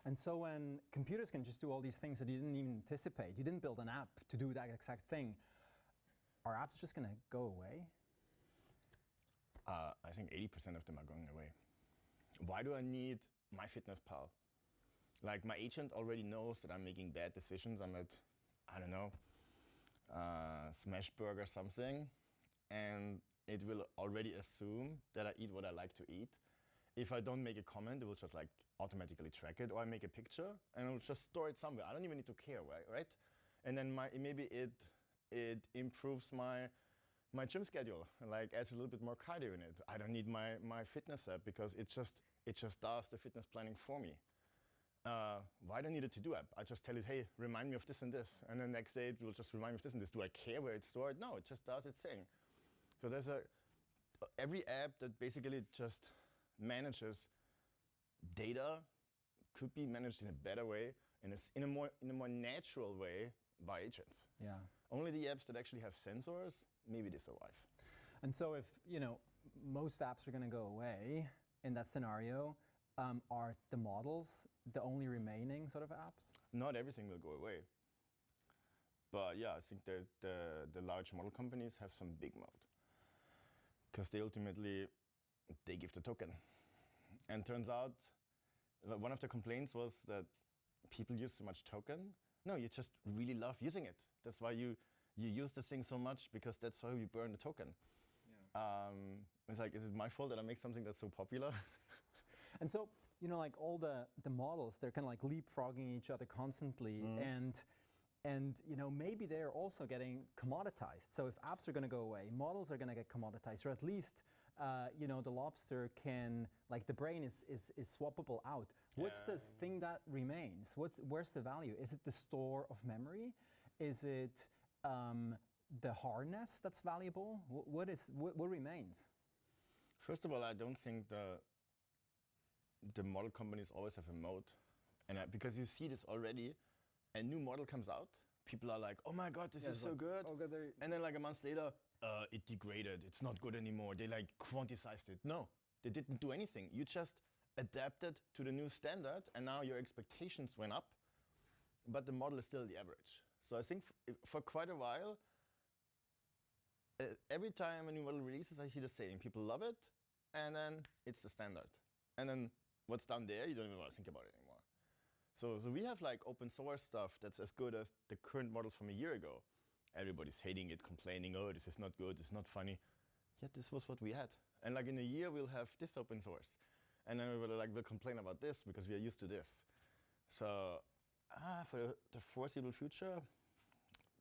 Speaker 5: And so when computers can just do all these things that you didn't even anticipate, you didn't build an app to do that exact thing, are apps just going to go away?
Speaker 6: I think 80% of them are going away. Why do I need MyFitnessPal? Like, my agent already knows that I'm making bad decisions. I'm at, I don't know, Smashburger or something, and it will already assume that I eat what I like to eat. If I don't make a comment, it will just like automatically track it, or I make a picture and it will just store it somewhere. I don't even need to care, right? And then maybe it improves my gym schedule, like adds a little bit more cardio in it. I don't need my fitness app because it just does the fitness planning for me. Why do I need it to do app? I just tell it, hey, remind me of this and this, and the next day it will just remind me of this and this. Do I care where it's stored? No, it just does its thing. So there's every app that basically just manages data could be managed in a better way, and it's in a more natural way by agents.
Speaker 5: Yeah.
Speaker 6: Only the apps that actually have sensors, maybe they survive.
Speaker 5: And so if, most apps are going to go away in that scenario, are the models the only remaining sort of apps?
Speaker 6: Not everything will go away. But yeah, I think the large model companies have some big moat, because they ultimately, they give the token. And turns out, one of the complaints was that people use so much token. No, you just really love using it. That's why you use this thing so much, because that's how you burn the token. Yeah. It's like, is it my fault that I make something that's so popular?
Speaker 5: And so, like all the models, they're kind of like leapfrogging each other constantly, and maybe they're also getting commoditized. So if apps are going to go away, models are going to get commoditized, or at least the lobster can, like, the brain is swappable out. What's the thing that remains? Where's the value? Is it the store of memory? Is it the harness that's valuable? What remains?
Speaker 6: First of all, I don't think the model companies always have a moat, and because you see this already, a new model comes out, people are like, oh my god, this is so good, and then like a month later, it degraded, it's not good anymore, they like quantized it. No, they didn't do anything. You just adapted to the new standard, and now your expectations went up, but the model is still the average. So I think for quite a while, every time a new model releases, I see the same. People love it, and then it's the standard. And then what's down there, you don't even want to think about it anymore. So we have like open source stuff that's as good as the current models from a year ago. Everybody's hating it, complaining, oh, this is not good, it's not funny. Yet this was what we had. And like in a year, we'll have this open source. And then we'll complain about this because we are used to this. So for the foreseeable future,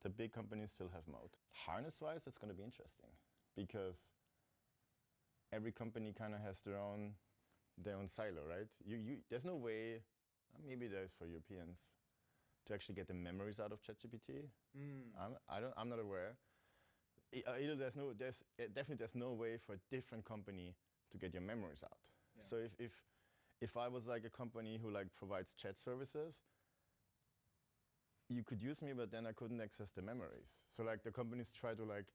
Speaker 6: the big companies still have moat. Harness-wise, it's going to be interesting, because every company kind of has their own silo, right? There's no way, maybe there's for Europeans, to actually get the memories out of ChatGPT. I'm not aware. Either there's no way for a different company to get your memories out. Yeah. So if I was like a company who like provides chat services, you could use me, but then I couldn't access the memories. So like the companies try to like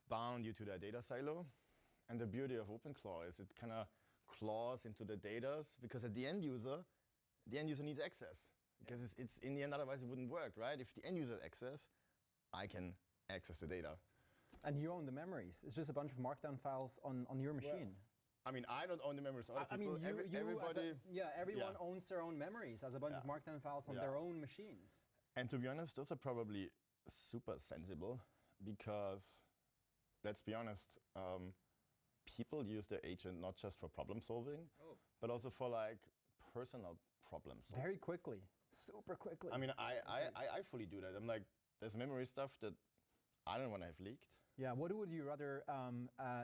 Speaker 6: bound you to their data silo, and the beauty of OpenClaw is it kind of claws into the data, because at the end user needs access, because it's in the end, otherwise it wouldn't work, right? If the end user has access, I can access the data.
Speaker 5: And you own the memories. It's just a bunch of markdown files on your machine.
Speaker 6: Well, I mean, I don't own the memories. Other people,
Speaker 5: everybody, everyone owns their own memories as a bunch of markdown files on their own machines.
Speaker 6: And to be honest, those are probably super sensible, because let's be honest, people use their agent not just for problem solving, but also for like personal problem solving.
Speaker 5: Very quickly, super quickly.
Speaker 6: I mean, I fully do that. I'm like, there's memory stuff that I don't want to have leaked.
Speaker 5: Yeah, what would you rather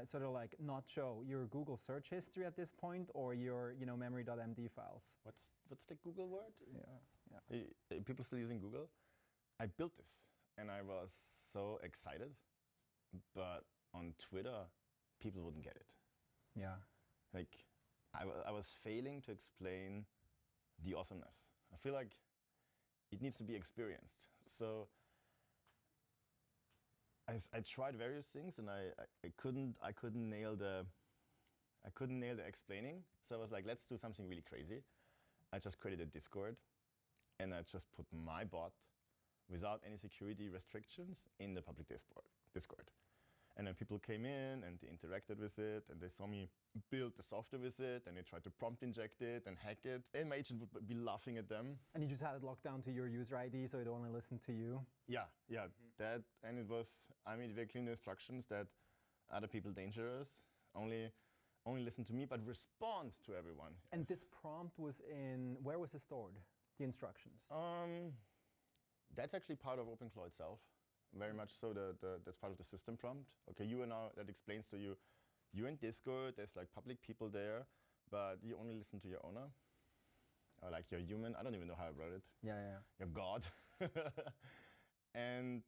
Speaker 5: sort of like not show? Your Google search history at this point, or your memory.md files?
Speaker 6: What's the Google word?
Speaker 5: Yeah.
Speaker 6: People still using Google? I built this, and I was so excited, but on Twitter, people wouldn't get it.
Speaker 5: Yeah.
Speaker 6: Like, I was failing to explain the awesomeness. I feel like it needs to be experienced. So I tried various things, and I couldn't nail the explaining. So I was like, let's do something really crazy. I just created a Discord, and I just put my bot without any security restrictions in the public Discord. And then people came in and they interacted with it, and they saw me build the software with it, and they tried to prompt inject it and hack it. And my agent would be laughing at them.
Speaker 5: And you just had it locked down to your user ID, so it only listened to you?
Speaker 6: Yeah, that, and it was, I made very clear instructions that other people dangerous, only listen to me, but respond to everyone.
Speaker 5: And this prompt was in, where was it stored, the instructions?
Speaker 6: That's actually part of OpenClaw itself. Very much so, that's part of the system prompt. Okay, you are now, that explains to you, you're in Discord, there's like public people there, but you only listen to your owner. Or like your human, I don't even know how I wrote it.
Speaker 5: Yeah.
Speaker 6: Your god. And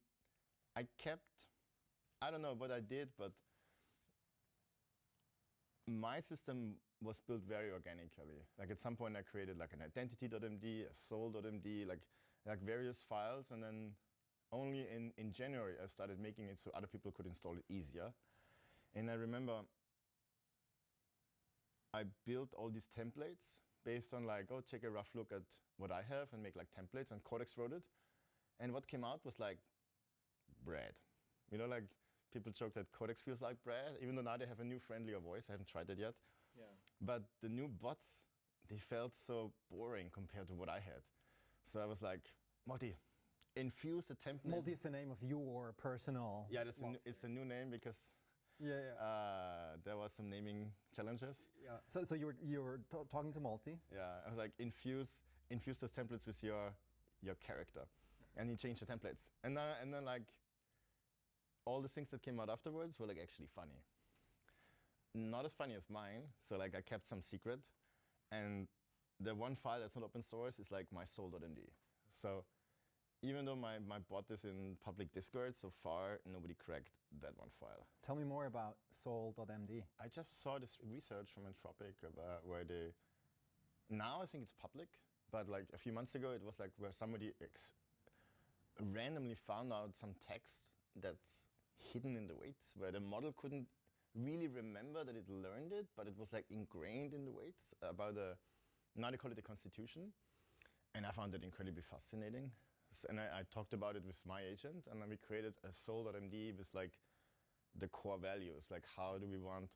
Speaker 6: I kept, I don't know what I did, but my system was built very organically. Like at some point I created like an identity.md, a soul.md, like various files, and then only in January I started making it so other people could install it easier. And I remember I built all these templates based on like, oh, take a rough look at what I have and make like templates, and Codex wrote it. And what came out was like bread. You know, like people joke that Codex feels like bread, even though now they have a new friendlier voice. I haven't tried it yet.
Speaker 5: Yeah.
Speaker 6: But the new bots, they felt so boring compared to what I had. So I was like, Marty, infuse the template.
Speaker 5: Multi is the name of your personal.
Speaker 6: Yeah, it's a new name because there was some naming challenges.
Speaker 5: Yeah. So you were talking to Multi.
Speaker 6: Yeah, I was like, infuse those templates with your character, and he changed the templates. And then like all the things that came out afterwards were like actually funny. Not as funny as mine. So like I kept some secret, and the one file that's not open source is like my soul.md. So even though my bot is in public Discord, so far nobody cracked that one file.
Speaker 5: Tell me more about soul.md.
Speaker 6: I just saw this research from Anthropic about where they, now I think it's public, but like a few months ago it was like where somebody randomly found out some text that's hidden in the weights, where the model couldn't really remember that it learned it, but it was like ingrained in the weights about now they call it the Constitution. And I found it incredibly fascinating. And I talked about it with my agent, and then we created a soul.md with like the core values, like how do we want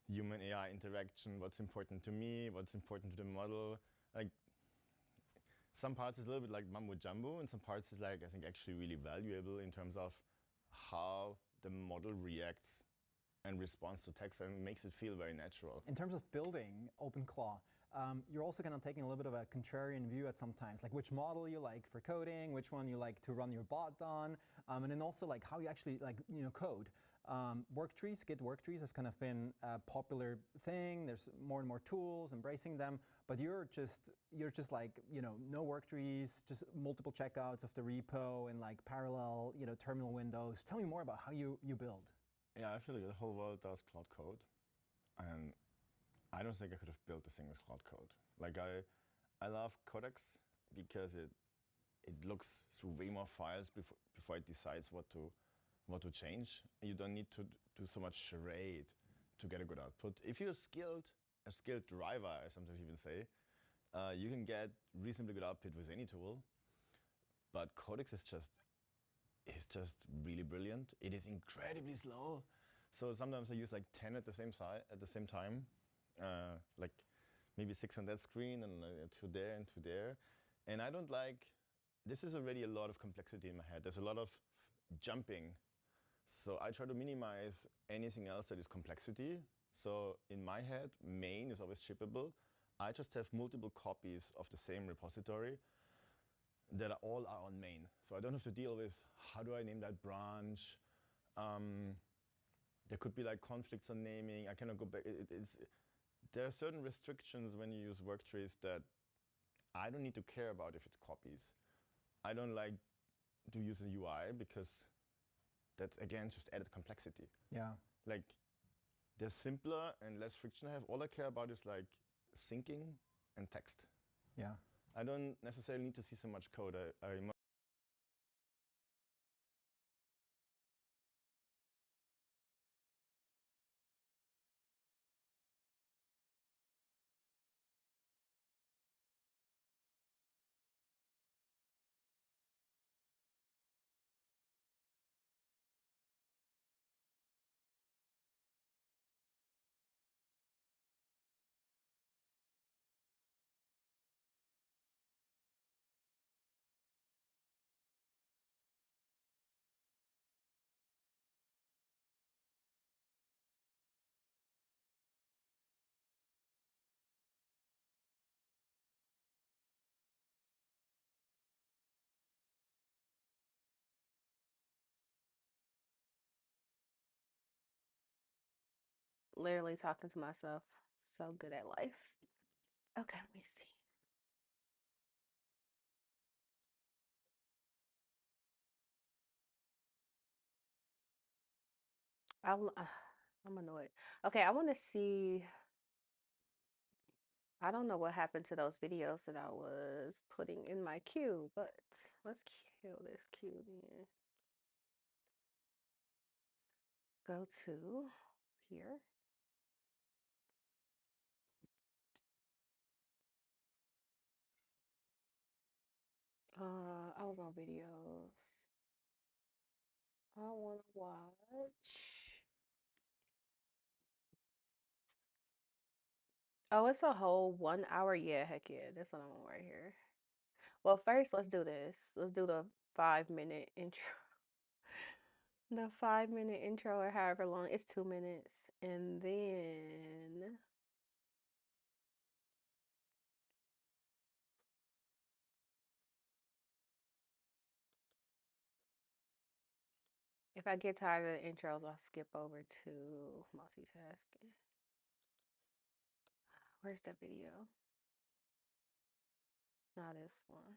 Speaker 6: human AI interaction, what's important to me, what's important to the model. Like some parts is a little bit like mumbo jumbo, and some parts is like, I think, actually really valuable in terms of how the model reacts and responds to text, and makes it feel very natural.
Speaker 5: In terms of building OpenClaw, you're also kind of taking a little bit of a contrarian view at sometimes, like which model you like for coding, which one you like to run your bot on, and then also like how you actually code. Work trees, Git work trees have kind of been a popular thing. There's more and more tools embracing them, but you're just like, no work trees, just multiple checkouts of the repo and like parallel, terminal windows. Tell me more about how you build.
Speaker 6: Yeah, I feel like the whole world does Cloud Code, and I don't think I could have built this thing with Cloud Code. Like I love Codex because it looks through way more files before it decides what to change. You don't need to do so much charade to get a good output. If you're a skilled driver, I sometimes even say, you can get reasonably good output with any tool. But Codex is just really brilliant. It is incredibly slow. So sometimes I use like 10 at the same time. Like maybe 6 on that screen and 2 there and 2 there. And I don't like, this is already a lot of complexity in my head. There's a lot of jumping. So I try to minimize anything else that is complexity. So in my head, main is always shippable. I just have multiple copies of the same repository that all are on main. So I don't have to deal with how do I name that branch. There could be like conflicts on naming. I cannot go back. There are certain restrictions when you use work trees that I don't need to care about if it's copies. I don't like to use a UI because that's, again, just added complexity.
Speaker 5: Yeah.
Speaker 6: Like, they're simpler and less friction I have. All I care about is like syncing and text.
Speaker 5: Yeah.
Speaker 6: I don't necessarily need to see so much code. I
Speaker 1: literally talking to myself. So good at life. Okay, let me see. I'm annoyed. Okay, I want to see. I don't know what happened to those videos that I was putting in my queue, but let's kill this queue then. Go to here. I was on videos. I want to watch. Oh, it's a whole 1 hour. Yeah, heck yeah. That's what I want right here. Well, first, let's do this. Let's do the 5 minute intro. The 5 minute intro, or however long. It's 2 minutes. And then if I get tired of the intros, I'll skip over to multitasking. Where's that video? Not this one.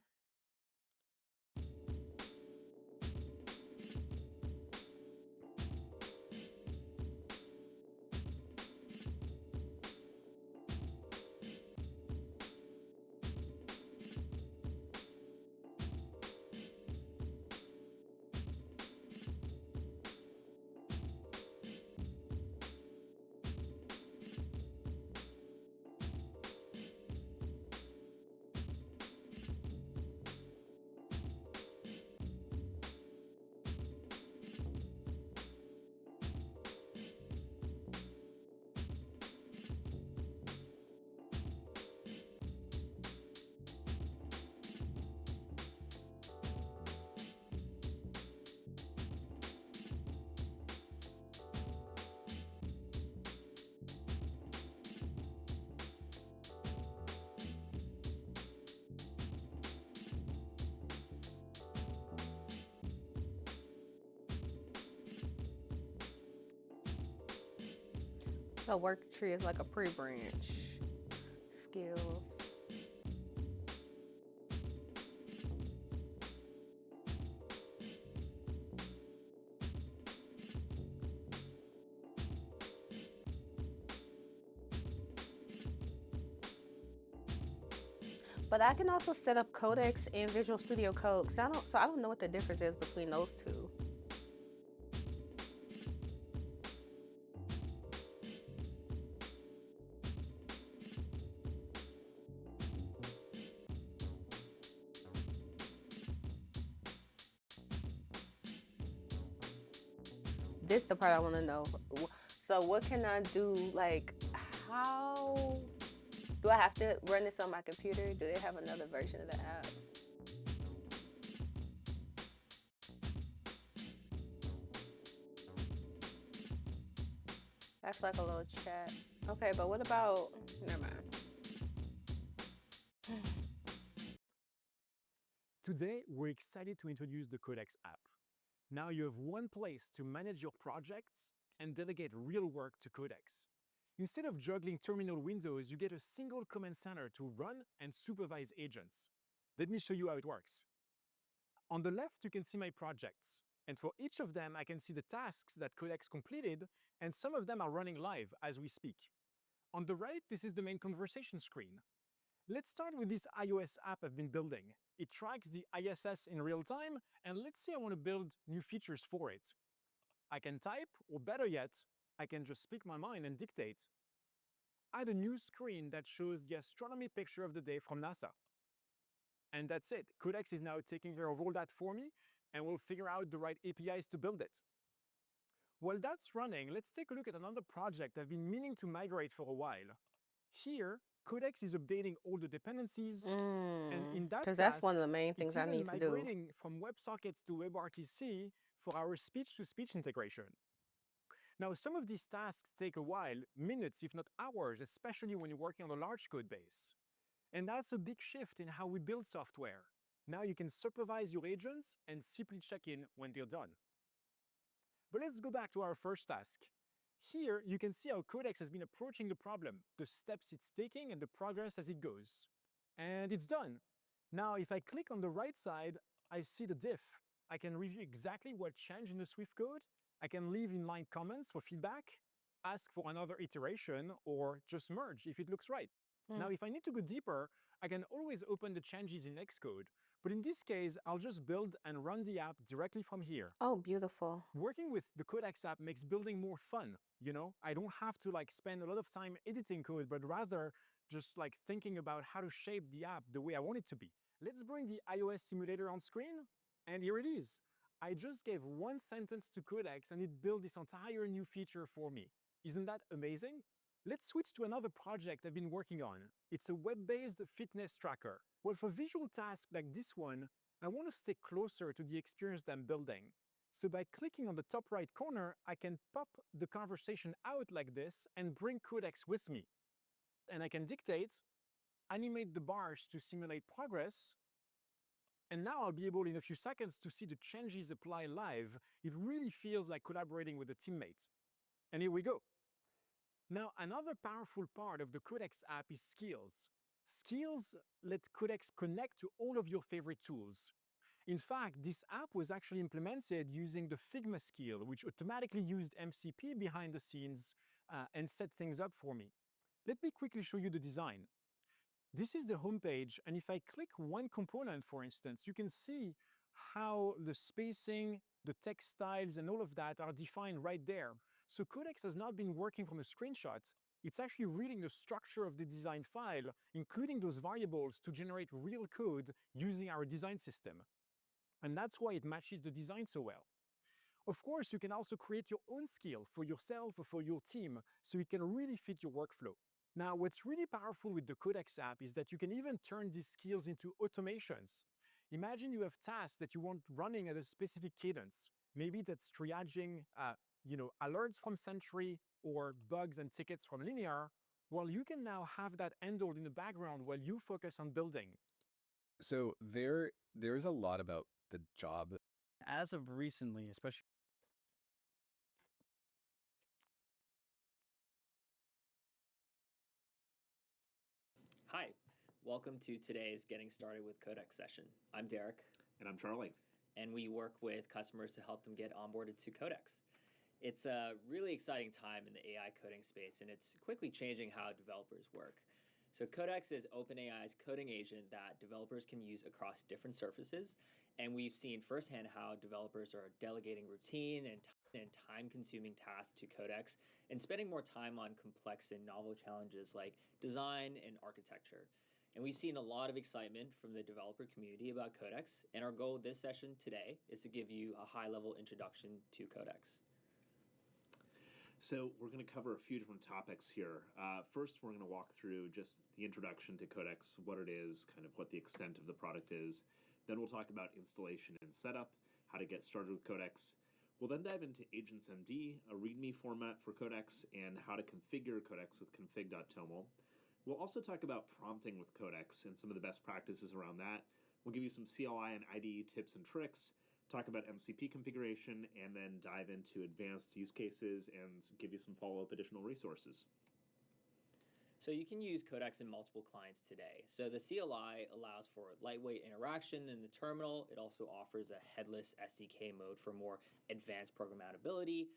Speaker 1: So work tree is like a pre-branch. Skills. But I can also set up Codex and Visual Studio Code. So I don't know what the difference is between those two. This the part I want to know. So what can I do? Like, how do I have to run this on my computer? Do they have another version of the app? That's like a little chat. Okay, but what about? Never mind.
Speaker 5: Today, we're excited to introduce the Codex app. Now you have one place to manage your projects and delegate real work to Codex. Instead of juggling terminal windows, you get a single command center to run and supervise agents. Let me show you how it works. On the left, you can see my projects. And for each of them, I can see the tasks that Codex completed, and some of them are running live as we speak. On the right, this is the main conversation screen. Let's start with this iOS app I've been building. It tracks the ISS in real time, and let's say I want to build new features for it. I can type, or better yet, I can just speak my mind and dictate. Add a new screen that shows the astronomy picture of the day from NASA. And that's it. Codex is now taking care of all that for me, and will figure out the right APIs to build it. While that's running, let's take a look at another project I've been meaning to migrate for a while. Here, Codex is updating all the dependencies, and in that
Speaker 1: Because that's
Speaker 5: task,
Speaker 1: one of the main things
Speaker 5: it's
Speaker 1: I
Speaker 5: even
Speaker 1: need to do.
Speaker 5: migrating from WebSockets to WebRTC for our speech-to-speech integration. Now, some of these tasks take a while, minutes if not hours, especially when you're working on a large code base. And that's a big shift in how we build software. Now you can supervise your agents and simply check in when they're done. But let's go back to our first task. Here, you can see how Codex has been approaching the problem, the steps it's taking, and the progress as it goes. And it's done. Now, if I click on the right side, I see the diff. I can review exactly what changed in the Swift code. I can leave inline comments for feedback, ask for another iteration, or just merge if it looks right. Now, if I need to go deeper, I can always open the changes in Xcode. But in this case, I'll just build and run the app directly from here.
Speaker 1: Oh, beautiful.
Speaker 5: Working with the Codex app makes building more fun, you know? I don't have to like spend a lot of time editing code, but rather just like thinking about how to shape the app the way I want it to be. Let's bring the iOS simulator on screen, and here it is. I just gave one sentence to Codex and it built this entire new feature for me. Isn't that amazing? Let's switch to another project I've been working on. It's a web-based fitness tracker. Well, for visual tasks like this one, I want to stay closer to the experience that I'm building. So by clicking on the top right corner, I can pop the conversation out like this and bring Codex with me. And I can dictate, animate the bars to simulate progress, and now I'll be able in a few seconds to see the changes apply live. It really feels like collaborating with a teammate. And here we go. Now, another powerful part of the Codex app is skills. Skills let Codex connect to all of your favorite tools. In fact, this app was actually implemented using the Figma skill, which automatically used MCP behind the scenes and set things up for me. Let me quickly show you the design. This is the homepage, and if I click one component, for instance, you can see how the spacing, the text styles, and all of that are defined right there. So Codex has not been working from a screenshot. It's actually reading the structure of the design file, including those variables, to generate real code using our design system. And that's why it matches the design so well. Of course, you can also create your own skill for yourself or for your team, so it can really fit your workflow. Now, what's really powerful with the Codex app is that you can even turn these skills into automations. Imagine you have tasks that you want running at a specific cadence. Maybe that's triaging alerts from Sentry or bugs and tickets from Linear. Well, you can now have that handled in the background while you focus on building.
Speaker 8: So there's a lot about the job.
Speaker 9: As of recently, especially.
Speaker 10: Hi, welcome to today's Getting Started with Codex session. I'm Derek.
Speaker 11: And I'm Charlie.
Speaker 10: And we work with customers to help them get onboarded to Codex. It's a really exciting time in the AI coding space, and it's quickly changing how developers work. So Codex is OpenAI's coding agent that developers can use across different surfaces, and we've seen firsthand how developers are delegating routine and time-consuming tasks to Codex and spending more time on complex and novel challenges like design and architecture. And we've seen a lot of excitement from the developer community about Codex, and our goal this session today is to give you a high-level introduction to Codex.
Speaker 11: So we're going to cover a few different topics here. First, we're going to walk through just the introduction to Codex, what it is, kind of what the extent of the product is. Then we'll talk about installation and setup, how to get started with Codex. We'll then dive into AgentsMD, a README format for Codex, and how to configure Codex with config.toml. We'll also talk about prompting with Codex and some of the best practices around that. We'll give you some CLI and IDE tips and tricks, talk about MCP configuration, and then dive into advanced use cases and give you some follow-up additional resources.
Speaker 10: So you can use Codex in multiple clients today. So the CLI allows for lightweight interaction in the terminal. It also offers a headless SDK mode for more advanced programmability.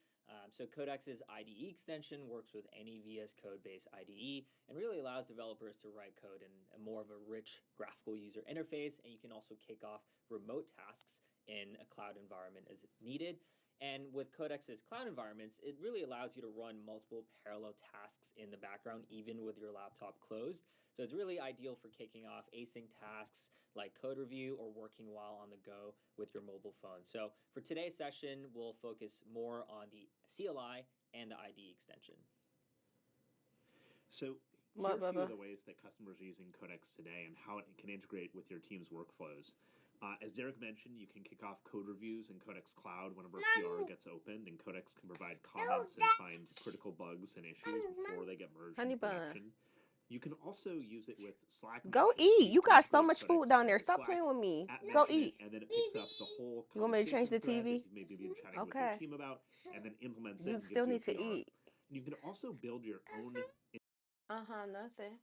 Speaker 10: So Codex's IDE extension works with any VS Code-based IDE and really allows developers to write code in a more of a rich graphical user interface. And you can also kick off remote tasks in a cloud environment as needed. And with Codex's cloud environments, it really allows you to run multiple parallel tasks in the background, even with your laptop closed. So it's really ideal for kicking off async tasks like code review or working while on the go with your mobile phone. So for today's session, we'll focus more on the CLI and the IDE extension.
Speaker 11: So here are a few of the ways that customers are using Codex today and how it can integrate with your team's workflows. As Derek mentioned, you can kick off code reviews in Codex Cloud whenever a PR gets opened, and Codex can provide comments and find critical bugs and issues before they get merged into production. You can also use it with Slack.
Speaker 1: Go eat. You got so much food down there. Stop playing with me. Go eat.
Speaker 11: And then it picks up the whole
Speaker 1: You want me to change the TV?
Speaker 11: that you've maybe been chatting with your team about, and then implements it.
Speaker 1: You still need to eat.
Speaker 11: And you can also build your own.
Speaker 1: Nothing.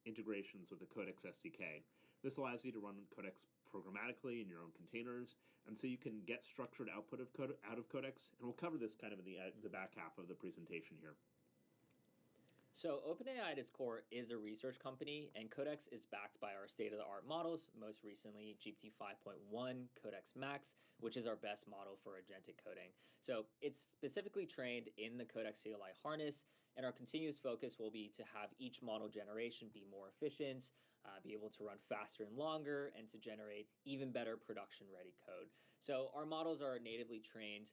Speaker 11: Integrations with the Codex SDK. This allows you to run Codex programmatically in your own containers, and so you can get structured output out of Codex. And we'll cover this kind of in the back half of the presentation here.
Speaker 10: So OpenAI at its core is a research company, and Codex is backed by our state-of-the-art models, most recently GPT 5.1 Codex Max, which is our best model for agentic coding. So it's specifically trained in the Codex CLI harness, and our continuous focus will be to have each model generation be more efficient, be able to run faster and longer, and to generate even better production-ready code. So our models are natively trained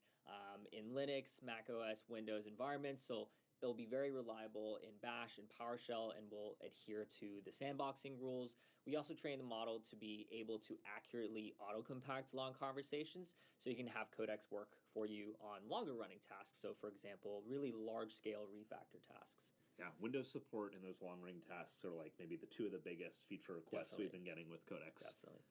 Speaker 10: in Linux, Mac OS, Windows environments, so it'll be very reliable in Bash and PowerShell and will adhere to the sandboxing rules. We also train the model to be able to accurately auto-compact long conversations, so you can have Codex work for you on longer running tasks. So for example, really large-scale refactor tasks.
Speaker 11: Yeah, Windows support and those long-range tasks are like maybe the two of the biggest feature requests we've been getting with Codex.
Speaker 10: Definitely.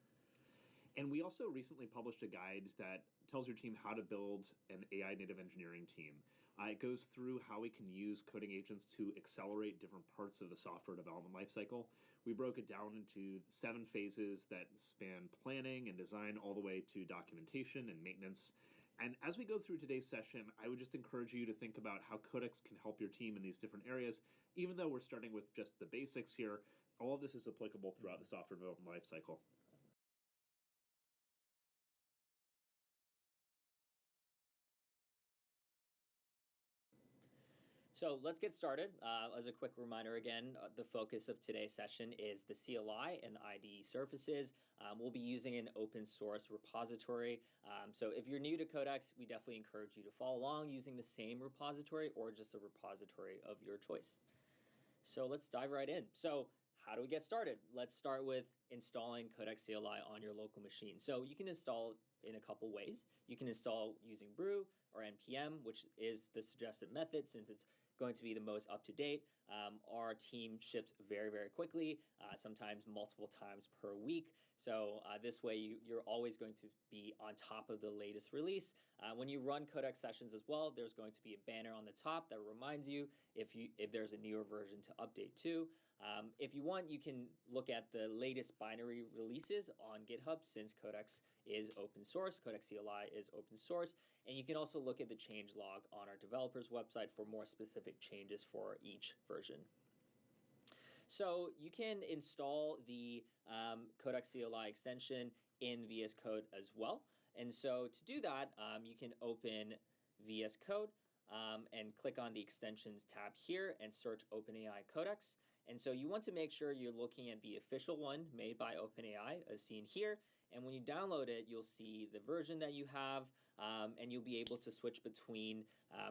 Speaker 11: And we also recently published a guide that tells your team how to build an AI native engineering team. It goes through how we can use coding agents to accelerate different parts of the software development lifecycle. We broke it down into 7 phases that span planning and design all the way to documentation and maintenance. And as we go through today's session, I would just encourage you to think about how Codex can help your team in these different areas. Even though we're starting with just the basics here, all of this is applicable throughout the software development lifecycle.
Speaker 10: So let's get started. As a quick reminder again, the focus of today's session is the CLI and the IDE surfaces. We'll be using an open source repository. So if you're new to Codex, we definitely encourage you to follow along using the same repository or just a repository of your choice. So let's dive right in. So how do we get started? Let's start with installing Codex CLI on your local machine. So you can install in a couple ways. You can install using brew or npm, which is the suggested method since it's going to be the most up to date. Our team ships very, very quickly, sometimes multiple times per week. So this way you're always going to be on top of the latest release. When you run Codex sessions as well, there's going to be a banner on the top that reminds you if there's a newer version to update to. If you want, you can look at the latest binary releases on GitHub since Codex is open source. Codex CLI is open source. And you can also look at the change log on our developers website for more specific changes for each version. So you can install the Codex CLI extension in VS Code as well. And so to do that, you can open VS Code and click on the extensions tab here and search OpenAI Codex. And so you want to make sure you're looking at the official one made by OpenAI as seen here. And when you download it, you'll see the version that you have, and you'll be able to switch between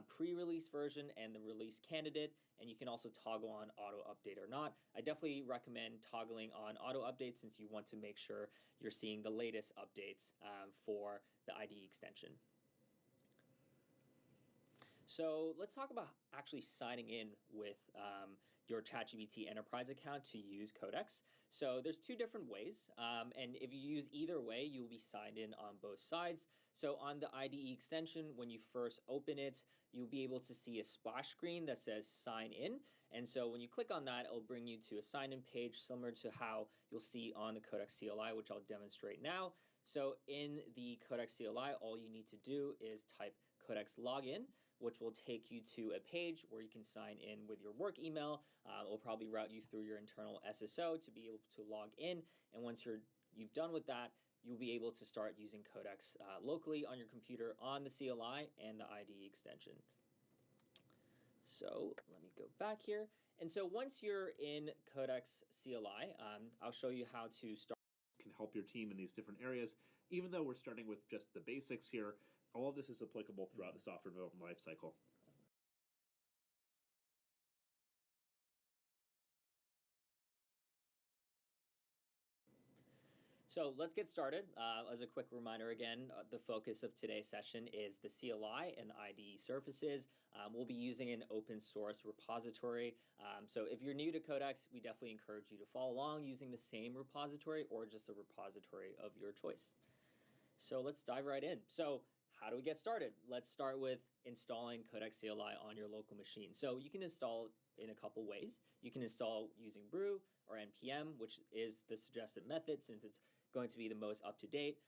Speaker 10: pre-release version and the release candidate. And you can also toggle on auto update or not. I definitely recommend toggling on auto update since you want to make sure you're seeing the latest updates for the IDE extension. So let's talk about actually signing in with your ChatGPT Enterprise account to use Codex. So there's two different ways, and if you use either way, you'll be signed in on both sides. So on the IDE extension, when you first open it, you'll be able to see a splash screen that says sign in. And so when you click on that, it'll bring you to a sign-in page similar to how you'll see on the Codex CLI, which I'll demonstrate now. So in the Codex CLI, all you need to do is type Codex login, which will take you to a page where you can sign in with your work email. It will probably route you through your internal SSO to be able to log in. And once you've done with that, you'll be able to start using Codex locally on your computer on the CLI and the IDE extension. So let me go back here. And so once you're in Codex CLI, I'll show you how to start.
Speaker 11: Can help your team in these different areas. Even though we're starting with just the basics here, all of this is applicable throughout the software development lifecycle.
Speaker 10: So let's get started. As a quick reminder again, the focus of today's session is the CLI and the IDE surfaces. We'll be using an open source repository. So if you're new to Codex, we definitely encourage you to follow along using the same repository or just a repository of your choice. So let's dive right in. So how do we get started? Let's start with installing Codex CLI on your local machine. So you can install in a couple ways. You can install using brew or npm, which is the suggested method since it's going to be the most up to date.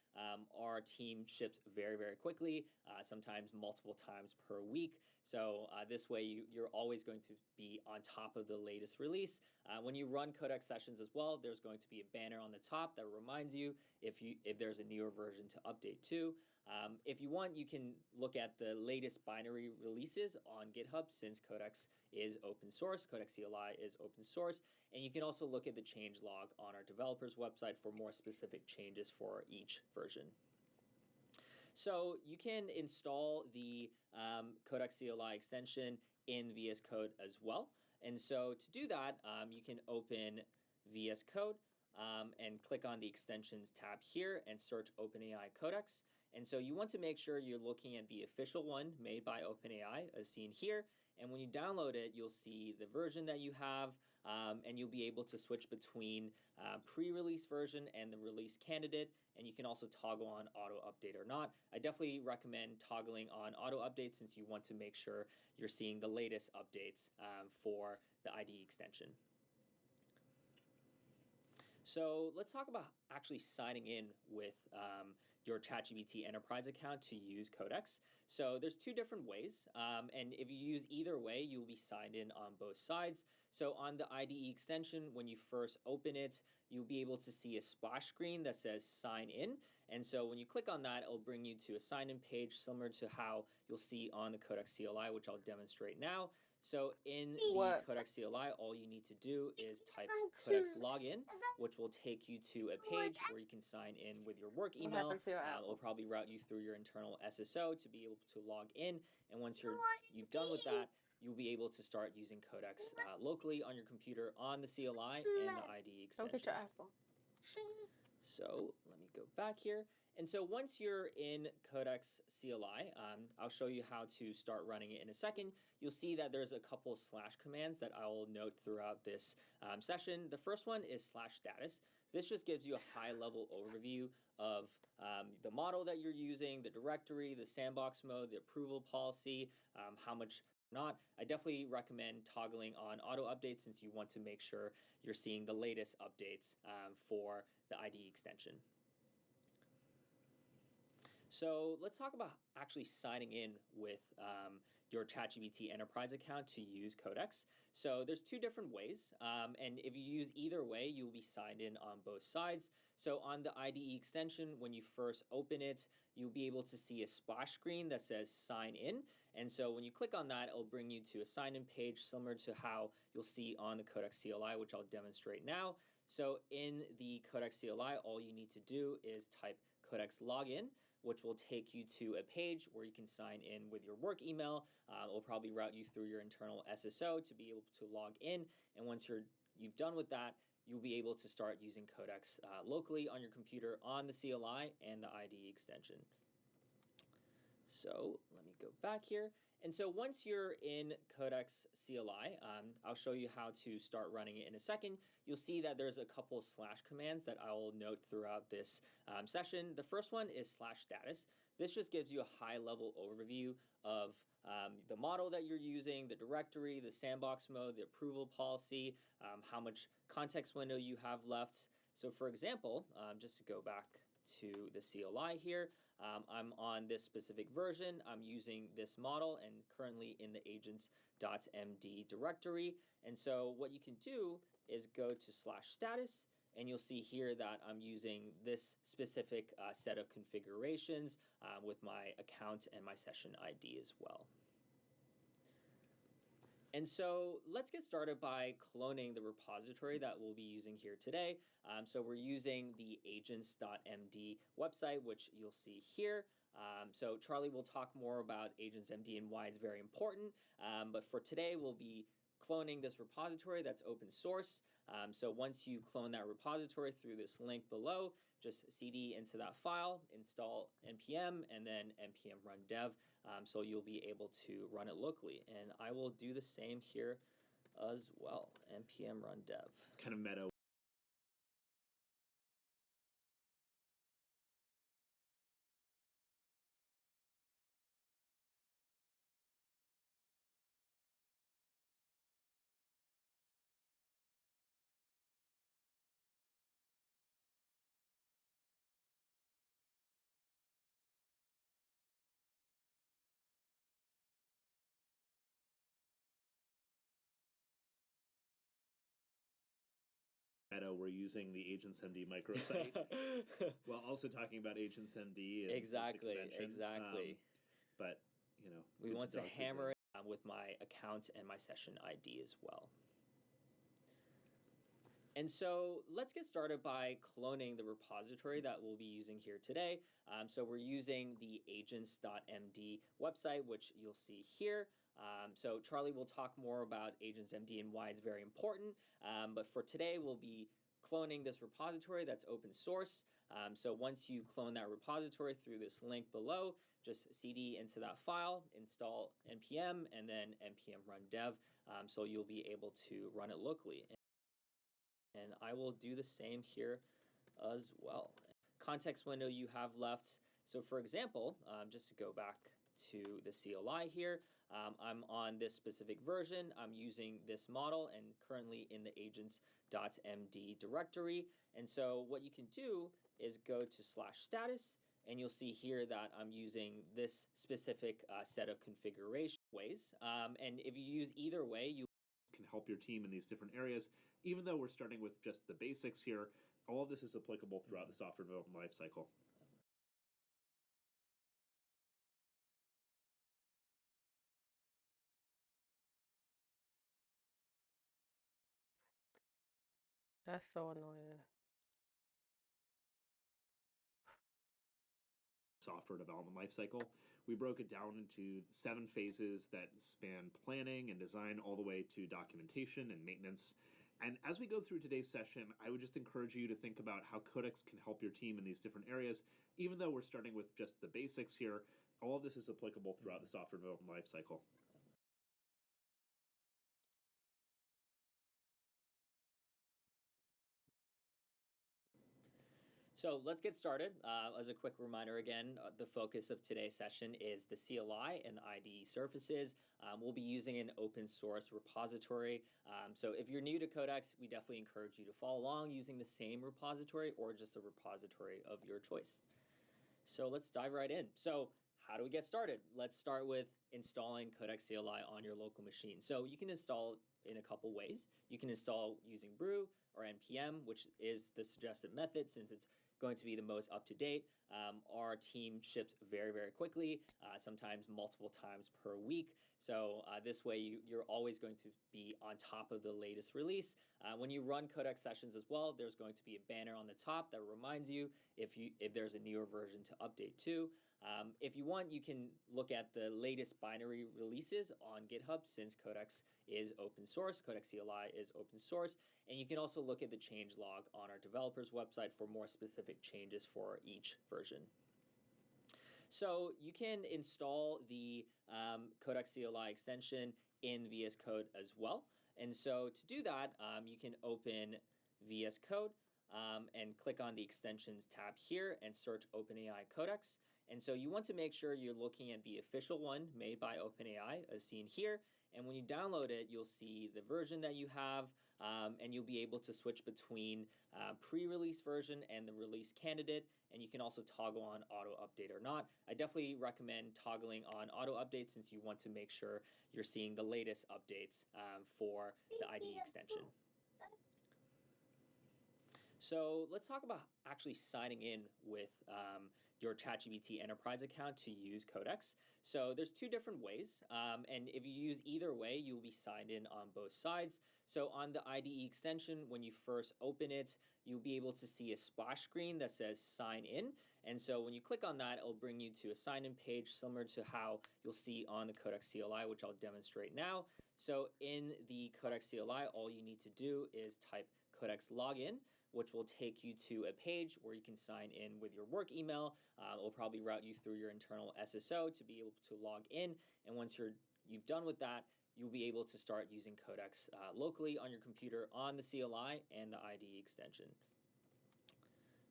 Speaker 10: Our team ships very, very quickly, sometimes multiple times per week. So this way you're always going to be on top of the latest release. When you run Codex sessions as well, there's going to be a banner on the top that reminds you if there's a newer version to update to. If you want, you can look at the latest binary releases on GitHub since Codex is open source. Codex CLI is open source. And you can also look at the change log on our developers website for more specific changes for each version. So you can install the Codex CLI extension in VS Code as well. And so to do that, you can open VS Code and click on the extensions tab here and search OpenAI Codex. And so you want to make sure you're looking at the official one made by OpenAI as seen here. And when you download it, you'll see the version that you have, and you'll be able to switch between pre-release version and the release candidate. And you can also toggle on auto update or not. I definitely recommend toggling on auto update since you want to make sure you're seeing the latest updates for the IDE extension. So let's talk about actually signing in with your ChatGPT Enterprise account to use Codex. So there's two different ways, and if you use either way, you'll be signed in on both sides. So on the IDE extension, when you first open it, you'll be able to see a splash screen that says sign in. And so when you click on that, it'll bring you to a sign-in page similar to how you'll see on the Codex CLI, which I'll demonstrate now. So in the Codex CLI, all you need to do is type Codex login, which will take you to a page where you can sign in with your work email. It will probably route you through your internal SSO to be able to log in. And once you've done with that, you'll be able to start using Codex locally on your computer on the CLI and the IDE
Speaker 1: Don't get
Speaker 10: extension.
Speaker 1: your iPhone.
Speaker 10: So let me go back here. And so once you're in Codex CLI, I'll show you how to start running it in a second. You'll see that there's a couple slash commands that I will note throughout this session. The first one is /status. This just gives you a high-level overview of the model that you're using, the directory, the sandbox mode, the approval policy, how much not. I definitely recommend toggling on auto updates since you want to make sure you're seeing the latest updates for the IDE extension. So let's talk about actually signing in with your ChatGPT Enterprise account to use Codex. So there's two different ways, and if you use either way, you'll be signed in on both sides. So on the IDE extension, when you first open it, you'll be able to see a splash screen that says sign in. And so when you click on that, it'll bring you to a sign-in page similar to how you'll see on the Codex CLI, which I'll demonstrate now. So in the Codex CLI, all you need to do is type Codex login, which will take you to a page where you can sign in with your work email. It will probably route you through your internal SSO to be able to log in. And once you've done with that, you'll be able to start using Codex locally on your computer on the CLI and the IDE extension. So let me go back here. And so once you're in Codex CLI, I'll show you how to start running it in a second. You'll see that there's a couple slash commands that I will note throughout this session. The first one is /status. This just gives you a high-level overview of the model that you're using, the directory, the sandbox mode, the approval policy, how much context window you have left. So for example, just to go back to the CLI here, I'm on this specific version. I'm using this model and currently in the agents.md directory. And so what you can do is go to /status, and you'll see here that I'm using this specific set of configurations with my account and my session ID as well. And so let's get started by cloning the repository that we'll be using here today. So we're using the agents.md website, which you'll see here. So Charlie will talk more about agentsmd and why it's very important. But for today, we'll be cloning this repository that's open source. So once you clone that repository through this link below, just cd into that file, install npm, and then npm run dev. So you'll be able to run it locally. And I will do the same here as well, npm run dev.
Speaker 11: It's kind of meta. We're using the AgentsMD microsite while also talking about AgentsMD. And
Speaker 10: Exactly.
Speaker 11: But, you know,
Speaker 10: we want to hammer it with my account and my session ID as well. And so let's get started by cloning the repository that we'll be using here today. So we're using the agents.md website, which you'll see here. So Charlie will talk more about agentsmd and why it's very important. But for today, we'll be cloning this repository that's open source. So once you clone that repository through this link below, just cd into that file, install npm, and then npm run dev. So you'll be able to run it locally. And I will do the same here as well. Context window you have left. So for example, just to go back to the CLI here, I'm on this specific version. I'm using this model and currently in the agents.md directory. And so what you can do is go to /status, and you'll see here that I'm using this specific set of configuration ways. And if you use either way, you
Speaker 11: can help your team in these different areas. Even though we're starting with just the basics here, all of this is applicable throughout the software development lifecycle.
Speaker 1: That's so annoying.
Speaker 11: Software software development lifecycle. We broke it down into 7 phases that span planning and design all the way to documentation and maintenance. And as we go through today's session, I would just encourage you to think about how Codex can help your team in these different areas. Even though we're starting with just the basics here, all of this is applicable throughout the software development lifecycle.
Speaker 10: So let's get started. As a quick reminder again, the focus of today's session is the CLI and the IDE surfaces. We'll be using an open source repository. So if you're new to Codex, we definitely encourage you to follow along using the same repository or just a repository of your choice. So let's dive right in. So how do we get started? Let's start with installing Codex CLI on your local machine. So you can install in a couple ways. You can install using brew or npm, which is the suggested method since it's going to be the most up to date. Our team ships very, very quickly, sometimes multiple times per week. So this way you're always going to be on top of the latest release. When you run Codex sessions as well, there's going to be a banner on the top that reminds you if there's a newer version to update to. If you want, you can look at the latest binary releases on GitHub since Codex is open source. Codex CLI is open source. And you can also look at the change log on our developers website for more specific changes for each version. So you can install the Codex CLI extension in VS Code as well. And so to do that, you can open VS Code and click on the extensions tab here and search OpenAI Codex. And so you want to make sure you're looking at the official one made by OpenAI as seen here. And when you download it, you'll see the version that you have, and you'll be able to switch between pre-release version and the release candidate. And you can also toggle on auto update or not. I definitely recommend toggling on auto update since you want to make sure you're seeing the latest updates for the IDE extension. So let's talk about actually signing in with your ChatGPT Enterprise account to use Codex. So there's 2 different ways, and if you use either way, you'll be signed in on both sides. So on the IDE extension, when you first open it, you'll be able to see a splash screen that says sign in. And so when you click on that, it'll bring you to a sign-in page similar to how you'll see on the Codex CLI, which I'll demonstrate now. So in the Codex CLI, all you need to do is type Codex login, which will take you to a page where you can sign in with your work email. It will probably route you through your internal SSO to be able to log in. And once you've done with that, you'll be able to start using Codex locally on your computer on the CLI and the IDE extension.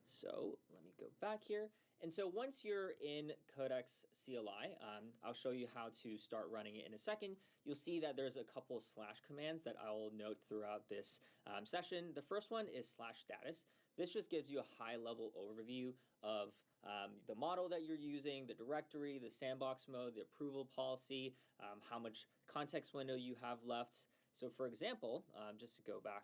Speaker 10: So let me go back here. And so once you're in Codex CLI, I'll show you how to start running it in a second. You'll see that there's a couple slash commands that I will note throughout this session. The first one is /status. This just gives you a high-level overview of the model that you're using, the directory, the sandbox mode, the approval policy, how much context window you have left. So for example, just to go back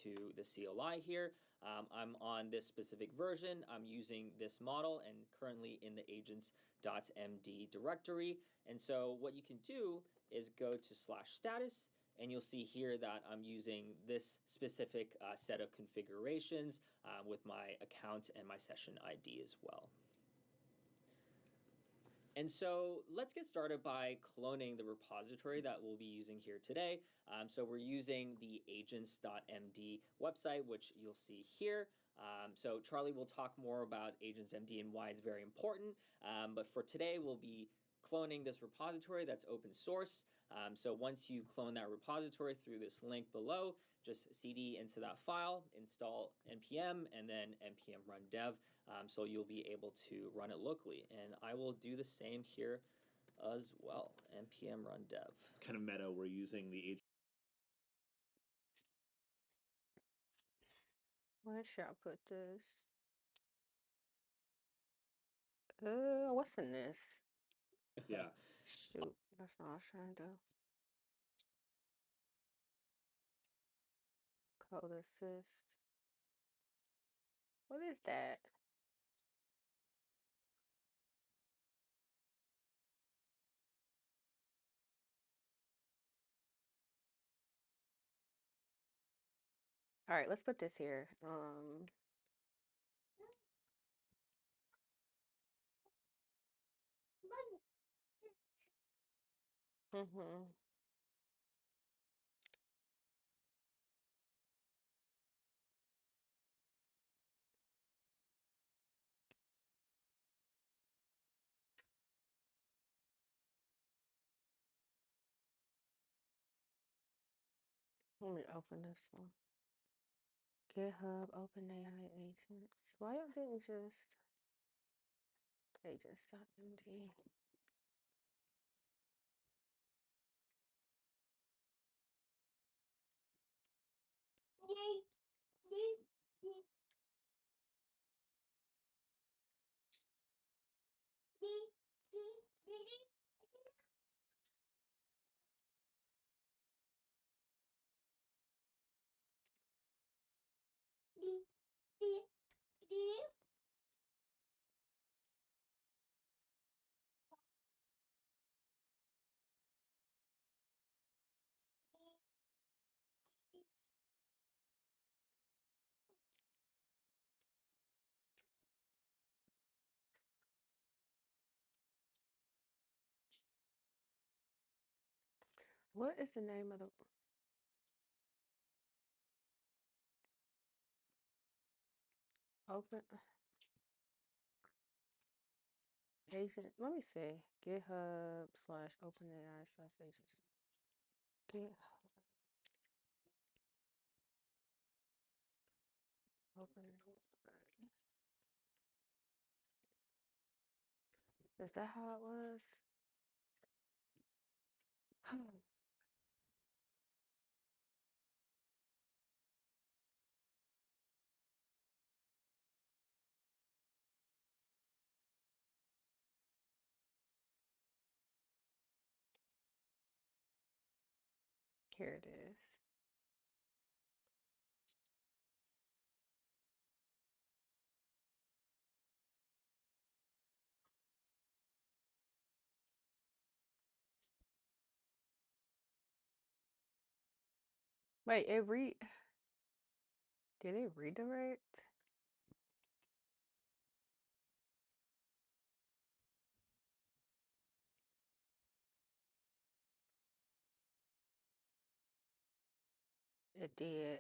Speaker 10: to the CLI here, I'm on this specific version. I'm using this model and currently in the agents.md directory. And so what you can do is go to /status, and you'll see here that I'm using this specific set of configurations with my account and my session ID as well. And so let's get started by cloning the repository that we'll be using here today. So we're using the agents.md website, which you'll see here. So Charlie will talk more about agentsmd and why it's very important. But for today, we'll be cloning this repository that's open source. So once you clone that repository through this link below, just cd into that file, install npm, and then npm run dev. So you'll be able to run it locally. And I will do the same here as well, npm run dev.
Speaker 11: It's kind of meta. We're using the agent.
Speaker 1: Where should I put this? What's in this?
Speaker 11: Yeah.
Speaker 1: Shoot, that's not what I was trying to do. Code assist. What is that? All right, let's put this here. Mm-hmm. Let me open this one. GitHub, OpenAI agents. Why y'all didn't just agents.md? What is the name of the open agent? Let me see. GitHub slash OpenAI slash agents. GitHub OpenAI. Is that how it was? Here it is. Wait, did it redirect? It did.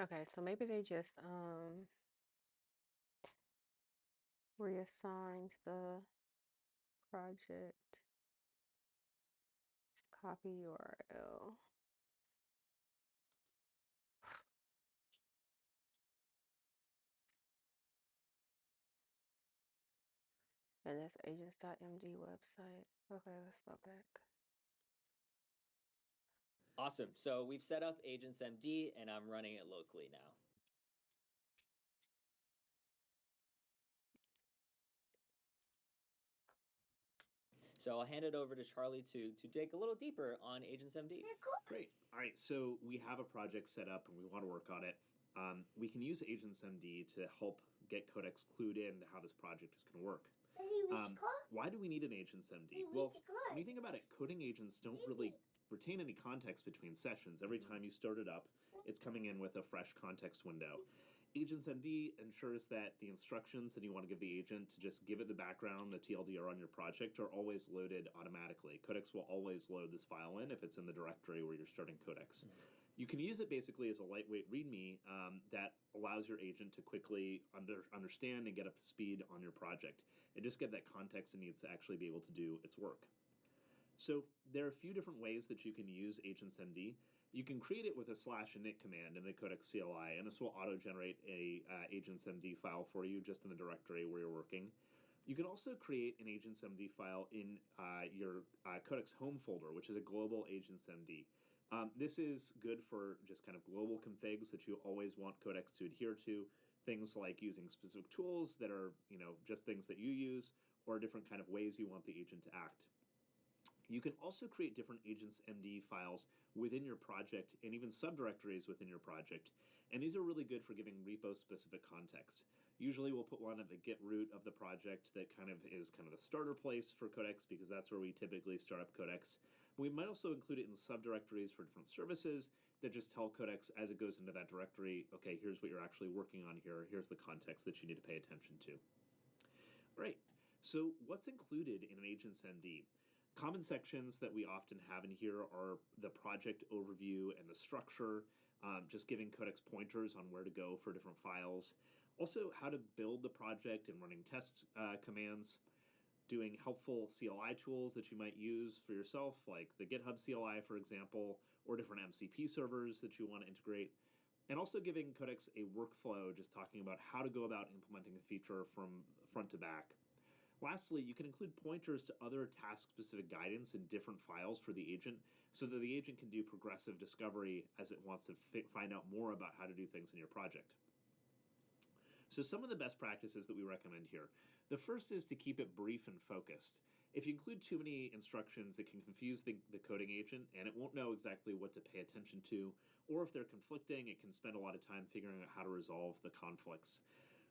Speaker 1: Okay, so maybe they just reassigned the project copy URL. And that's agents.md website. Okay, let's go back.
Speaker 10: Awesome. So we've set up Agents MD and I'm running it locally now. So I'll hand it over to Charlie to dig a little deeper on Agents MD.
Speaker 11: Great. All right. So we have a project set up and we want to work on it. We can use Agents MD to help get Codex clued in to how this project is going to work. Why do we need an Agents MD? Well, when you think about it, coding agents don't really retain any context between sessions. Every time you start it up, it's coming in with a fresh context window. Agents MD ensures that the instructions that you want to give the agent to just give it the background, the TLDR on your project, are always loaded automatically. Codex will always load this file in if it's in the directory where you're starting Codex. You can use it basically as a lightweight README that allows your agent to quickly understand and get up to speed on your project and just get that context it needs to actually be able to do its work. So there are a few different ways that you can use Agents MD. You can create it with a /init command in the Codex CLI, and this will auto-generate a Agents MD file for you just in the directory where you're working. You can also create an Agents MD file in your Codex home folder, which is a global Agents MD. This is good for just kind of global configs that you always want Codex to adhere to, things like using specific tools that are, just things that you use, or different kind of ways you want the agent to act. You can also create different agents MD files within your project and even subdirectories within your project. And these are really good for giving repo-specific context. Usually we'll put one at the git root of the project that is kind of the starter place for Codex, because that's where we typically start up Codex. We might also include it in subdirectories for different services that just tell Codex as it goes into that directory, okay, here's what you're actually working on here. Here's the context that you need to pay attention to. All right, so what's included in an Agents MD? Common sections that we often have in here are the project overview and the structure, just giving Codex pointers on where to go for different files. Also, how to build the project and running test commands, doing helpful CLI tools that you might use for yourself, like the GitHub CLI, for example, or different MCP servers that you want to integrate, and also giving Codex a workflow, just talking about how to go about implementing a feature from front to back. Lastly, you can include pointers to other task-specific guidance in different files for the agent, so that the agent can do progressive discovery as it wants to find out more about how to do things in your project. So some of the best practices that we recommend here. The first is to keep it brief and focused. If you include too many instructions, it can confuse the coding agent, and it won't know exactly what to pay attention to, or if they're conflicting, it can spend a lot of time figuring out how to resolve the conflicts.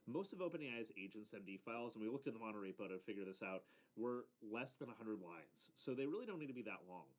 Speaker 11: Most of OpenAI's Agents MD files, and we looked at the monorepo to figure this out, were less than 100 lines, so they really don't need to be that long.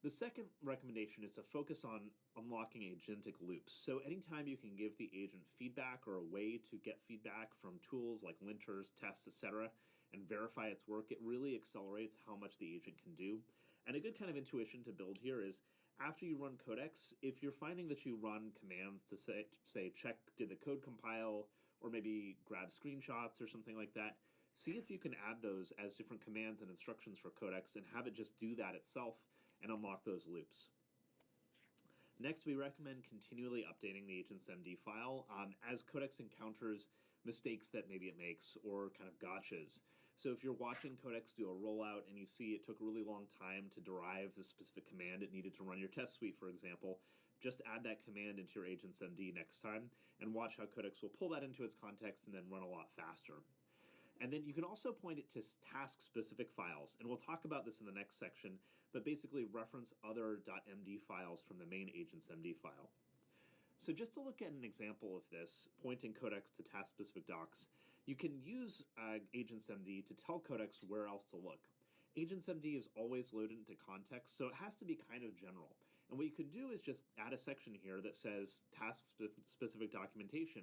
Speaker 11: The second recommendation is to focus on unlocking agentic loops. So anytime you can give the agent feedback or a way to get feedback from tools like linters, tests, etc., and verify its work, it really accelerates how much the agent can do. And a good kind of intuition to build here is, after you run Codex, if you're finding that you run commands to say check did the code compile, or maybe grab screenshots or something like that, see if you can add those as different commands and instructions for Codex and have it just do that itself and unlock those loops. Next, we recommend continually updating the Agents MD file as Codex encounters mistakes that maybe it makes or kind of gotchas. So if you're watching Codex do a rollout and you see it took a really long time to derive the specific command it needed to run your test suite, for example, just add that command into your Agents MD next time and watch how Codex will pull that into its context and then run a lot faster. And then you can also point it to task-specific files, and we'll talk about this in the next section, but basically reference other .md files from the main Agents MD file. So just to look at an example of this, pointing Codex to task-specific docs, you can use Agents MD to tell Codex where else to look. Agents MD is always loaded into context, so it has to be kind of general. And what you could do is just add a section here that says task-specific documentation,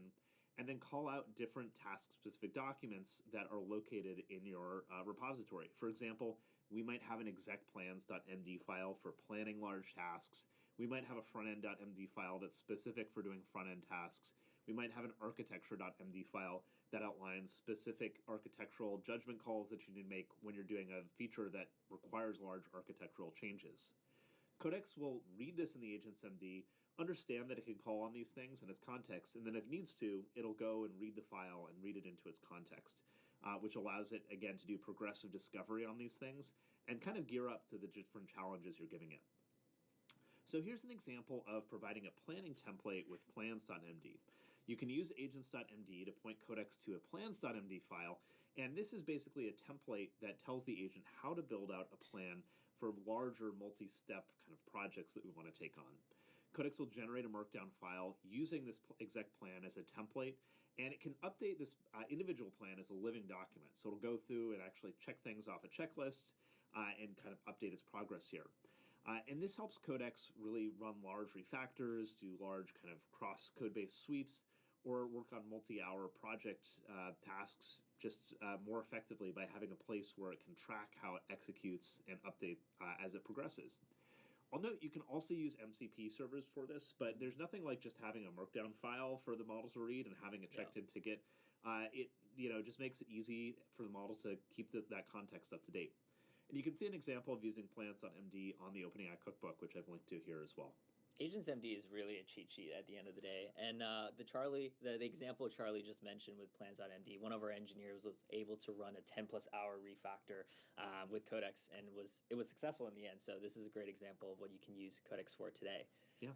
Speaker 11: and then call out different task-specific documents that are located in your repository. For example, we might have an execplans.md file for planning large tasks. We might have a frontend.md file that's specific for doing front-end tasks. We might have an architecture.md file that outlines specific architectural judgment calls that you need to make when you're doing a feature that requires large architectural changes. Codex will read this in the Agents MD, understand that it can call on these things in its context, and then if it needs to, it'll go and read the file and read it into its context, which allows it, again, to do progressive discovery on these things and kind of gear up to the different challenges you're giving it. So here's an example of providing a planning template with plans.md. You can use agents.md to point Codex to a plans.md file, and this is basically a template that tells the agent how to build out a plan for larger multi-step kind of projects that we want to take on. Codex will generate a markdown file using this exec plan as a template, and it can update this individual plan as a living document. So it'll go through and actually check things off a checklist and kind of update its progress here. And this helps Codex really run large refactors, do large kind of cross code-based sweeps, or work on multi-hour project tasks just more effectively by having a place where it can track how it executes and update as it progresses. I'll note you can also use MCP servers for this, but there's nothing like just having a markdown file for the model to read and having it checked into Git. It just makes it easy for the model to keep that context up to date. And you can see an example of using plans.md on the OpenAI cookbook, which I've linked to here as well.
Speaker 10: Agents MD is really a cheat sheet at the end of the day. And the example Charlie just mentioned with plans.md, one of our engineers was able to run a 10+ hour refactor with Codex, and it was successful in the end. So this is a great example of what you can use Codex for today.
Speaker 11: Yeah.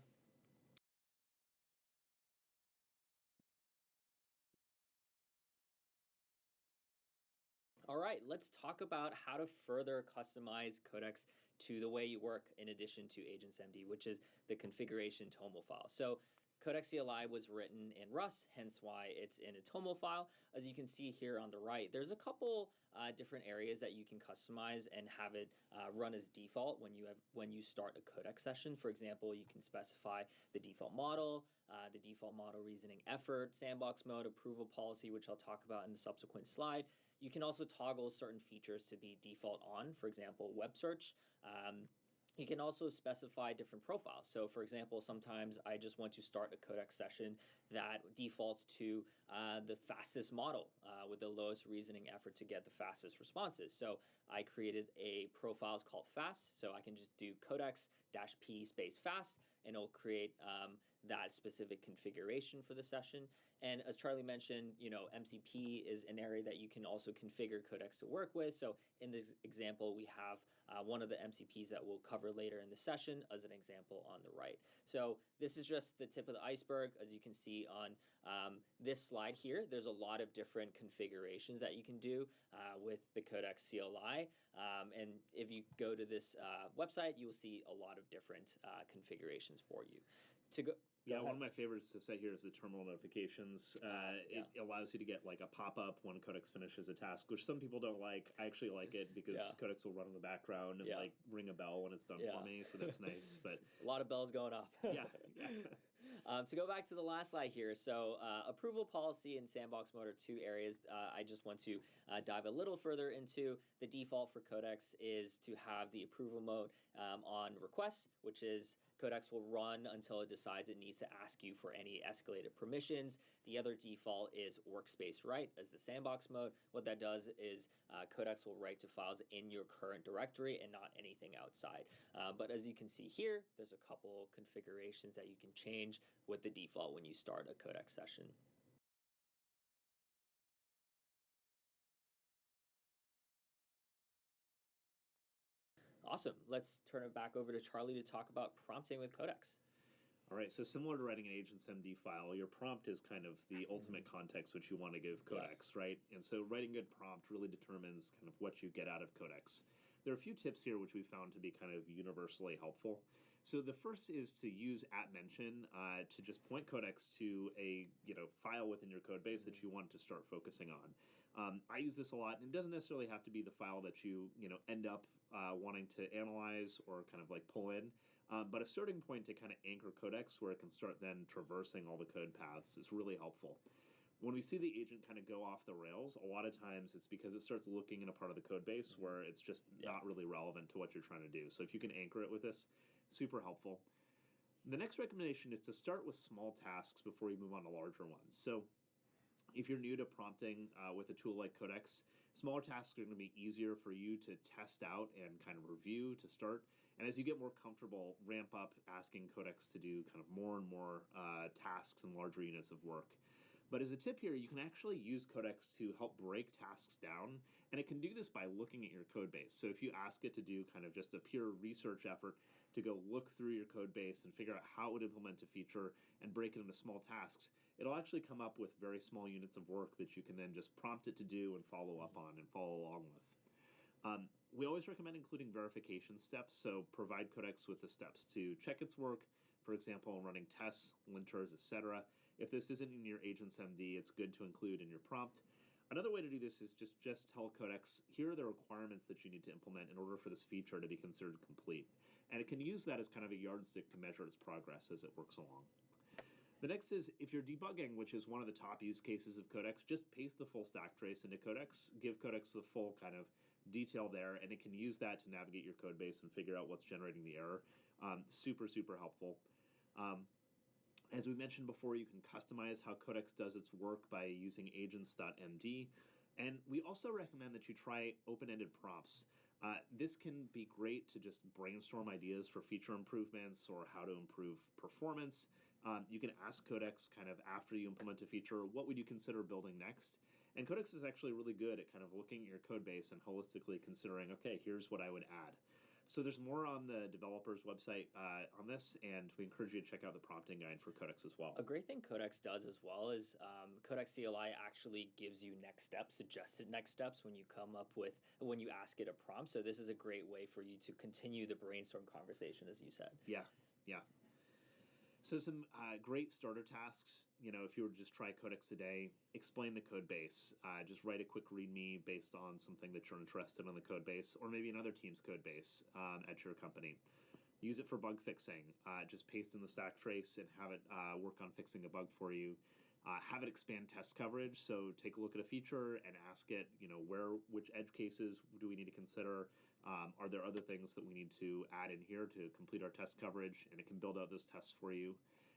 Speaker 10: All All right, let's talk about how to further customize Codex to the way you work in addition to AgentsMD, which is the configuration TOML file. So Codex CLI was written in Rust, hence why it's in a TOML file. As you can see here on the right, there's a couple different areas that you can customize and have it run as default when you start a Codex session. For example, you can specify the default model reasoning effort, sandbox mode, approval policy, which I'll talk about in the subsequent slide. You can also toggle certain features to be default on, for example, web search. You can also specify different profiles. So for example, sometimes I just want to start a Codex session that defaults to the fastest model with the lowest reasoning effort to get the fastest responses. So I created a profile called fast. So I can just do Codex-P space fast, and it'll create that specific configuration for the session. And as Charlie mentioned, MCP is an area that you can also configure Codex to work with. So in this example, we have one of the MCPs that we'll cover later in the session as an example on the right. So this is just the tip of the iceberg. As you can see on this slide here, there's a lot of different configurations that you can do with the Codex CLI. And if you go to this website, you will see a lot of different configurations for you.
Speaker 11: Yeah, one of my favorites to set here is the terminal notifications. It allows you to get like a pop-up when Codex finishes a task, which some people don't like. I actually like it because Codex will run in the background and like ring a bell when it's done for me, so that's nice. But
Speaker 10: a lot of bells going off.
Speaker 11: yeah.
Speaker 10: To go back to the last slide here, so approval policy and sandbox mode are two areas I just want to dive a little further into. The default for Codex is to have the approval mode on request, which is Codex will run until it decides it needs to ask you for any escalated permissions. The other default is workspace write as the sandbox mode. What that does is Codex will write to files in your current directory and not anything outside. But as you can see here, there's a couple configurations that you can change with the default when you start a Codex session. Awesome. Let's turn it back over to Charlie to talk about prompting with Codex.
Speaker 11: All right, so similar to writing an AgentsMD file, your prompt is kind of the ultimate context which you want to give Codex, right? And so writing good prompt really determines kind of what you get out of Codex. There are a few tips here which we found to be kind of universally helpful. So the first is to use @mention to just point Codex to a file within your code base that you want to start focusing on. I use this a lot, and it doesn't necessarily have to be the file that you end up wanting to analyze or kind of like pull in, but a starting point to kind of anchor Codex where it can start then traversing all the code paths is really helpful. When we see the agent kind of go off the rails, a lot of times it's because it starts looking in a part of the code base where it's just not really relevant to what you're trying to do. So if you can anchor it with this, super helpful. The next recommendation is to start with small tasks before you move on to larger ones. So if you're new to prompting with a tool like Codex, smaller tasks are going to be easier for you to test out and kind of review to start. And as you get more comfortable, ramp up asking Codex to do kind of more and more tasks and larger units of work. But as a tip here, you can actually use Codex to help break tasks down, and it can do this by looking at your code base. So if you ask it to do kind of just a pure research effort to go look through your code base and figure out how it would implement a feature and break it into small tasks, it'll actually come up with very small units of work that you can then just prompt it to do and follow up on and follow along with. We always recommend including verification steps, so provide Codex with the steps to check its work, for example, running tests, linters, etc. If this isn't in your AgentsMD, it's good to include in your prompt. Another way to do this is just tell Codex, here are the requirements that you need to implement in order for this feature to be considered complete. And it can use that as kind of a yardstick to measure its progress as it works along. The next is, if you're debugging, which is one of the top use cases of Codex, just paste the full stack trace into Codex, give Codex the full kind of detail there, and it can use that to navigate your code base and figure out what's generating the error. Super, super helpful. As we mentioned before, you can customize how Codex does its work by using agents.md. And we also recommend that you try open-ended prompts. This can be great to just brainstorm ideas for feature improvements or how to improve performance. You can ask Codex kind of after you implement a feature, what would you consider building next? And Codex is actually really good at kind of looking at your code base and holistically considering, okay, here's what I would add. So there's more on the developer's website on this, and we encourage you to check out the prompting guide for Codex as well.
Speaker 10: A great thing Codex does as well is Codex CLI actually gives you next steps, suggested next steps when you ask it a prompt. So this is a great way for you to continue the brainstorm conversation, as you said.
Speaker 11: Yeah. So some great starter tasks. If you were to just try Codex today, explain the code base. Just write a quick README based on something that you're interested in the code base, or maybe another team's code base at your company. Use it for bug fixing. Just paste in the stack trace and have it work on fixing a bug for you. Have it expand test coverage. So take a look at a feature and ask it, which edge cases do we need to consider? Are there other things that we need to add in here to complete our test coverage? And it can build out those tests for you.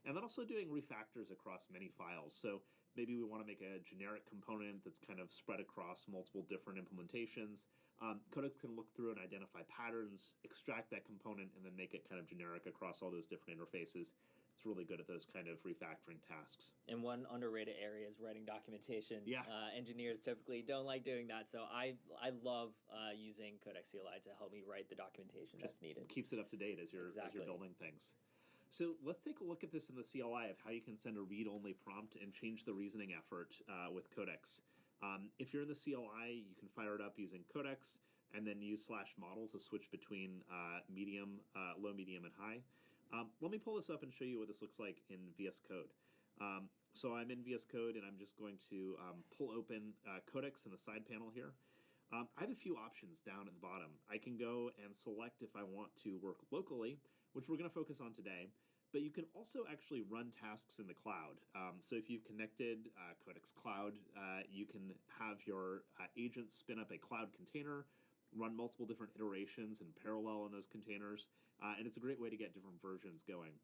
Speaker 11: And then also doing refactors across many files. So maybe we want to make a generic component that's kind of spread across multiple different implementations. Codex can look through and identify patterns, extract that component, and then make it kind of generic across all those different interfaces. It's really good at those kind of refactoring tasks.
Speaker 10: And one underrated area is writing documentation.
Speaker 11: Yeah.
Speaker 10: Engineers typically don't like doing that, so I love using Codex CLI to help me write the documentation that's needed.
Speaker 11: Keeps it up to date as you're building things. So let's take a look at this in the CLI of how you can send a read-only prompt and change the reasoning effort with Codex. If you're in the CLI, you can fire it up using Codex and then use /models to switch between low, medium, and high. Let me pull this up and show you what this looks like in VS Code. So I'm in VS Code, and I'm just going to pull open Codex in the side panel here. I have a few options down at the bottom. I can go and select if I want to work locally, which we're going to focus on today. But you can also actually run tasks in the cloud. So if you've connected Codex Cloud, you can have your agent spin up a cloud container, run multiple different iterations in parallel in those containers, and it's a great way to get different versions going.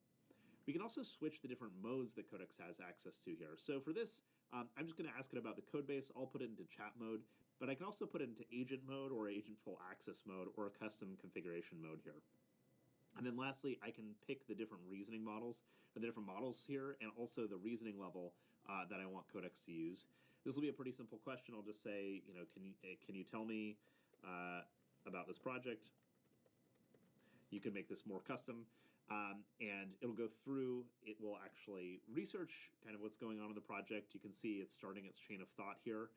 Speaker 11: We can also switch the different modes that Codex has access to here. So for this, I'm just going to ask it about the code base. I'll put it into chat mode, but I can also put it into agent mode or agent full access mode or a custom configuration mode here. And then lastly, I can pick the different reasoning models, or the different models here, and also the reasoning level that I want Codex to use. This will be a pretty simple question. I'll just say, can you tell me about this project? You can make this more custom, and it'll go through. It will actually research kind of what's going on in the project. You can see it's starting its chain of thought here.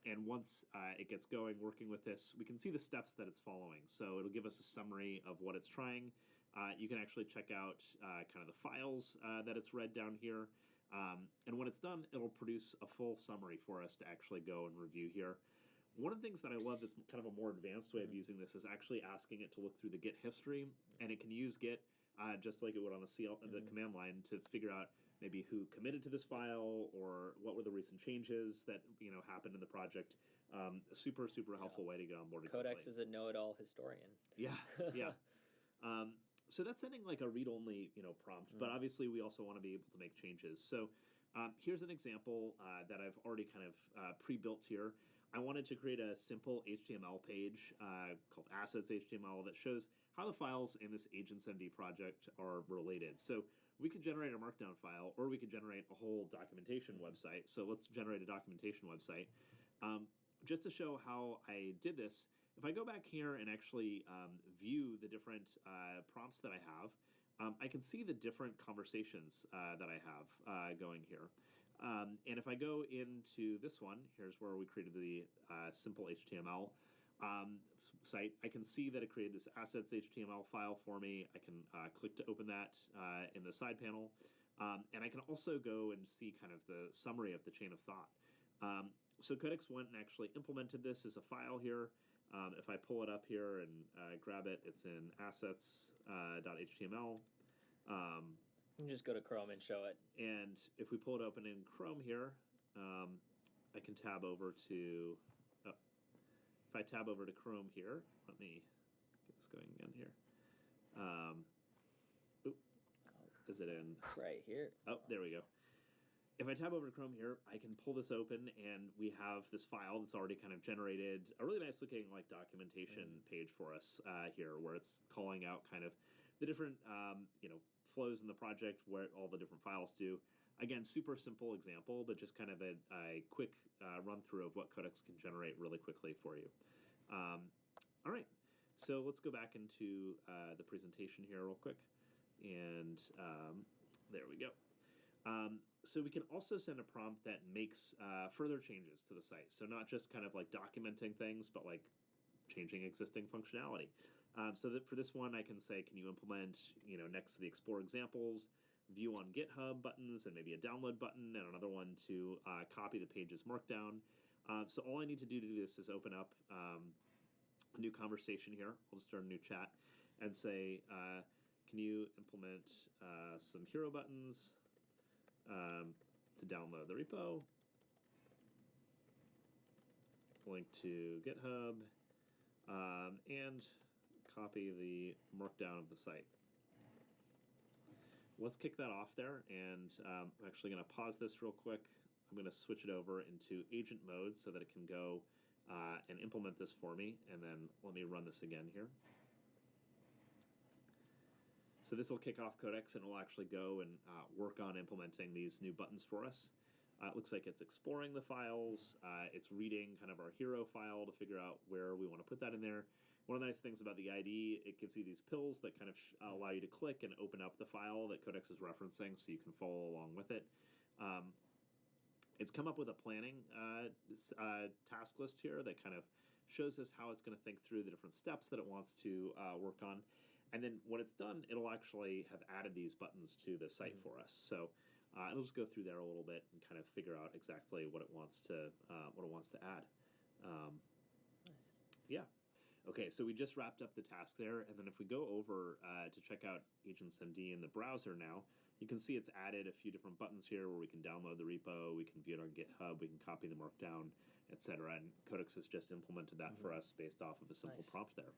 Speaker 11: And once it gets going, working with this, we can see the steps that it's following. So it'll give us a summary of what it's trying. You can actually check out kind of the files that it's read down here. And when it's done, it'll produce a full summary for us to actually go and review here. One of the things that I love that's kind of a more advanced way of using this is actually asking it to look through the Git history. And it can use Git just like it would on the command line to figure out maybe who committed to this file or what were the recent changes that happened in the project. Super helpful way to get on board.
Speaker 10: Codex is a know-it-all historian.
Speaker 11: Yeah. So that's sending like a read-only prompt, but obviously we also want to be able to make changes. So here's an example that I've already kind of pre-built here. I wanted to create a simple HTML page called assets HTML that shows how the files in this Agents MV project are related. So we could generate a markdown file, or we could generate a whole documentation website. So let's generate a documentation website. Just to show how I did this, if I go back here and actually view the different prompts that I have, I can see the different conversations that I have going here. And if I go into this one, here's where we created the simple HTML site. I can see that it created this assets HTML file for me. I can click to open that in the side panel. And I can also go and see kind of the summary of the chain of thought. So Codex went and actually implemented this as a file here. If I pull it up here and grab it, it's in assets.html.
Speaker 10: You can just go to Chrome and show it.
Speaker 11: And if we pull it open in Chrome here, I can tab over to, if I tab over to Chrome here, let me get this going again here. Is it in?
Speaker 10: Right here.
Speaker 11: Oh, there we go. If I tab over to Chrome here, I can pull this open, and we have this file that's already kind of generated a really nice looking like documentation page for us here, where it's calling out kind of the different flows in the project, where all the different files do. Again, super simple example, but just kind of a quick run through of what Codex can generate really quickly for you. All right. So let's go back into the presentation here real quick. And there we go. So we can also send a prompt that makes further changes to the site. So not just kind of like documenting things, but like changing existing functionality. So that for this one, I can say, can you implement, next to the explore examples, view on GitHub buttons and maybe a download button, and another one to copy the page's markdown. So all I need to do this is open up a new conversation here. I'll just start a new chat and say, can you implement some hero buttons to download the repo, link to GitHub, and copy the markdown of the site. Let's kick that off there, and I'm actually going to pause this real quick. I'm going to switch it over into agent mode so that it can go and implement this for me, and then let me run this again here. So this will kick off Codex, and it will actually go and work on implementing these new buttons for us. It looks like it's exploring the files. It's reading kind of our hero file to figure out where we want to put that in there. One of the nice things about the IDE, it gives you these pills that kind of allow you to click and open up the file that Codex is referencing so you can follow along with it. It's come up with a planning task list here that kind of shows us how it's going to think through the different steps that it wants to work on. And then when it's done, it'll actually have added these buttons to the site for us. So it'll just go through there a little bit and kind of figure out exactly what it wants to add. Yeah. Okay, so we just wrapped up the task there, and then if we go over to check out AgentsMD in the browser now, you can see it's added a few different buttons here where we can download the repo, we can view it on GitHub, we can copy the markdown, etc. And Codex has just implemented that for us based off of a simple prompt there.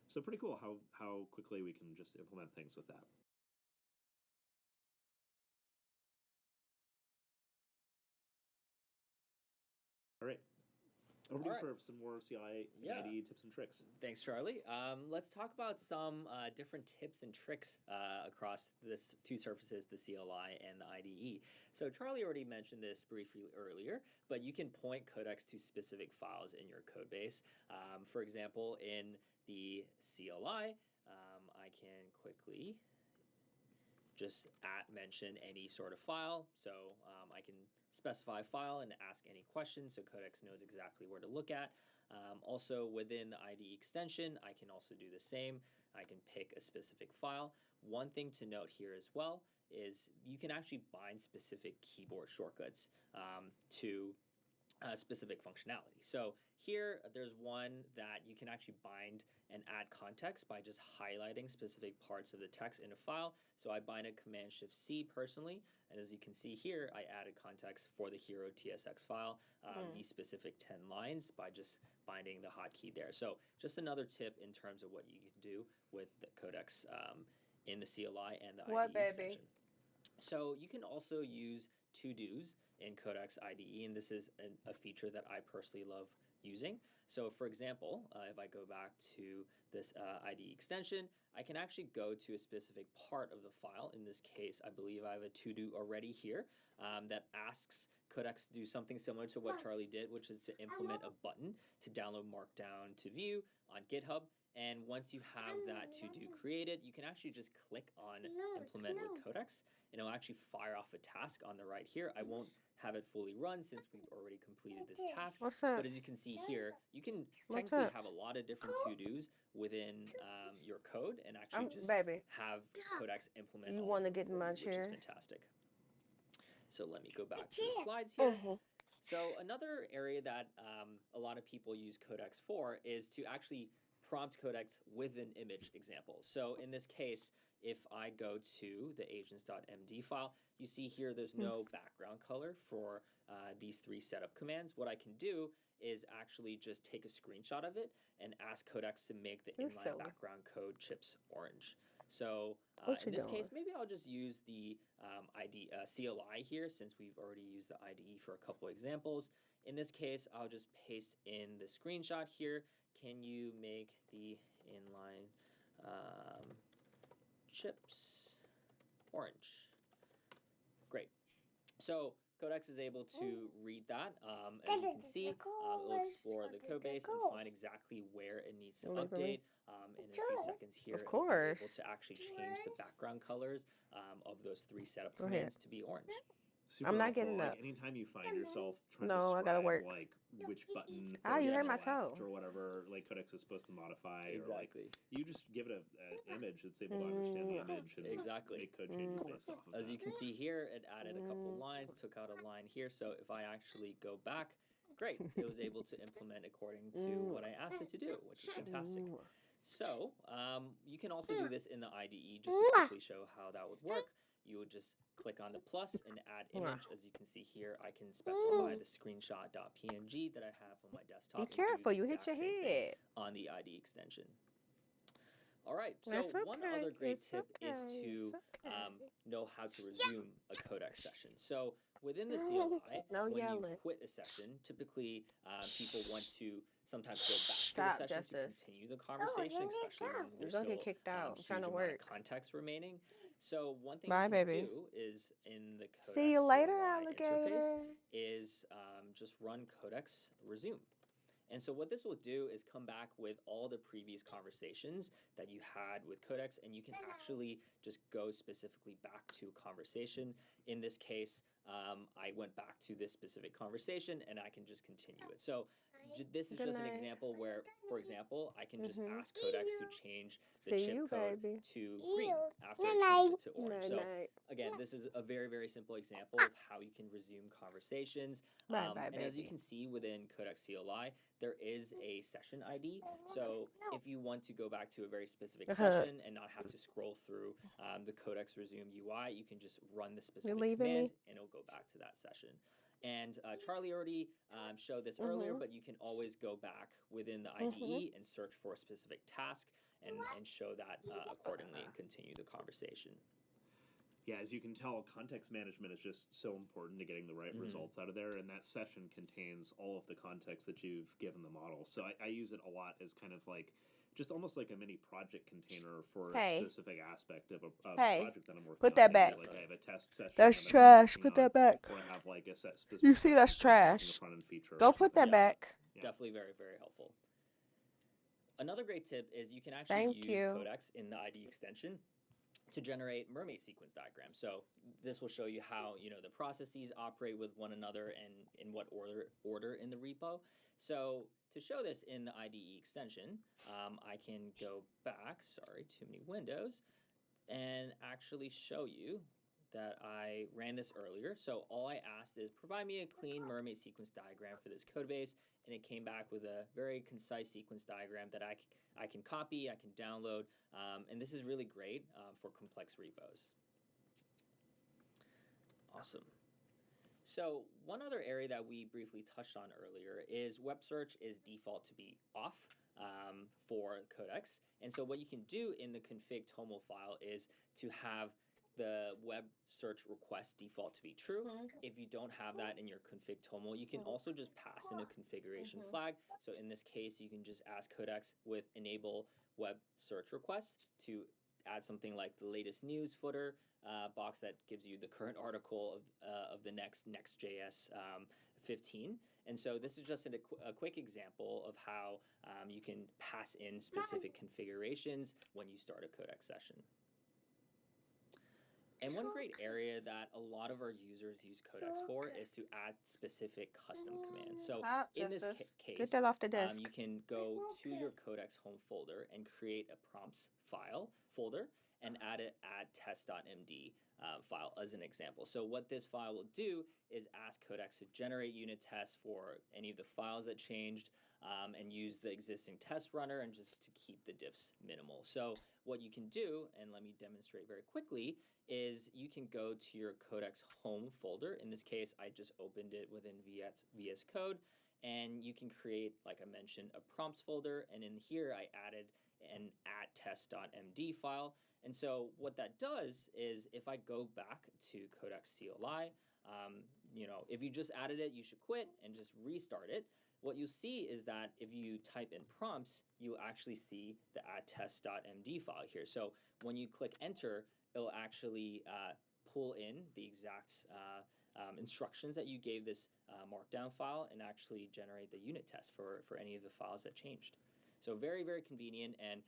Speaker 11: So pretty cool how quickly we can just implement things with that. All right. Over to you for some more CLI and IDE tips and tricks.
Speaker 10: Thanks, Charlie. Let's talk about some different tips and tricks across this two surfaces, the CLI and the IDE. So Charlie already mentioned this briefly earlier, but you can point Codex to specific files in your code base. For example, in the CLI, I can quickly just mention any sort of file. So I can specify file and ask any questions so Codex knows exactly where to look at. Also within the IDE extension, I can also do the same. I can pick a specific file. One thing to note here as well is you can actually bind specific keyboard shortcuts to specific functionality. So here there's one that you can actually bind and add context by just highlighting specific parts of the text in a file. So I bind a Command-Shift-C personally, and as you can see here, I added context for the hero TSX file, these specific 10 lines by just binding the hotkey there. So just another tip in terms of what you can do with the Codex in the CLI and the IDE extension. So you can also use to-dos in Codex IDE, and this is a feature that I personally love using. So for example, if I go back to this IDE extension, I can actually go to a specific part of the file. In this case, I believe I have a to-do already here that asks Codex to do something similar to what Charlie did, which is to implement a button to download Markdown to view on GitHub. And once you have that to-do created, you can actually just click on implement with Codex, and it'll actually fire off a task on the right here. I won't have it fully run since we've already completed this task. But as you can see here, you can technically have a lot of different to-dos within your code and actually just have Codex implement all of them for you, which is fantastic. So let me go back to the slides here. So another area that a lot of people use Codex for is to actually prompt Codex with an image example. So in this case, if I go to the agents.md file, you see here there's no background color for these three setup commands. What I can do is actually just take a screenshot of it and ask Codex to make the inline background code chips orange. So in this case, maybe I'll just use the CLI here since we've already used the IDE for a couple examples. In this case, I'll just paste in the screenshot here. Can you make the inline chips orange? Great. So Codex is able to read that. As you can see, it will explore the code base and find exactly where it needs to
Speaker 1: Wanna wait for me?
Speaker 10: update. In a few seconds here,
Speaker 1: Of
Speaker 10: it'll be able
Speaker 1: course.
Speaker 10: to actually change the background colors of those 3 setup
Speaker 1: Go ahead.
Speaker 10: commands to be orange.
Speaker 11: Super
Speaker 1: I'm not
Speaker 11: helpful.
Speaker 1: getting
Speaker 11: Like
Speaker 1: up.
Speaker 11: anytime you find yourself trying
Speaker 1: No,
Speaker 11: to
Speaker 1: I gotta
Speaker 11: describe
Speaker 1: work.
Speaker 11: like which button
Speaker 1: Ah, you
Speaker 11: further
Speaker 1: hurt
Speaker 11: to
Speaker 1: my
Speaker 11: the
Speaker 1: toe.
Speaker 11: left or whatever, like Codex is supposed to modify, or like
Speaker 10: Exactly.
Speaker 11: you just give it an image that's able to understand the image and
Speaker 10: Exactly.
Speaker 11: make code changes based off of
Speaker 10: As
Speaker 11: that.
Speaker 10: you can see here, it added a couple lines, took out a line here. So if I actually go back, great, it was able to implement according to what I asked it to do, which is fantastic. So you can also do this in the IDE just to quickly show how that would work. You would just click on the plus and add image. As you can see here, I can specify the screenshot.png that I have on my desktop.
Speaker 1: Be careful, you hit your head.
Speaker 10: On the IDE extension. All right, so
Speaker 1: That's
Speaker 10: one
Speaker 1: okay,
Speaker 10: other great
Speaker 1: it's
Speaker 10: tip is
Speaker 1: okay,
Speaker 10: to
Speaker 1: it's okay.
Speaker 10: know how to resume a Codex session. So within the CLI,
Speaker 1: No
Speaker 10: when
Speaker 1: yelling.
Speaker 10: you quit a session, typically people want to sometimes go
Speaker 1: Stop,
Speaker 10: back to the session
Speaker 1: Justice.
Speaker 10: to continue the conversation, especially when
Speaker 1: You're
Speaker 10: there's
Speaker 1: gonna
Speaker 10: still
Speaker 1: get kicked out. I'm
Speaker 10: huge
Speaker 1: trying to
Speaker 10: amount
Speaker 1: work.
Speaker 10: of context remaining. So one thing
Speaker 1: Bye,
Speaker 10: you can
Speaker 1: baby.
Speaker 10: do is in the Codex
Speaker 1: See you later,
Speaker 10: CLI
Speaker 1: alligator.
Speaker 10: interface is just run Codex resume. And so what this will do is come back with all the previous conversations that you had with Codex, and you can actually just go specifically back to a conversation. In this case, I went back to this specific conversation, and I can just continue it. So this is
Speaker 1: Good
Speaker 10: just an
Speaker 1: night.
Speaker 10: example where, for example, I can just ask Codex to change the
Speaker 1: See
Speaker 10: chip
Speaker 1: you,
Speaker 10: code
Speaker 1: baby.
Speaker 10: to green after it changed it to orange. So
Speaker 1: Night.
Speaker 10: again, this is a very, very simple example of how you can resume conversations.
Speaker 1: Bye, bye,
Speaker 10: And as you
Speaker 1: baby.
Speaker 10: can see within Codex CLI, there is a session ID. So if you want to go back to a very specific session and not have to scroll through the Codex resume UI, you can just run the specific
Speaker 1: leaving
Speaker 10: command
Speaker 1: me?
Speaker 10: and it'll go back to that session. And Charlie already showed this earlier, but you can always go back within the IDE and search for a specific task and show that accordingly and continue the conversation.
Speaker 11: Yeah, as you can tell, context management is just so important to getting the right results out of there, and that session contains all of the context that you've given the model. So I use it a lot as kind of like, just almost like a mini project container for a specific aspect of a project that I'm working on.
Speaker 1: Put that back.
Speaker 11: Like I have a test session.
Speaker 1: That's trash. Put that back.
Speaker 11: Or I have like a set specific.
Speaker 1: You see, that's trash. Go put that back.
Speaker 10: Definitely very, very helpful. Another great tip is you can actually use Codex in the IDE extension to generate mermaid sequence diagrams. So this will show you how the processes operate with one another and in what order in the repo. So to show this in the IDE extension, I can go back, sorry, too many windows, and actually show you that I ran this earlier. So all I asked is provide me a clean mermaid sequence diagram for this code base, and it came back with a very concise sequence diagram that I can copy, I can download, and this is really great for complex repos. Awesome. So one other area that we briefly touched on earlier is web search is default to be off for Codex. And so what you can do in the config toml file is to have the web search request default to be true. If you don't have that in your config toml, you can also just pass in a configuration flag. So in this case, you can just ask Codex with enable web search request to add something like the latest news footer box that gives you the current article of the Next.js 15. And so this is just a quick example of how you can pass in specific configurations when you start a Codex session. And one great area that a lot of our users use Codex for is to add specific custom commands. So in this case,
Speaker 1: get that off the desk.
Speaker 10: you can go to your Codex home folder and create a prompts folder and add test.md file as an example. So what this file will do is ask Codex to generate unit tests for any of the files that changed and use the existing test runner and just to keep the diffs minimal. So what you can do, and let me demonstrate very quickly, is you can go to your Codex home folder. In this case, I just opened it within VS Code, and you can create, like I mentioned, a prompts folder, and in here I added an @test.md file. And so what that does is if I go back to Codex CLI, if you just added it, you should quit and just restart it. What you see is that if you type in prompts, you actually see the @test.md file here. So when you click enter, it'll actually pull in the exact instructions that you gave this markdown file and actually generate the unit test for any of the files that changed. So very, very convenient, and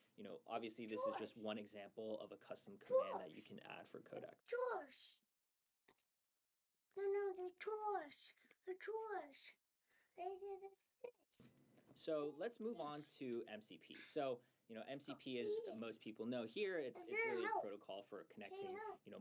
Speaker 10: obviously this is just one example of a custom command that you can add for Codex.
Speaker 2: Chores. No, the chores. The chores. They did this.
Speaker 10: So let's move on to MCP. So MCP, as most people know here, it's really a protocol for connecting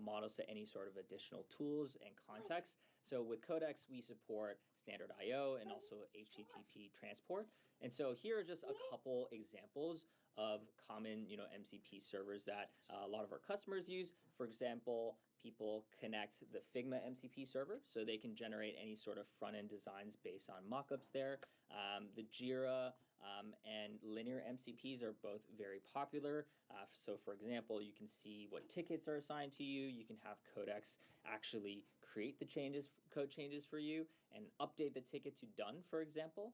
Speaker 10: models to any sort of additional tools and context. So with Codex, we support standard I/O and also HTTP transport. And so here are just a couple examples of common MCP servers that a lot of our customers use. For example, people connect the Figma MCP server, so they can generate any sort of front-end designs based on mockups there. The Jira and linear MCPs are both very popular. So for example, you can see what tickets are assigned to you. You can have Codex actually create the code changes for you and update the ticket to done, for example.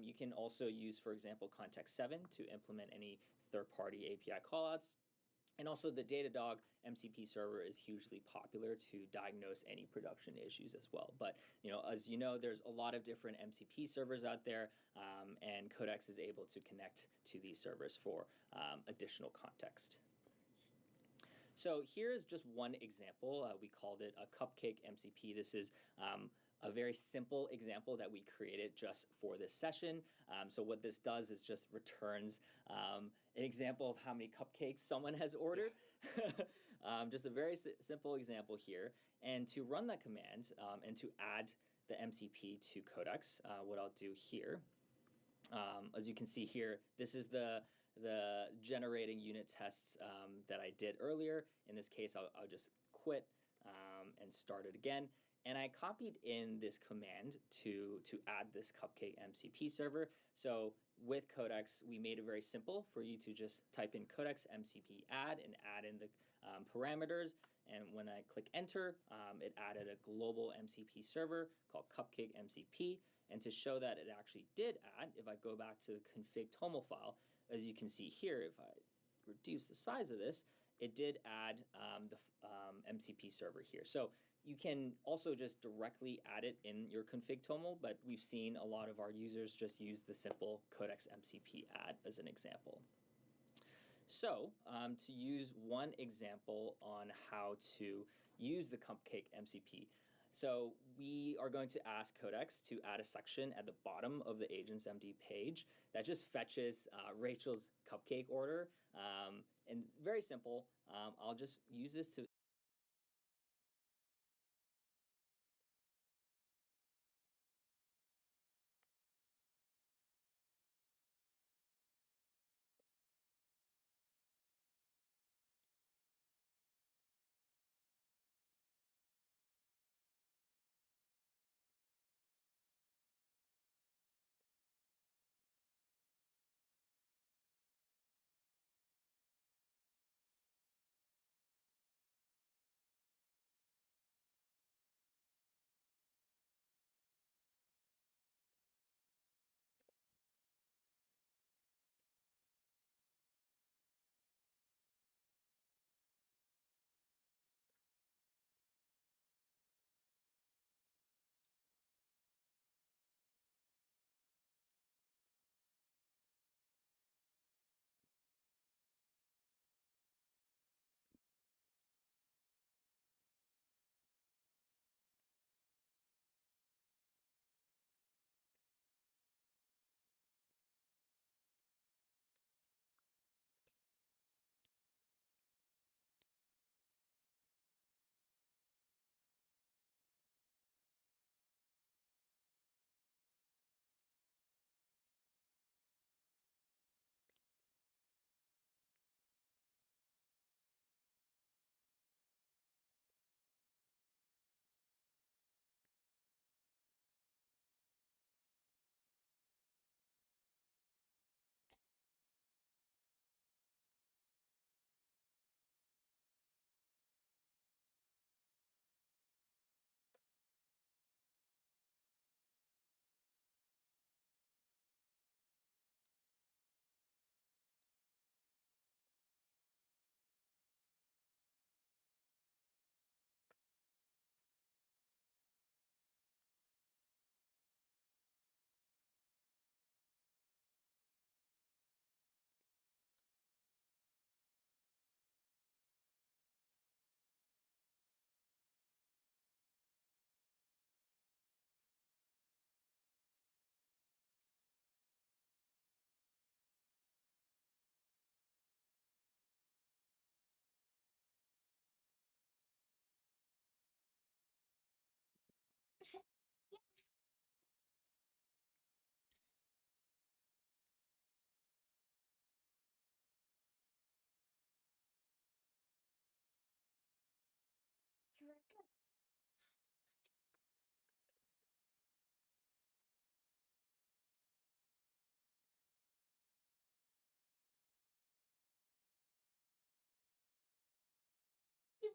Speaker 10: You can also use, for example, Context 7 to implement any third-party API callouts. And also the Datadog MCP server is hugely popular to diagnose any production issues as well. But as you know, there's a lot of different MCP servers out there, and Codex is able to connect to these servers for additional context. So here's just one example. We called it a cupcake MCP. This is a very simple example that we created just for this session. So what this does is just returns an example of how many cupcakes someone has ordered. Just a very simple example here. And to run that command and to add the MCP to Codex, what I'll do here, as you can see here, this is the generating unit tests that I did earlier. In this case, I'll just quit and start it again. And I copied in this command to add this cupcake MCP server. So with Codex, we made it very simple for you to just type in Codex MCP add and add in the parameters. And when I click enter, it added a global MCP server called cupcake MCP. And to show that it actually did add, if I go back to the config toml file, as you can see here, if I reduce the size of this, it did add the MCP server here. So you can also just directly add it in your config toml, but we've seen a lot of our users just use the simple Codex MCP add as an example. So to use one example on how to use the cupcake MCP, so we are going to ask Codex to add a section at the bottom of the AgentsMD page that just fetches Rachel's cupcake order. And very simple, I'll just use this to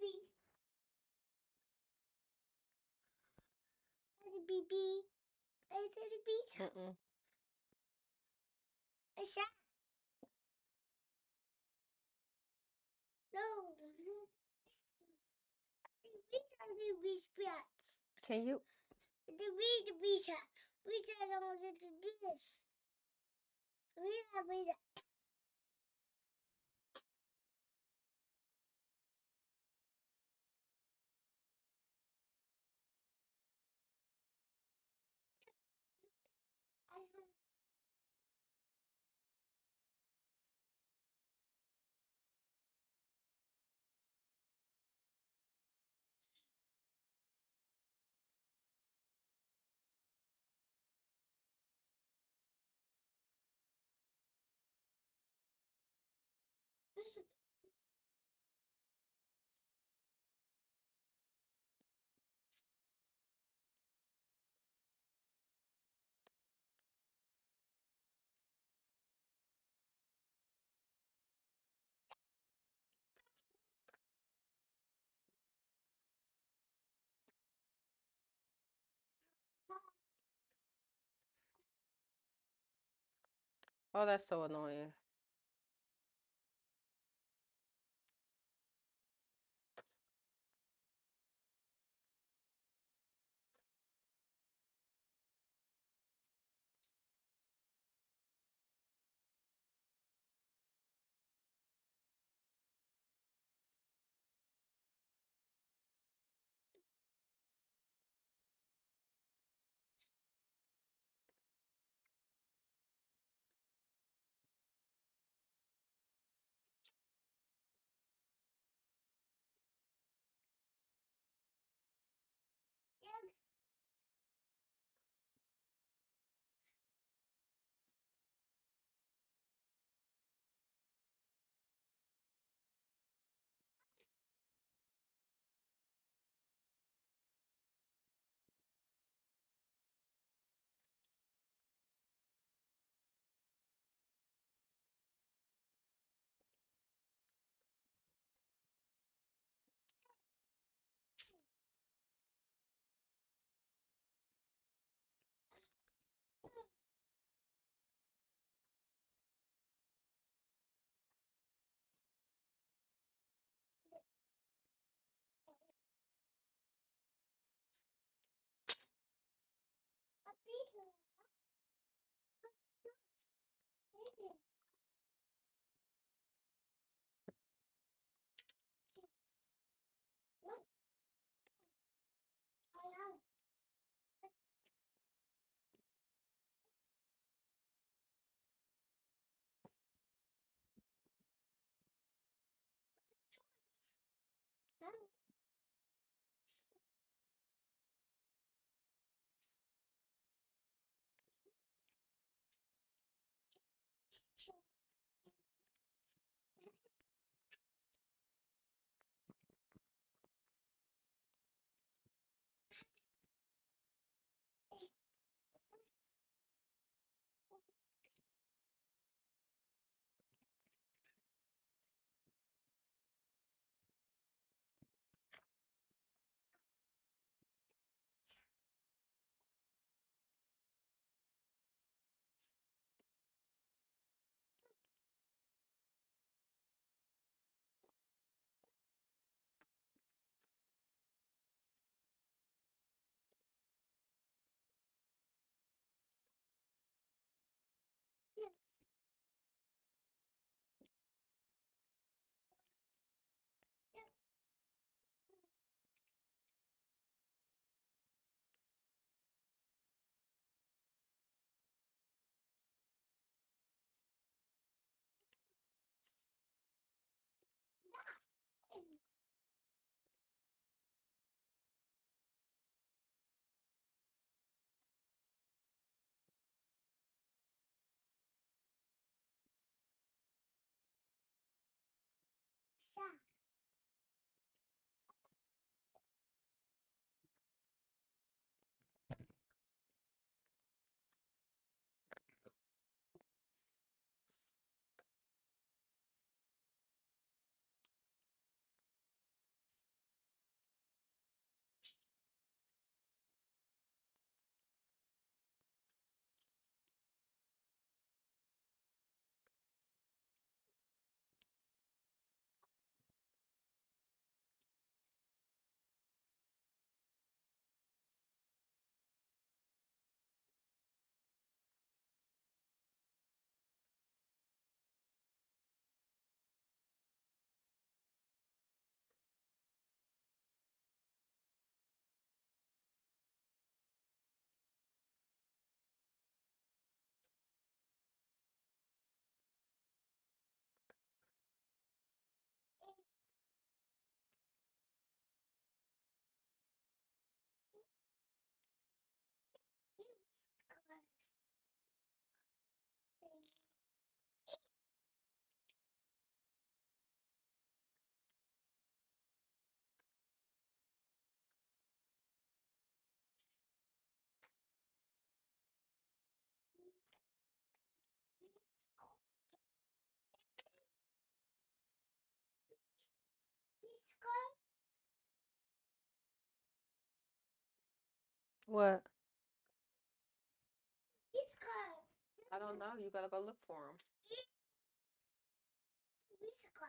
Speaker 2: Baby. It's a beach. A shot. No. The beach bats.
Speaker 1: Can you?
Speaker 2: The beach. I don't want to do this. We have beach.
Speaker 1: Oh, that's so annoying. What?
Speaker 2: This car.
Speaker 1: I don't know. You gotta go look for them.
Speaker 2: This car.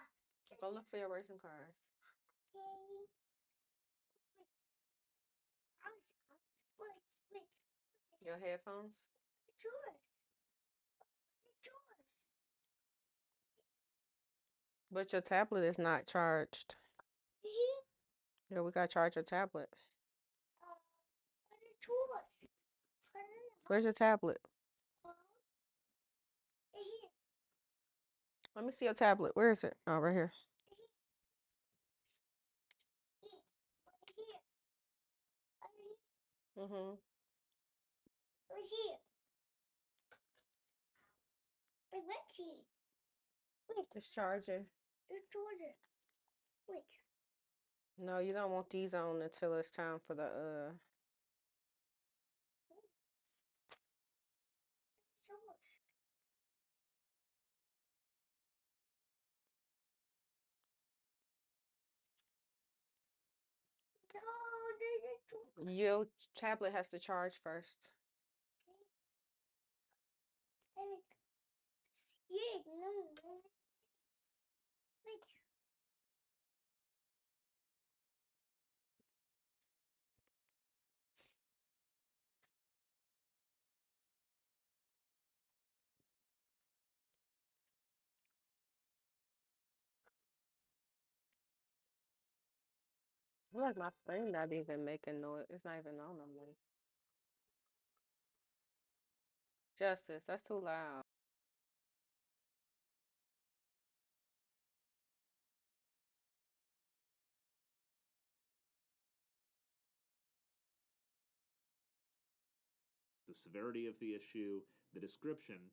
Speaker 1: Go look for your racing cars.
Speaker 2: Okay. Wait.
Speaker 1: Your headphones?
Speaker 2: It's yours. It's yours.
Speaker 1: But your tablet is not charged.
Speaker 2: Here.
Speaker 1: Yeah, we gotta charge your tablet.
Speaker 2: It's yours.
Speaker 1: Where's your tablet?
Speaker 2: Here.
Speaker 1: Let me see your tablet. Where is it? Oh, right here. Mm-hmm.
Speaker 2: Right here. Wait here. Wait.
Speaker 1: It's charging.
Speaker 2: It's yours. Wait.
Speaker 1: No, you don't want these on until it's time for the
Speaker 2: It's yours. No, this is yours.
Speaker 1: Your tablet has to charge first.
Speaker 2: Yeah, no. Wait.
Speaker 1: I feel like my screen not even making noise. It's not even on no more. Justice, that's too loud.
Speaker 11: The severity of the issue, the description,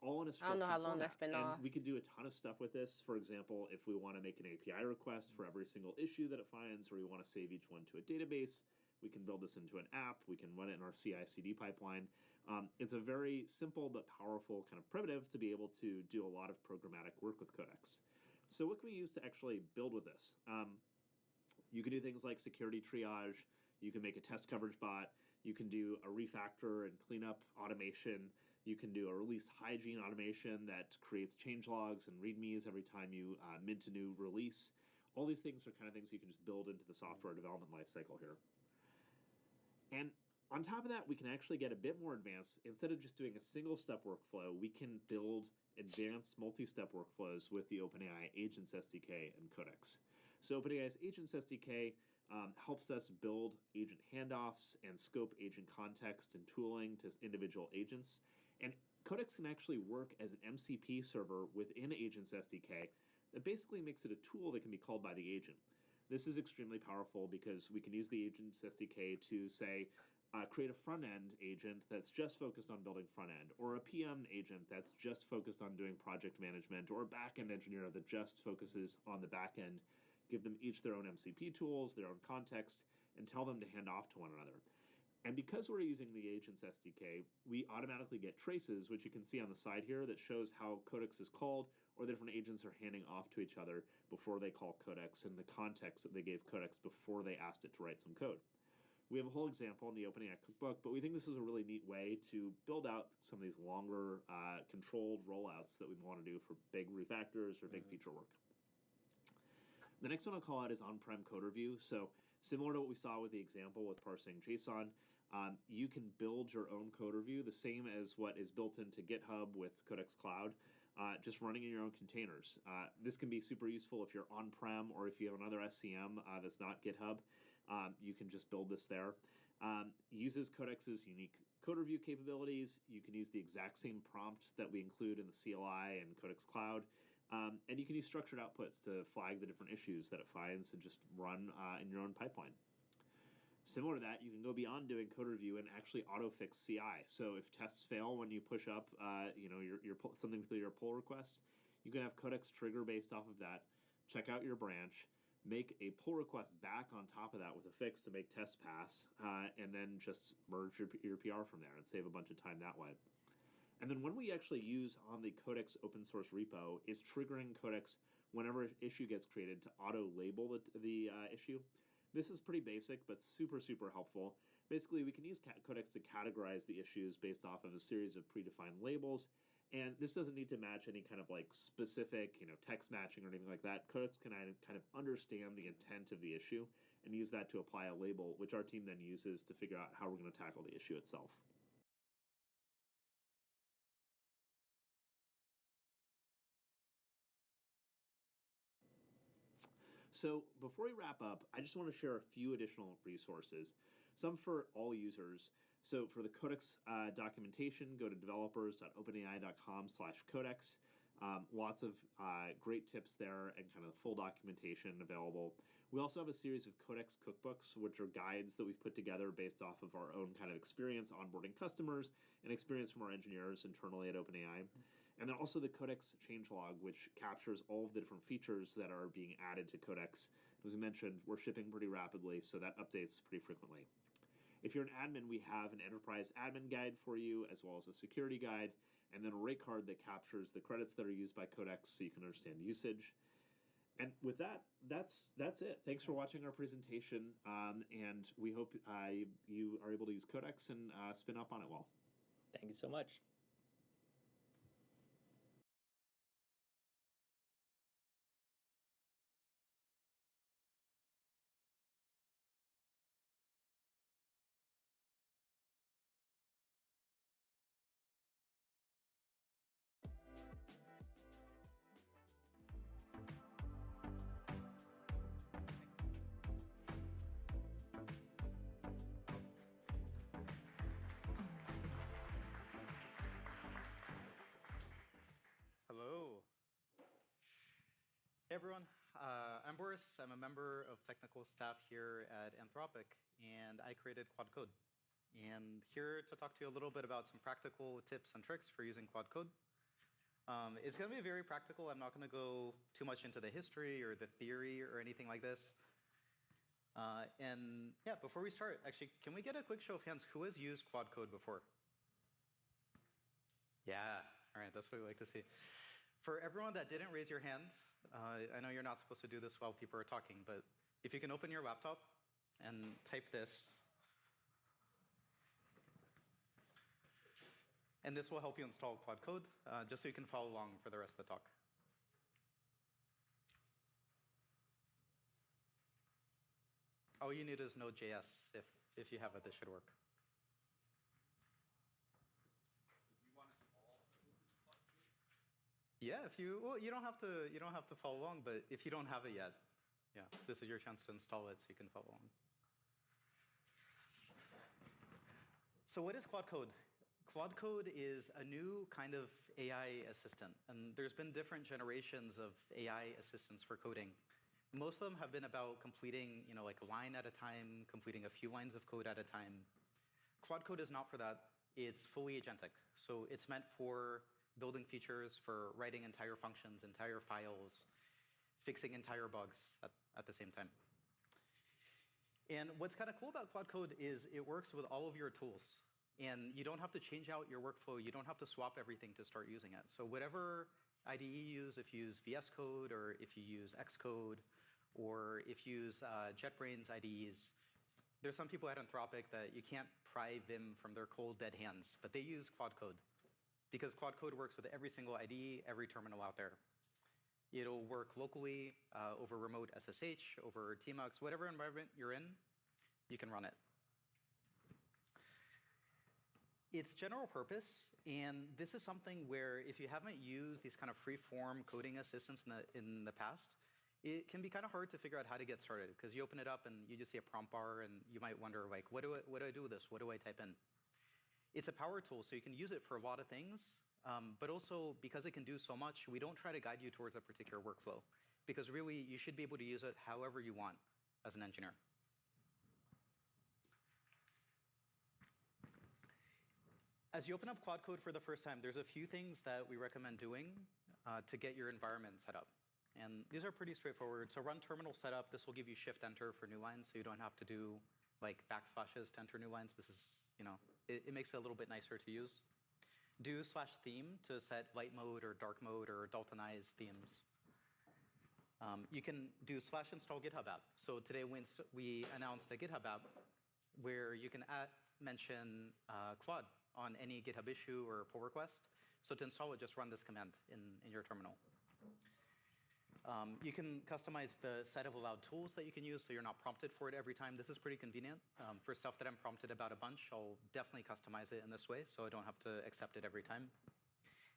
Speaker 11: all in a
Speaker 1: I don't know
Speaker 11: structured
Speaker 1: how long
Speaker 11: format.
Speaker 1: that's been
Speaker 11: And
Speaker 1: off.
Speaker 11: we could do a ton of stuff with this. For example, if we want to make an API request for every single issue that it finds, or we want to save each one to a database, we can build this into an app. We can run it in our CI/CD pipeline. It's a very simple but powerful kind of primitive to be able to do a lot of programmatic work with Codex. So what can we use to actually build with this? You can do things like security triage. You can make a test coverage bot. You can do a refactor and cleanup automation. You can do a release hygiene automation that creates change logs and readmes every time you mint a new release. All these things are kind of things you can just build into the software development lifecycle here. And on top of that, we can actually get a bit more advanced. Instead of just doing a single step workflow, we can build advanced multi-step workflows with the OpenAI Agents SDK and Codex. So OpenAI's Agents SDK helps us build agent handoffs and scope agent context and tooling to individual agents. And Codex can actually work as an MCP server within Agents SDK that basically makes it a tool that can be called by the agent. This is extremely powerful because we can use the Agents SDK to say, create a front end agent that's just focused on building front end, or a PM agent that's just focused on doing project management, or a back end engineer that just focuses on the back end. Give them each their own MCP tools, their own context, and tell them to hand off to one another. And because we're using the Agents SDK, we automatically get traces, which you can see on the side here, that shows how Codex is called, or the different agents are handing off to each other before they call Codex, and the context that they gave Codex before they asked it to write some code. We have a whole example in the OpenAI cookbook, but we think this is a really neat way to build out some of these longer controlled rollouts that we want to do for big refactors or big feature work. The next one I'll call out is on-prem code review. So similar to what we saw with the example with parsing JSON, you can build your own code review, the same as what is built into GitHub with Codex Cloud, just running in your own containers. This can be super useful if you're on-prem or if you have another SCM that's not GitHub. You can just build this there. Uses Codex's unique code review capabilities. You can use the exact same prompt that we include in the CLI and Codex Cloud. And you can use structured outputs to flag the different issues that it finds and just run in your own pipeline. Similar to that, you can go beyond doing code review and actually auto-fix CI. So if tests fail when you push up, something to your pull request, you can have Codex trigger based off of that, check out your branch, make a pull request back on top of that with a fix to make tests pass, and then just merge your PR from there and save a bunch of time that way. And then when we actually use on the Codex open source repo is triggering Codex whenever an issue gets created to auto-label the issue. This is pretty basic, but super, super helpful. Basically, we can use Codex to categorize the issues based off of a series of predefined labels. And this doesn't need to match any kind of like specific, text matching or anything like that. Codex can kind of understand the intent of the issue and use that to apply a label, which our team then uses to figure out how we're going to tackle the issue itself. So before we wrap up, I just want to share a few additional resources, some for all users. So for the Codex documentation, go to developers.openai.com/codex. Lots of great tips there and kind of full documentation available. We also have a series of Codex cookbooks, which are guides that we've put together based off of our own kind of experience onboarding customers and experience from our engineers internally at OpenAI. And then also the Codex changelog, which captures all of the different features that are being added to Codex. As we mentioned, we're shipping pretty rapidly, so that updates pretty frequently. If you're an admin, we have an enterprise admin guide for you, as well as a security guide, and then a rate card that captures the credits that are used by Codex so you can understand usage. And with that, that's it. Thanks for watching our presentation, and we hope you are able to use Codex and spin up on it well.
Speaker 10: Thank you so much.
Speaker 12: Hello. Hey everyone, I'm Boris. I'm a member of technical staff here at Anthropic, and I created Quad Code. And here to talk to you a little bit about some practical tips and tricks for using Quad Code. It's going to be very practical. I'm not going to go too much into the history or the theory or anything like this. And yeah, before we start, actually, can we get a quick show of hands? Who has used Quad Code before? Yeah, all right, that's what we like to see. For everyone that didn't raise your hand, I know you're not supposed to do this while people are talking, but if you can open your laptop and type this, and this will help you install Quad Code, just so you can follow along for the rest of the talk. All you need is Node.js. If you have it, this should work. Yeah, you don't have to follow along, but if you don't have it yet, yeah, this is your chance to install it so you can follow along. So what is Quad Code? Quad Code is a new kind of AI assistant, and there's been different generations of AI assistants for coding. Most of them have been about completing, like a line at a time, completing a few lines of code at a time. Quad Code is not for that. It's fully agentic. So it's meant for building features, for writing entire functions, entire files, fixing entire bugs at the same time. And what's kind of cool about Quad Code is it works with all of your tools. And you don't have to change out your workflow. You don't have to swap everything to start using it. So whatever IDE you use, if you use VS Code, or if you use Xcode, or if you use JetBrains IDEs, there's some people at Anthropic that you can't pry them from their cold, dead hands, but they use Quad Code. Because Quad Code works with every single IDE, every terminal out there. It'll work locally, over remote SSH, over tmux, whatever environment you're in, you can run it. It's general purpose, and this is something where if you haven't used these kind of free-form coding assistants in the past, it can be kind of hard to figure out how to get started, because you open it up and you just see a prompt bar, and you might wonder, like, what do I do with this? What do I type in? It's a power tool, so you can use it for a lot of things, but also because it can do so much, we don't try to guide you towards a particular workflow, because really you should be able to use it however you want as an engineer. As you open up Quad Code for the first time, there's a few things that we recommend doing to get your environment set up. And these are pretty straightforward. So run terminal setup. This will give you Shift-Enter for new lines, so you don't have to do like backslashes to enter new lines. This is, it makes it a little bit nicer to use. Do/theme to set light mode or dark mode or Daltonize themes. You can do /install GitHub app. So today we announced a GitHub app where you can mention Claude on any GitHub issue or pull request. So to install it, just run this command in your terminal. You can customize the set of allowed tools that you can use so you're not prompted for it every time. This is pretty convenient. For stuff that I'm prompted about a bunch, I'll definitely customize it in this way so I don't have to accept it every time.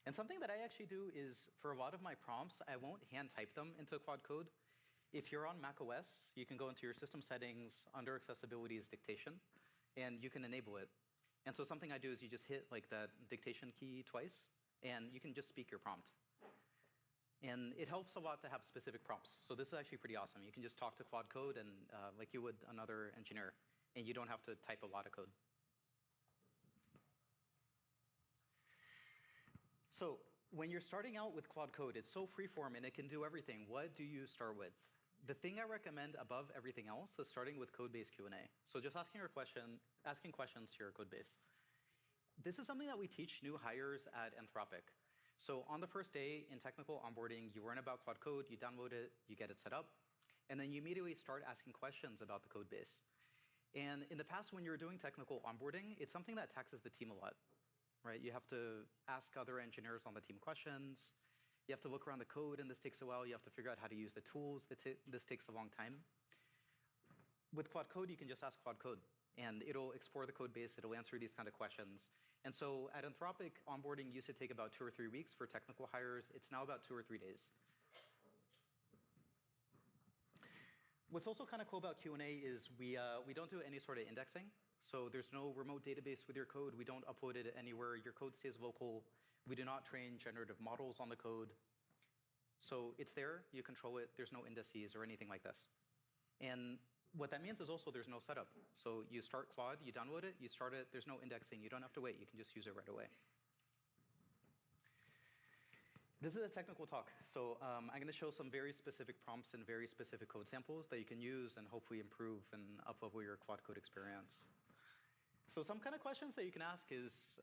Speaker 12: And something that I actually do is, for a lot of my prompts, I won't hand type them into Claude Code. If you're on macOS, you can go into your system settings, under accessibility is dictation, and you can enable it. And so something I do is you just hit like that dictation key twice, and you can just speak your prompt. And it helps a lot to have specific prompts. So this is actually pretty awesome. You can just talk to Claude Code and like you would another engineer, and you don't have to type a lot of code. So when you're starting out with Claude Code, it's so freeform and it can do everything. What do you start with? The thing I recommend above everything else is starting with code-based Q&A. So just asking questions to your code base. This is something that we teach new hires at Anthropic. So on the first day in technical onboarding, you learn about Claude Code, you download it, you get it set up, and then you immediately start asking questions about the code base. And in the past, when you were doing technical onboarding, it's something that taxes the team a lot. Right? You have to ask other engineers on the team questions. You have to look around the code, and this takes a while. You have to figure out how to use the tools. This takes a long time. With Claude Code, you can just ask Claude Code, and it'll explore the code base. It'll answer these kind of questions. And so at Anthropic, onboarding used to take about 2 or 3 weeks for technical hires. It's now about 2 or 3 days. What's also kind of cool about Q&A is we don't do any sort of indexing. So there's no remote database with your code. We don't upload it anywhere. Your code stays local. We do not train generative models on the code. So it's there. You control it. There's no indices or anything like this. And what that means is also there's no setup. So you start Claude, you download it, you start it. There's no indexing. You don't have to wait. You can just use it right away. This is a technical talk. So I'm going to show some very specific prompts and very specific code samples that you can use and hopefully improve and up-level your Claude Code experience. So some kind of questions that you can ask is,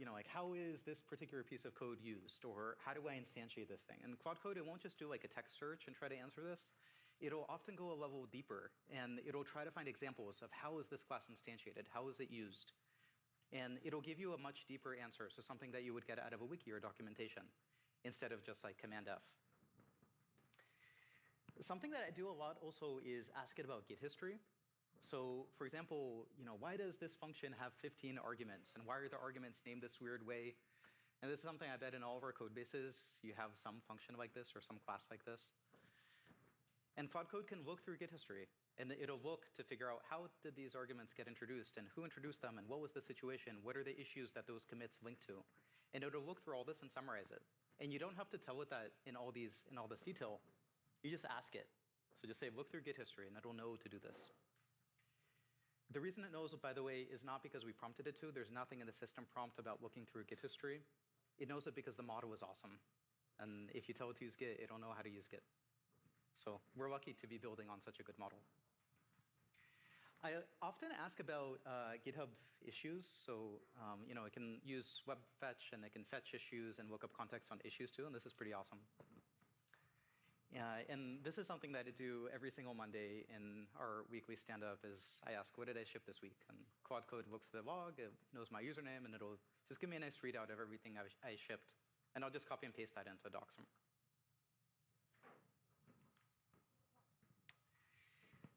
Speaker 12: like how is this particular piece of code used? Or how do I instantiate this thing? And Claude Code, it won't just do like a text search and try to answer this. It'll often go a level deeper, and it'll try to find examples of how is this class instantiated? How is it used? And it'll give you a much deeper answer, so something that you would get out of a wiki or documentation, instead of just like Command F. Something that I do a lot also is ask it about Git history. So for example, why does this function have 15 arguments? And why are the arguments named this weird way? And this is something I bet in all of our code bases, you have some function like this or some class like this. And Claude Code can look through Git history, and it'll look to figure out how did these arguments get introduced, and who introduced them, and what was the situation, what are the issues that those commits link to. And it'll look through all this and summarize it. And you don't have to tell it that in all this detail. You just ask it. So just say, look through Git history, and it'll know to do this. The reason it knows, by the way, is not because we prompted it to. There's nothing in the system prompt about looking through Git history. It knows it because the model is awesome. And if you tell it to use Git, it'll know how to use Git. So we're lucky to be building on such a good model. I often ask about GitHub issues. So it can use web fetch, and it can fetch issues and look up context on issues too, and this is pretty awesome. And this is something that I do every single Monday in our weekly stand-up is I ask, what did I ship this week? And Claude Code looks at the log, it knows my username, and it'll just give me a nice readout of everything I shipped. And I'll just copy and paste that into a doc somewhere.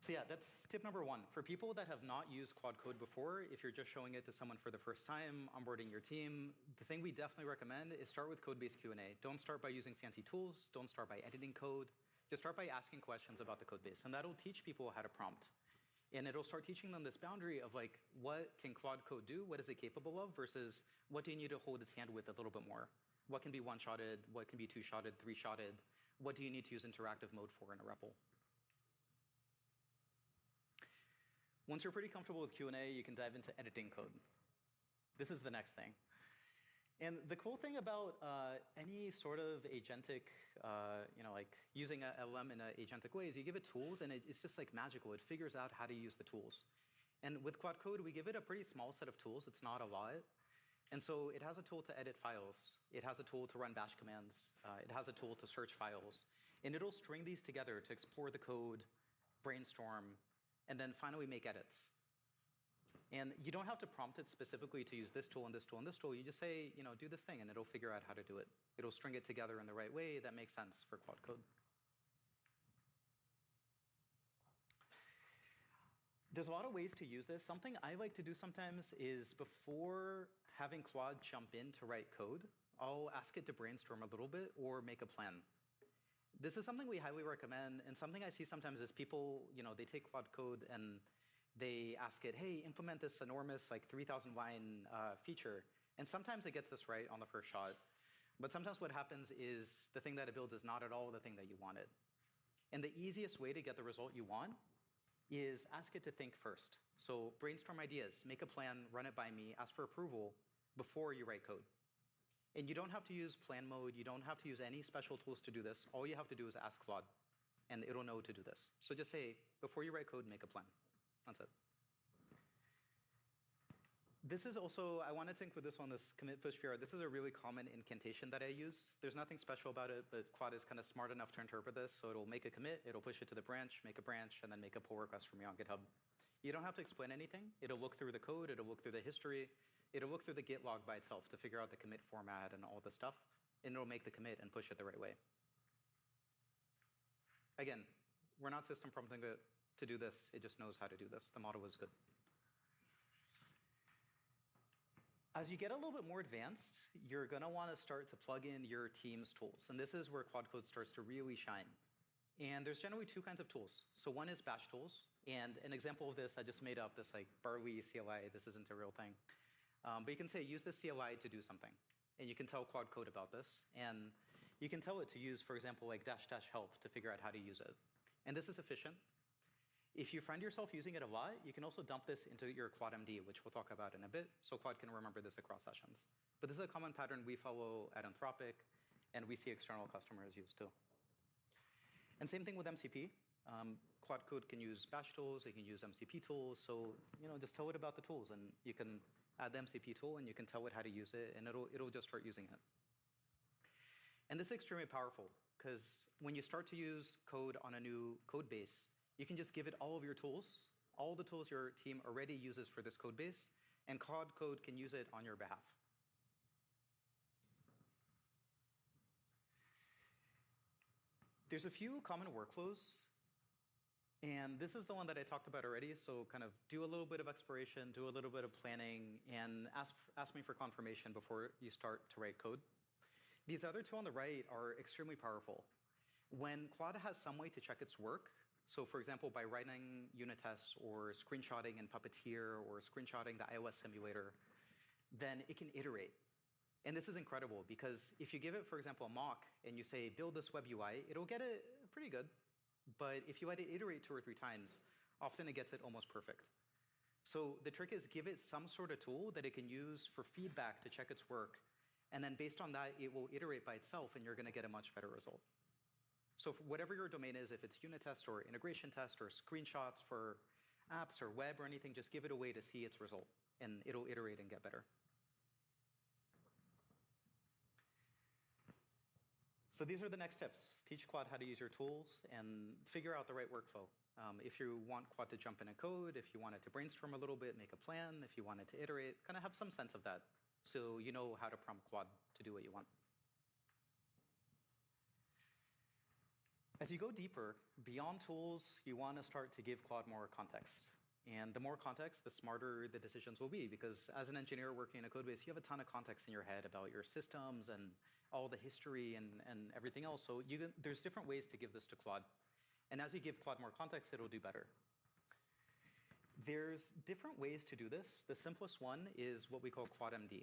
Speaker 12: So yeah, that's tip number 1. For people that have not used Claude Code before, if you're just showing it to someone for the first time, onboarding your team, the thing we definitely recommend is start with code-based Q&A. Don't start by using fancy tools. Don't start by editing code. Just start by asking questions about the code base. And that'll teach people how to prompt. And it'll start teaching them this boundary of like, what can Claude Code do? What is it capable of? Versus what do you need to hold its hand with a little bit more? What can be one-shotted? What can be two-shotted, three-shotted? What do you need to use interactive mode for in a REPL? Once you're pretty comfortable with Q&A, you can dive into editing code. This is the next thing. And the cool thing about any sort of agentic, like using a LLM in an agentic way is you give it tools, and it's just like magical. It figures out how to use the tools. And with Claude Code, we give it a pretty small set of tools. It's not a lot. And so it has a tool to edit files. It has a tool to run bash commands. It has a tool to search files. And it'll string these together to explore the code, brainstorm, and then finally make edits. And you don't have to prompt it specifically to use this tool and this tool and this tool. You just say, do this thing, and it'll figure out how to do it. It'll string it together in the right way that makes sense for Claude Code. There's a lot of ways to use this. Something I like to do sometimes is before having Claude jump in to write code, I'll ask it to brainstorm a little bit or make a plan. This is something we highly recommend, and something I see sometimes is people, they take Claude Code and they ask it, hey, implement this enormous 3,000 line feature. And sometimes it gets this right on the first shot. But sometimes what happens is the thing that it builds is not at all the thing that you wanted. And the easiest way to get the result you want is ask it to think first. So brainstorm ideas, make a plan, run it by me, ask for approval before you write code. And you don't have to use plan mode. You don't have to use any special tools to do this. All you have to do is ask Claude, and it'll know to do this. So just say, before you write code, make a plan. That's it. This is also, I wanted to include this one, this commit push PR. This is a really common incantation that I use. There's nothing special about it, but Claude is kind of smart enough to interpret this. So it'll make a commit, it'll push it to the branch, make a branch, and then make a pull request for me on GitHub. You don't have to explain anything. It'll look through the code, it'll look through the history, it'll look through the Git log by itself to figure out the commit format and all the stuff, and it'll make the commit and push it the right way. Again, we're not system prompting it to do this. It just knows how to do this. The model is good. As you get a little bit more advanced, you're going to want to start to plug in your team's tools. And this is where Claude Code starts to really shine. And there's generally two kinds of tools. So one is batch tools. And an example of this, I just made up this Barley CLI. This isn't a real thing. But you can say, use this CLI to do something. And you can tell Claude Code about this. And you can tell it to use, for example, --help to figure out how to use it. And this is efficient. If you find yourself using it a lot, you can also dump this into your Claude MD, which we'll talk about in a bit, so Claude can remember this across sessions. But this is a common pattern we follow at Anthropic, and we see external customers use too. And same thing with MCP. Claude Code can use batch tools, it can use MCP tools, so just tell it about the tools, and you can add the MCP tool, and you can tell it how to use it, and it'll just start using it. And this is extremely powerful, because when you start to use code on a new code base, you can just give it all of your tools, all the tools your team already uses for this code base, and Claude Code can use it on your behalf. There's a few common workflows, and this is the one that I talked about already, so kind of do a little bit of exploration, do a little bit of planning, and ask me for confirmation before you start to write code. These other two on the right are extremely powerful. When Claude has some way to check its work, so for example, by writing unit tests or screenshotting in Puppeteer or screenshotting the iOS simulator, then it can iterate. And this is incredible because if you give it, for example, a mock and you say, build this web UI, it'll get it pretty good. But if you let it iterate 2 or 3 times, often it gets it almost perfect. So the trick is give it some sort of tool that it can use for feedback to check its work. And then based on that, it will iterate by itself and you're going to get a much better result. So for whatever your domain is, if it's unit test or integration test or screenshots for apps or web or anything, just give it a way to see its result and it'll iterate and get better. So these are the next steps. Teach Claude how to use your tools and figure out the right workflow. If you want Claude to jump in a code, if you want it to brainstorm a little bit, make a plan, if you want it to iterate, kind of have some sense of that so you know how to prompt Claude to do what you want. As you go deeper, beyond tools, you want to start to give Claude more context. And the more context, the smarter the decisions will be, because as an engineer working in a code base, you have a ton of context in your head about your systems and all the history and everything else. So there's different ways to give this to Claude. And as you give Claude more context, it'll do better. There's different ways to do this. The simplest one is what we call ClaudeMD.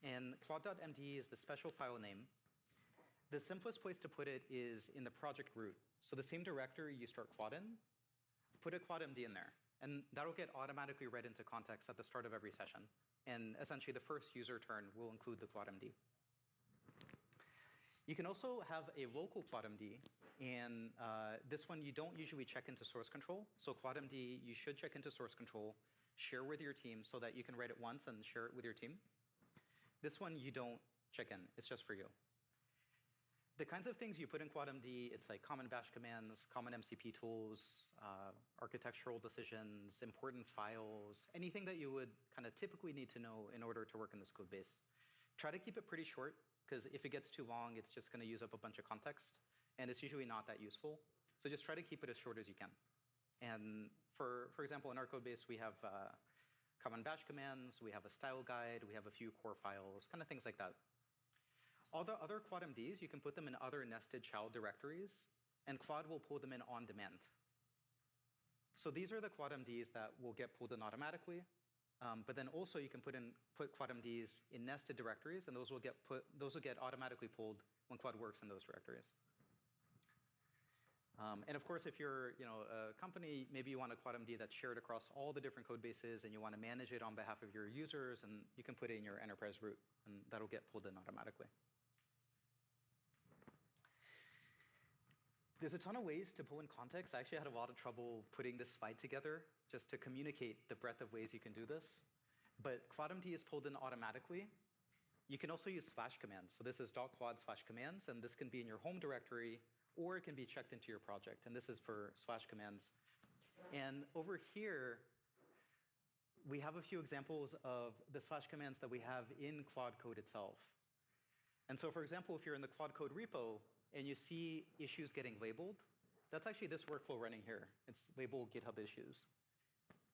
Speaker 12: And Claude.md is the special file name. The simplest place to put it is in the project root. So the same directory you start Claude in, put a ClaudeMD in there. And that'll get automatically read into context at the start of every session. And essentially, the first user turn will include the ClaudeMD. You can also have a local ClaudeMD. And this one, you don't usually check into source control. So ClaudeMD, you should check into source control, share with your team so that you can write it once and share it with your team. This one, you don't check in. It's just for you. The kinds of things you put in QuadMD, it's like common bash commands, common MCP tools, architectural decisions, important files, anything that you would kind of typically need to know in order to work in this code base. Try to keep it pretty short, because if it gets too long, it's just going to use up a bunch of context, and it's usually not that useful. So just try to keep it as short as you can. And for example, in our code base, we have common bash commands, we have a style guide, we have a few core files, kind of things like that. All the other QuadMDs, you can put them in other nested child directories, and Claude will pull them in on demand. So these are the QuadMDs that will get pulled in automatically, but then also you can put QuadMDs in nested directories, and those will get automatically pulled when Claude works in those directories. And of course, if you're a company, maybe you want a QuadMD that's shared across all the different code bases, and you want to manage it on behalf of your users, and you can put it in your enterprise root, and that'll get pulled in automatically. There's a ton of ways to pull in context. I actually had a lot of trouble putting this slide together just to communicate the breadth of ways you can do this. But QuadMD is pulled in automatically. You can also use slash commands. So this is .quad/commands, and this can be in your home directory, or it can be checked into your project. And this is for slash commands. And over here, we have a few examples of the slash commands that we have in Claude Code itself. And so for example, if you're in the Claude Code repo, and you see issues getting labeled, that's actually this workflow running here. It's labeled GitHub issues.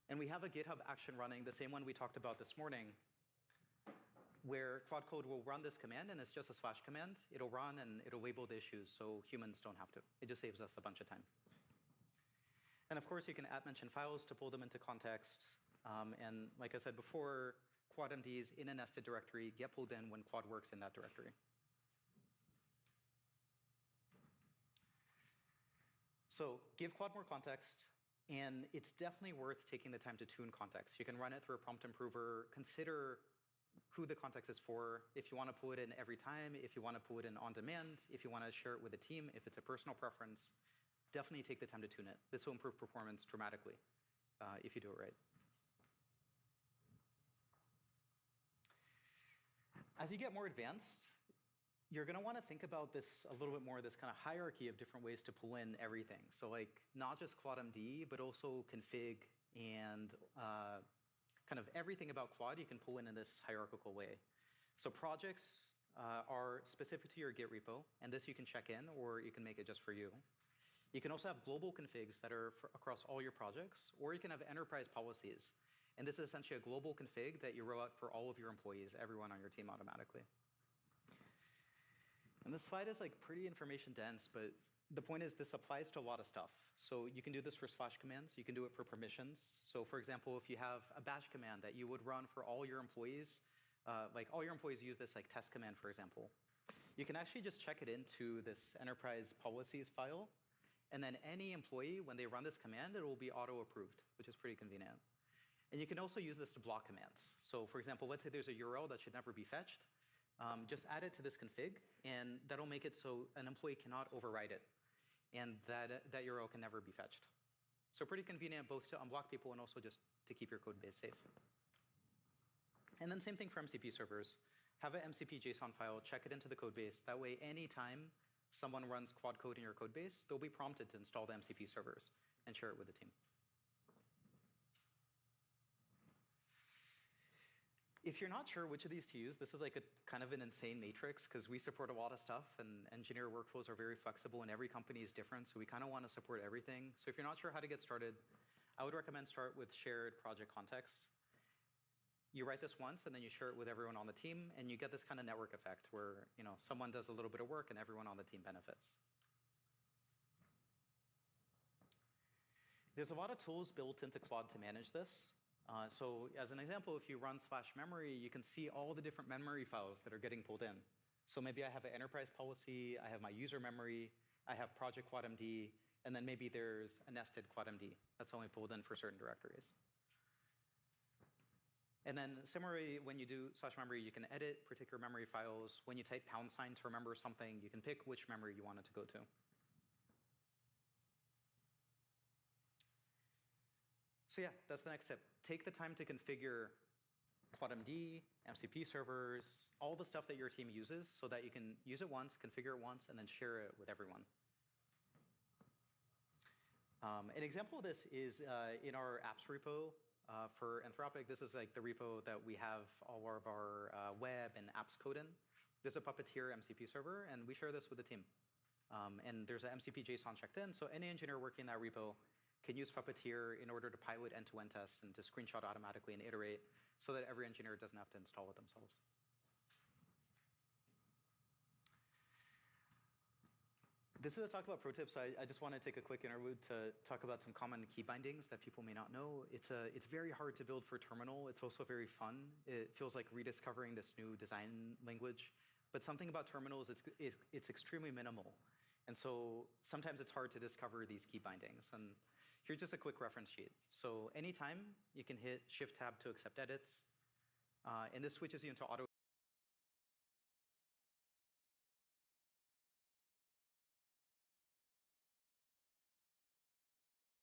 Speaker 12: And we have a GitHub action running, the same one we talked about this morning, where Claude Code will run this command, and it's just a slash command. It'll run, and it'll label the issues, so humans don't have to. It just saves us a bunch of time. And of course, you can @mention files to pull them into context. And like I said before, QuadMDs in a nested directory get pulled in when Claude works in that directory. So give Claude more context, and it's definitely worth taking the time to tune context. You can run it through a prompt improver, consider who the context is for, if you want to pull it in every time, if you want to pull it in on demand, if you want to share it with a team, if it's a personal preference, definitely take the time to tune it. This will improve performance dramatically if you do it right. As you get more advanced, you're going to want to think about this a little bit more, this kind of hierarchy of different ways to pull in everything. So like not just QuadMD, but also config and kind of everything about Claude you can pull in this hierarchical way. So projects are specific to your Git repo, and this you can check in, or you can make it just for you. You can also have global configs that are across all your projects, or you can have enterprise policies. And this is essentially a global config that you roll out for all of your employees, everyone on your team automatically. And this slide is like pretty information dense, but the point is this applies to a lot of stuff. So you can do this for slash commands. You can do it for permissions. So for example, if you have a bash command that you would run for all your employees, like all your employees use this like test command, for example, you can actually just check it into this enterprise policies file. And then any employee, when they run this command, it will be auto-approved, which is pretty convenient. And you can also use this to block commands. So for example, let's say there's a URL that should never be fetched. Just add it to this config, and that'll make it so an employee cannot override it, and that URL can never be fetched. So pretty convenient both to unblock people and also just to keep your code base safe. And then same thing for MCP servers. Have an MCP JSON file, check it into the code base. That way, anytime someone runs Claude Code in your code base, they'll be prompted to install the MCP servers and share it with the team. If you're not sure which of these to use, this is like a kind of an insane matrix because we support a lot of stuff, and engineer workflows are very flexible, and every company is different, so we kind of want to support everything. So if you're not sure how to get started, I would recommend start with shared project context. You write this once, and then you share it with everyone on the team, and you get this kind of network effect where someone does a little bit of work and everyone on the team benefits. There's a lot of tools built into Claude to manage this. So as an example, if you run /memory, you can see all the different memory files that are getting pulled in. So maybe I have an enterprise policy, I have my user memory, I have project QuadMD, and then maybe there's a nested QuadMD that's only pulled in for certain directories. And then similarly, when you do /memory, you can edit particular memory files. When you type # to remember something, you can pick which memory you want it to go to. So yeah, that's the next step. Take the time to configure CloudMD, MCP servers, all the stuff that your team uses so that you can use it once, configure it once, and then share it with everyone. An example of this is in our apps repo for Anthropic. This is like the repo that we have all of our web and apps code in. There's a Puppeteer MCP server, and we share this with the team. And there's an MCP JSON checked in, so any engineer working in that repo can use Puppeteer in order to pilot end-to-end tests and to screenshot automatically and iterate so that every engineer doesn't have to install it themselves. This is a talk about pro tips. I just want to take a quick interlude to talk about some common key bindings that people may not know. It's very hard to build for terminal. It's also very fun. It feels like rediscovering this new design language. But something about terminals, it's extremely minimal. And so sometimes it's hard to discover these key bindings. And here's just a quick reference sheet. So anytime you can hit Shift-Tab to accept edits. And this switches you into auto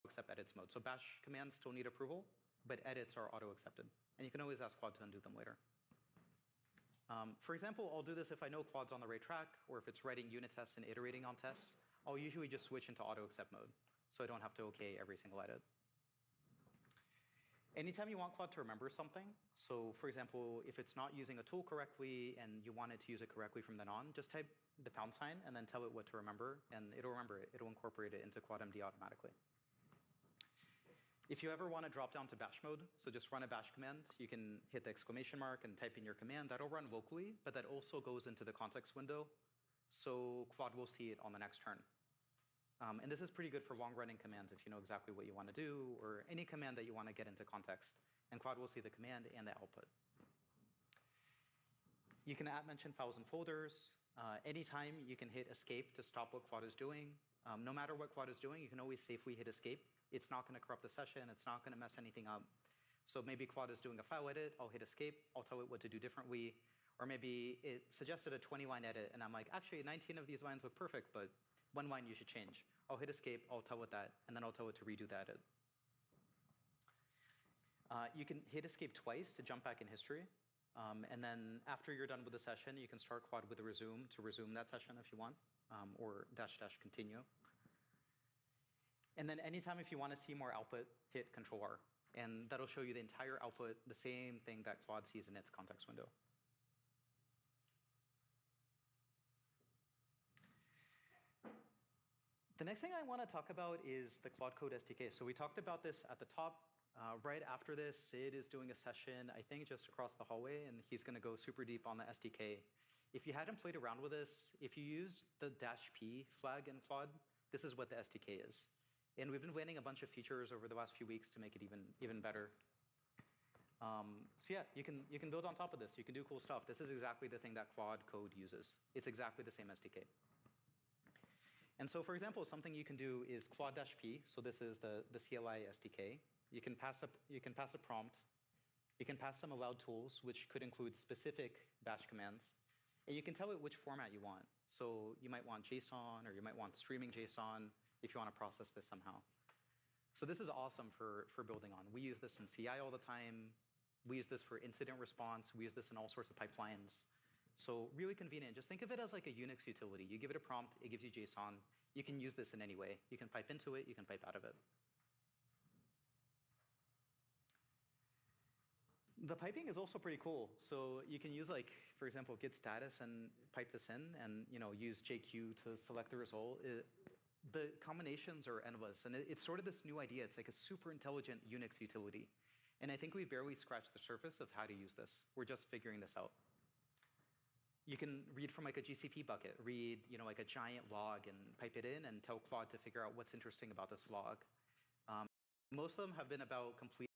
Speaker 12: accept edits mode. So bash commands still need approval, but edits are auto-accepted. And you can always ask Claude to undo them later. For example, I'll do this if I know Claude's on the right track, or if it's writing unit tests and iterating on tests. I'll usually just switch into auto-accept mode, so I don't have to OK every single edit. Anytime you want Claude to remember something, so for example, if it's not using a tool correctly and you want it to use it correctly from then on, just type the pound sign and then tell it what to remember, and it'll remember it. It'll incorporate it into CloudMD automatically. If you ever want to drop down to bash mode, so just run a bash command, you can hit the exclamation mark and type in your command. That'll run locally, but that also goes into the context window, so Claude will see it on the next turn. And this is pretty good for long-running commands if you know exactly what you want to do, or any command that you want to get into context. And Claude will see the command and the output. You can mention files and folders. Anytime you can hit escape to stop what Claude is doing. No matter what Claude is doing, you can always safely hit escape. It's not going to corrupt the session. It's not going to mess anything up. So maybe Claude is doing a file edit. I'll hit escape. I'll tell it what to do differently. Or maybe it suggested a 20-line edit, and I'm like, actually, 19 of these lines look perfect, but one line you should change. I'll hit escape. I'll tell it that, and then I'll tell it to redo the edit. You can hit escape twice to jump back in history. And then after you're done with the session, you can start Claude with a resume to resume that session if you want, or -- continue. And then anytime if you want to see more output, hit Control-R. And that'll show you the entire output, the same thing that Claude sees in its context window. The next thing I want to talk about is the Claude Code SDK. So we talked about this at the top. Right after this, Sid is doing a session, I think just across the hallway, and he's going to go super deep on the SDK. If you hadn't played around with this, if you use the -p flag in Claude, this is what the SDK is. And we've been landing a bunch of features over the last few weeks to make it even better. So yeah, you can build on top of this. You can do cool stuff. This is exactly the thing that Claude Code uses. It's exactly the same SDK. And so, for example, something you can do is Claude-P. So this is the CLI SDK. You can pass a prompt. You can pass some allowed tools, which could include specific bash commands. And you can tell it which format you want. So you might want JSON, or you might want streaming JSON if you want to process this somehow. So this is awesome for building on. We use this in CI all the time. We use this for incident response. We use this in all sorts of pipelines. So really convenient. Just think of it as like a Unix utility. You give it a prompt, it gives you JSON. You can use this in any way. You can pipe into it, you can pipe out of it. The piping is also pretty cool. So you can use, like, for example, git status and pipe this in, and use JQ to select the result. The combinations are endless, and it's sort of this new idea. It's like a super intelligent Unix utility. And I think we barely scratched the surface of how to use this. We're just figuring this out. You can read from like a GCP bucket, read like a giant log and pipe it in and tell Claude to figure out what's interesting about this log. Most of them have been about complete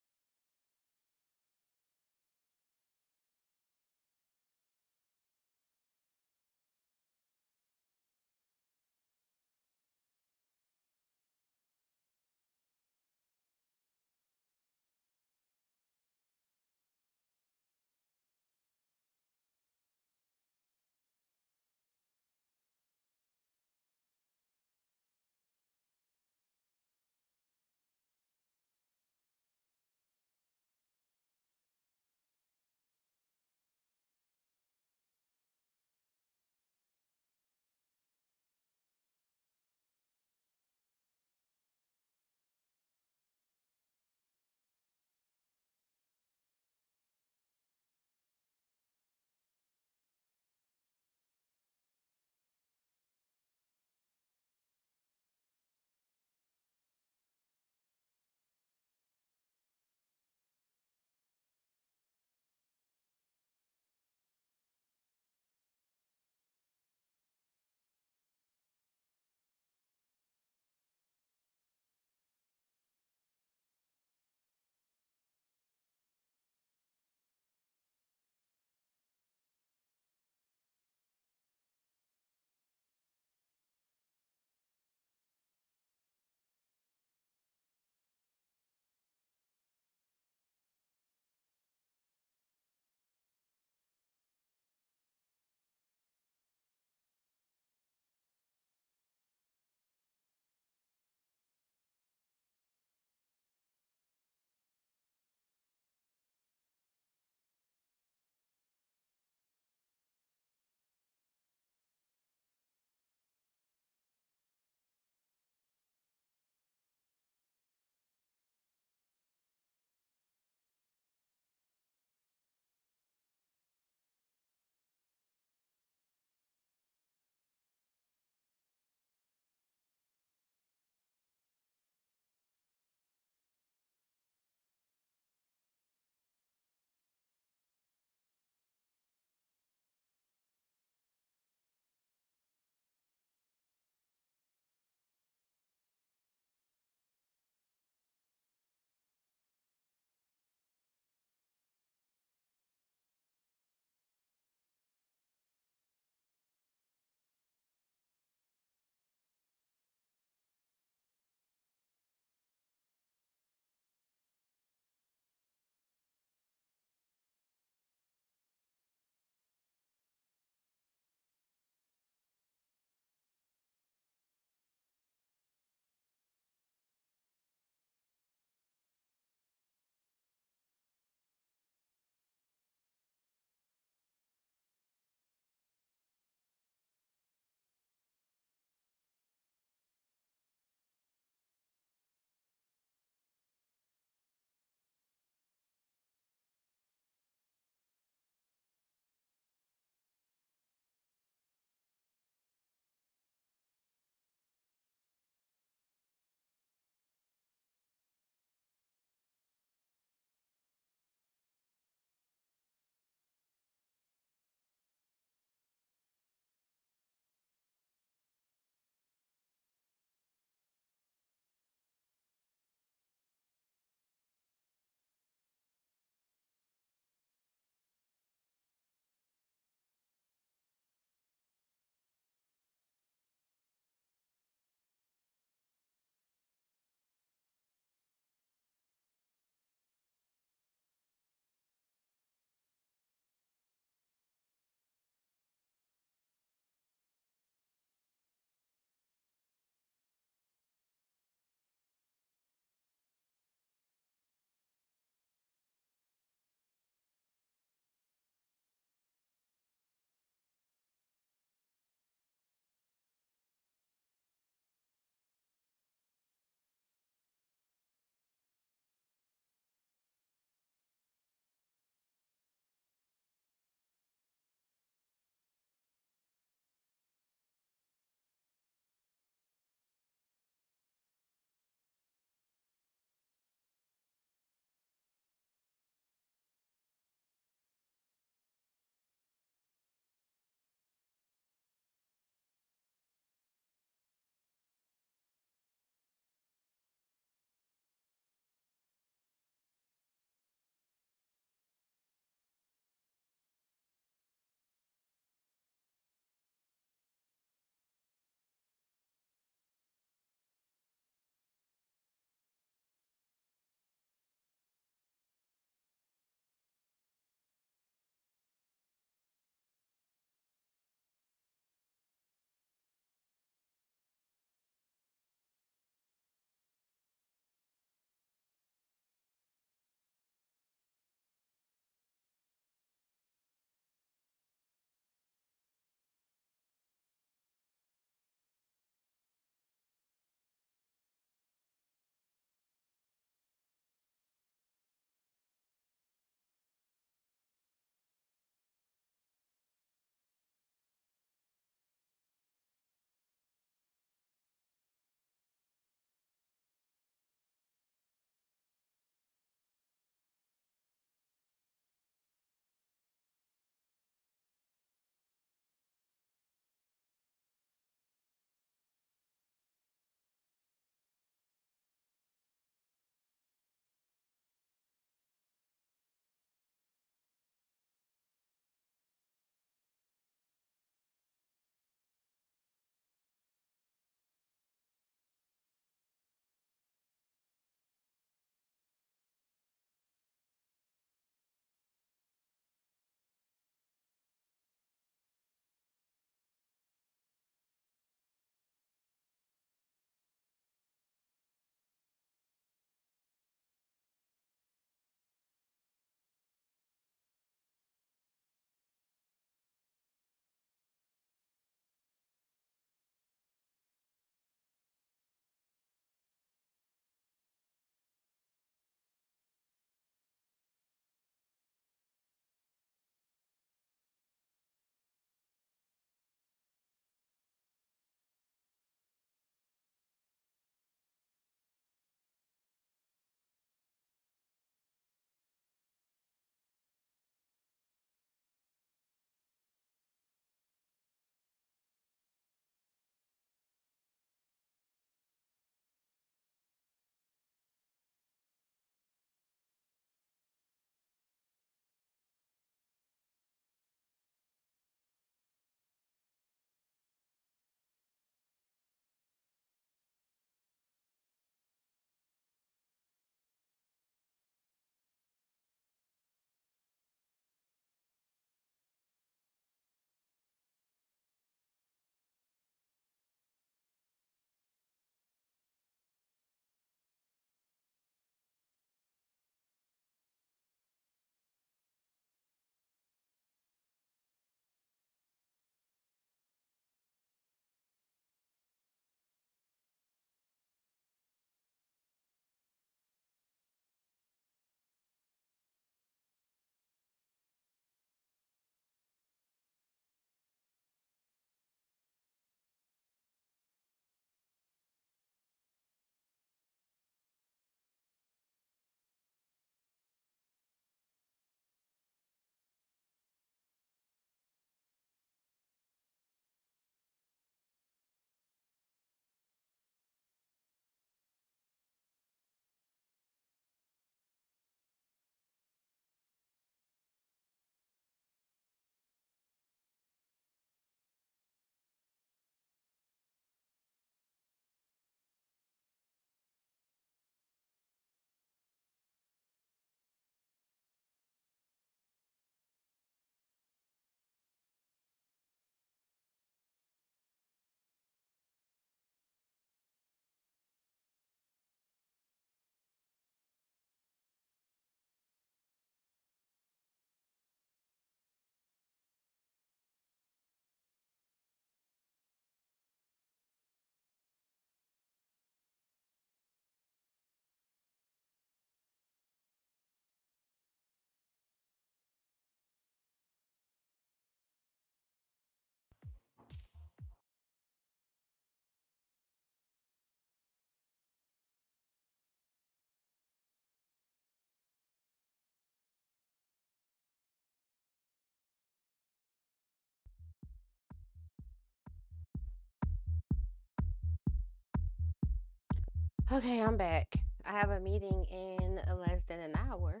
Speaker 1: Okay, I'm back. I have a meeting in less than an hour,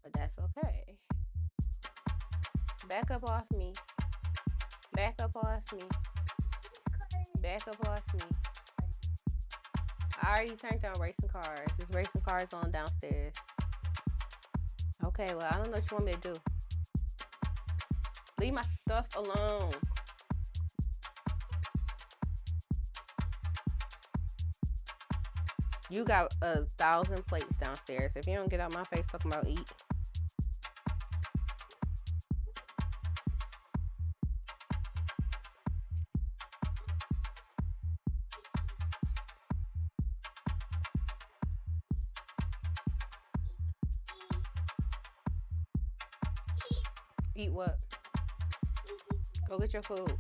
Speaker 1: but that's okay. Back up off me. Back up off me. Back up off me. I already turned on racing cars. There's racing cars on downstairs. Okay, well, I don't know what you want me to do. Leave my stuff alone. You got 1,000 plates downstairs. If you don't get out my face talking about eat. Eat what? Go get your food.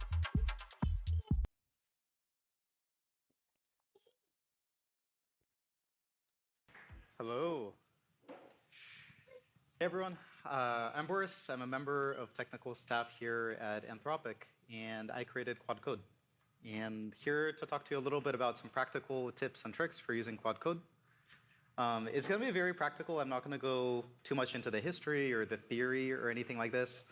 Speaker 12: Hello. Hey everyone, I'm Boris. I'm a member of technical staff here at Anthropic, and I created Quad Code. And here to talk to you a little bit about some practical tips and tricks for using Quad Code. It's going to be very practical. I'm not going to go too much into the history or the theory or anything like this.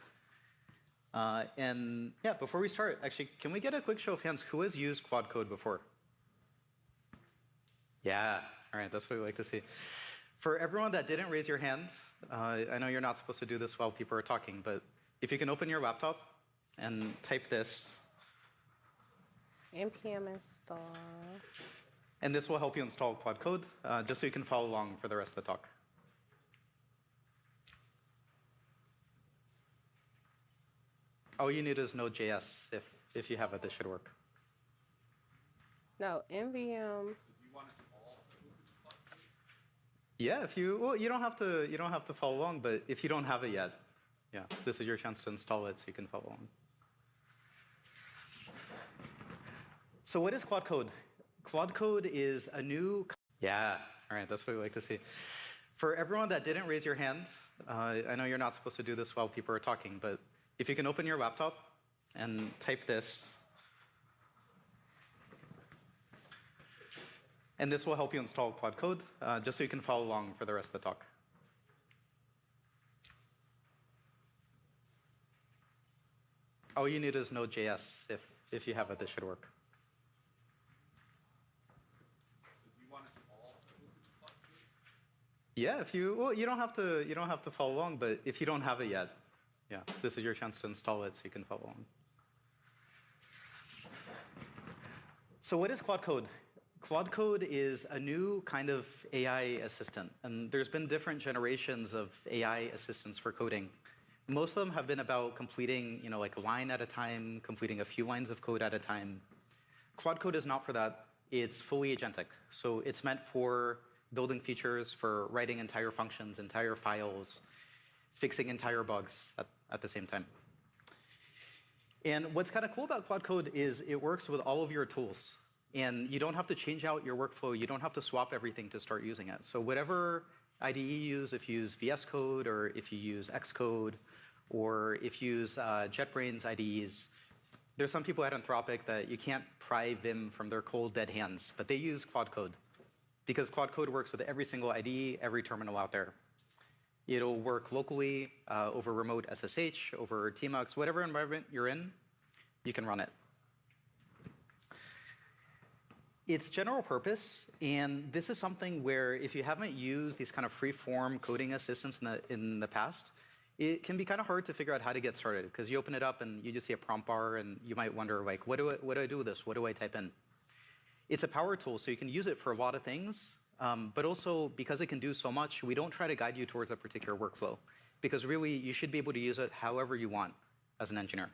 Speaker 12: And yeah, before we start, actually, can we get a quick show of hands? Who has used Quad Code before? Yeah, all right, that's what we like to see. For everyone that didn't raise your hand, I know you're not supposed to do this while people are talking, but if you can open your laptop and type this.
Speaker 1: npm install.
Speaker 12: And this will help you install Quad Code, just so you can follow along for the rest of the talk. All you need is Node.js. If you have it, this should work.
Speaker 1: No, nvm.
Speaker 12: Yeah, well, you don't have to follow along, but if you don't have it yet, yeah, this is your chance to install it so you can follow along. So what is Quad Code? Quad Code is a new, yeah, all right, that's what we like to see. For everyone that didn't raise your hand, I know you're not supposed to do this while people are talking, but if you can open your laptop and type this. And this will help you install Quad Code, just so you can follow along for the rest of the talk. All you need is Node.js. If you have it, this should work. Yeah, well, you don't have to follow along, but if you don't have it yet, yeah, this is your chance to install it so you can follow along. So what is Quad Code? Quad Code is a new kind of AI assistant, and there's been different generations of AI assistants for coding. Most of them have been about completing, like a line at a time, completing a few lines of code at a time. Quad Code is not for that. It's fully agentic. So it's meant for building features, for writing entire functions, entire files, fixing entire bugs at the same time. And what's kind of cool about Quad Code is it works with all of your tools. And you don't have to change out your workflow. You don't have to swap everything to start using it. So whatever IDE you use, if you use VS Code, or if you use Xcode, or if you use JetBrains IDEs, there's some people at Anthropic that you can't pry Vim from their cold, dead hands, but they use Quad Code. Because Quad Code works with every single IDE, every terminal out there. It'll work locally, over remote SSH, over tmux, whatever environment you're in, you can run it. It's general purpose, and this is something where if you haven't used these kind of free-form coding assistants in the past, it can be kind of hard to figure out how to get started, because you open it up and you just see a prompt bar, and you might wonder, like, what do I do with this? What do I type in? It's a power tool, so you can use it for a lot of things, but also because it can do so much, we don't try to guide you towards a particular workflow, because really you should be able to use it however you want as an engineer.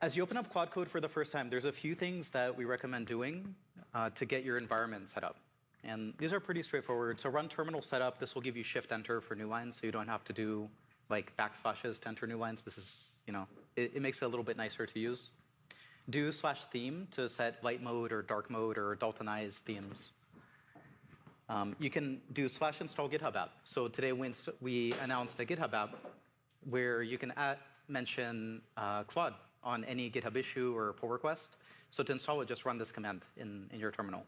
Speaker 12: As you open up Quad Code for the first time, there's a few things that we recommend doing to get your environment set up. And these are pretty straightforward. So run terminal setup. This will give you Shift-Enter for new lines, so you don't have to do like backslashes to enter new lines. This is, it makes it a little bit nicer to use. Do /theme to set light mode or dark mode or Daltonize themes. You can do /install GitHub app. So today we announced a GitHub app where you can mention Claude on any GitHub issue or pull request. So to install it, just run this command in your terminal.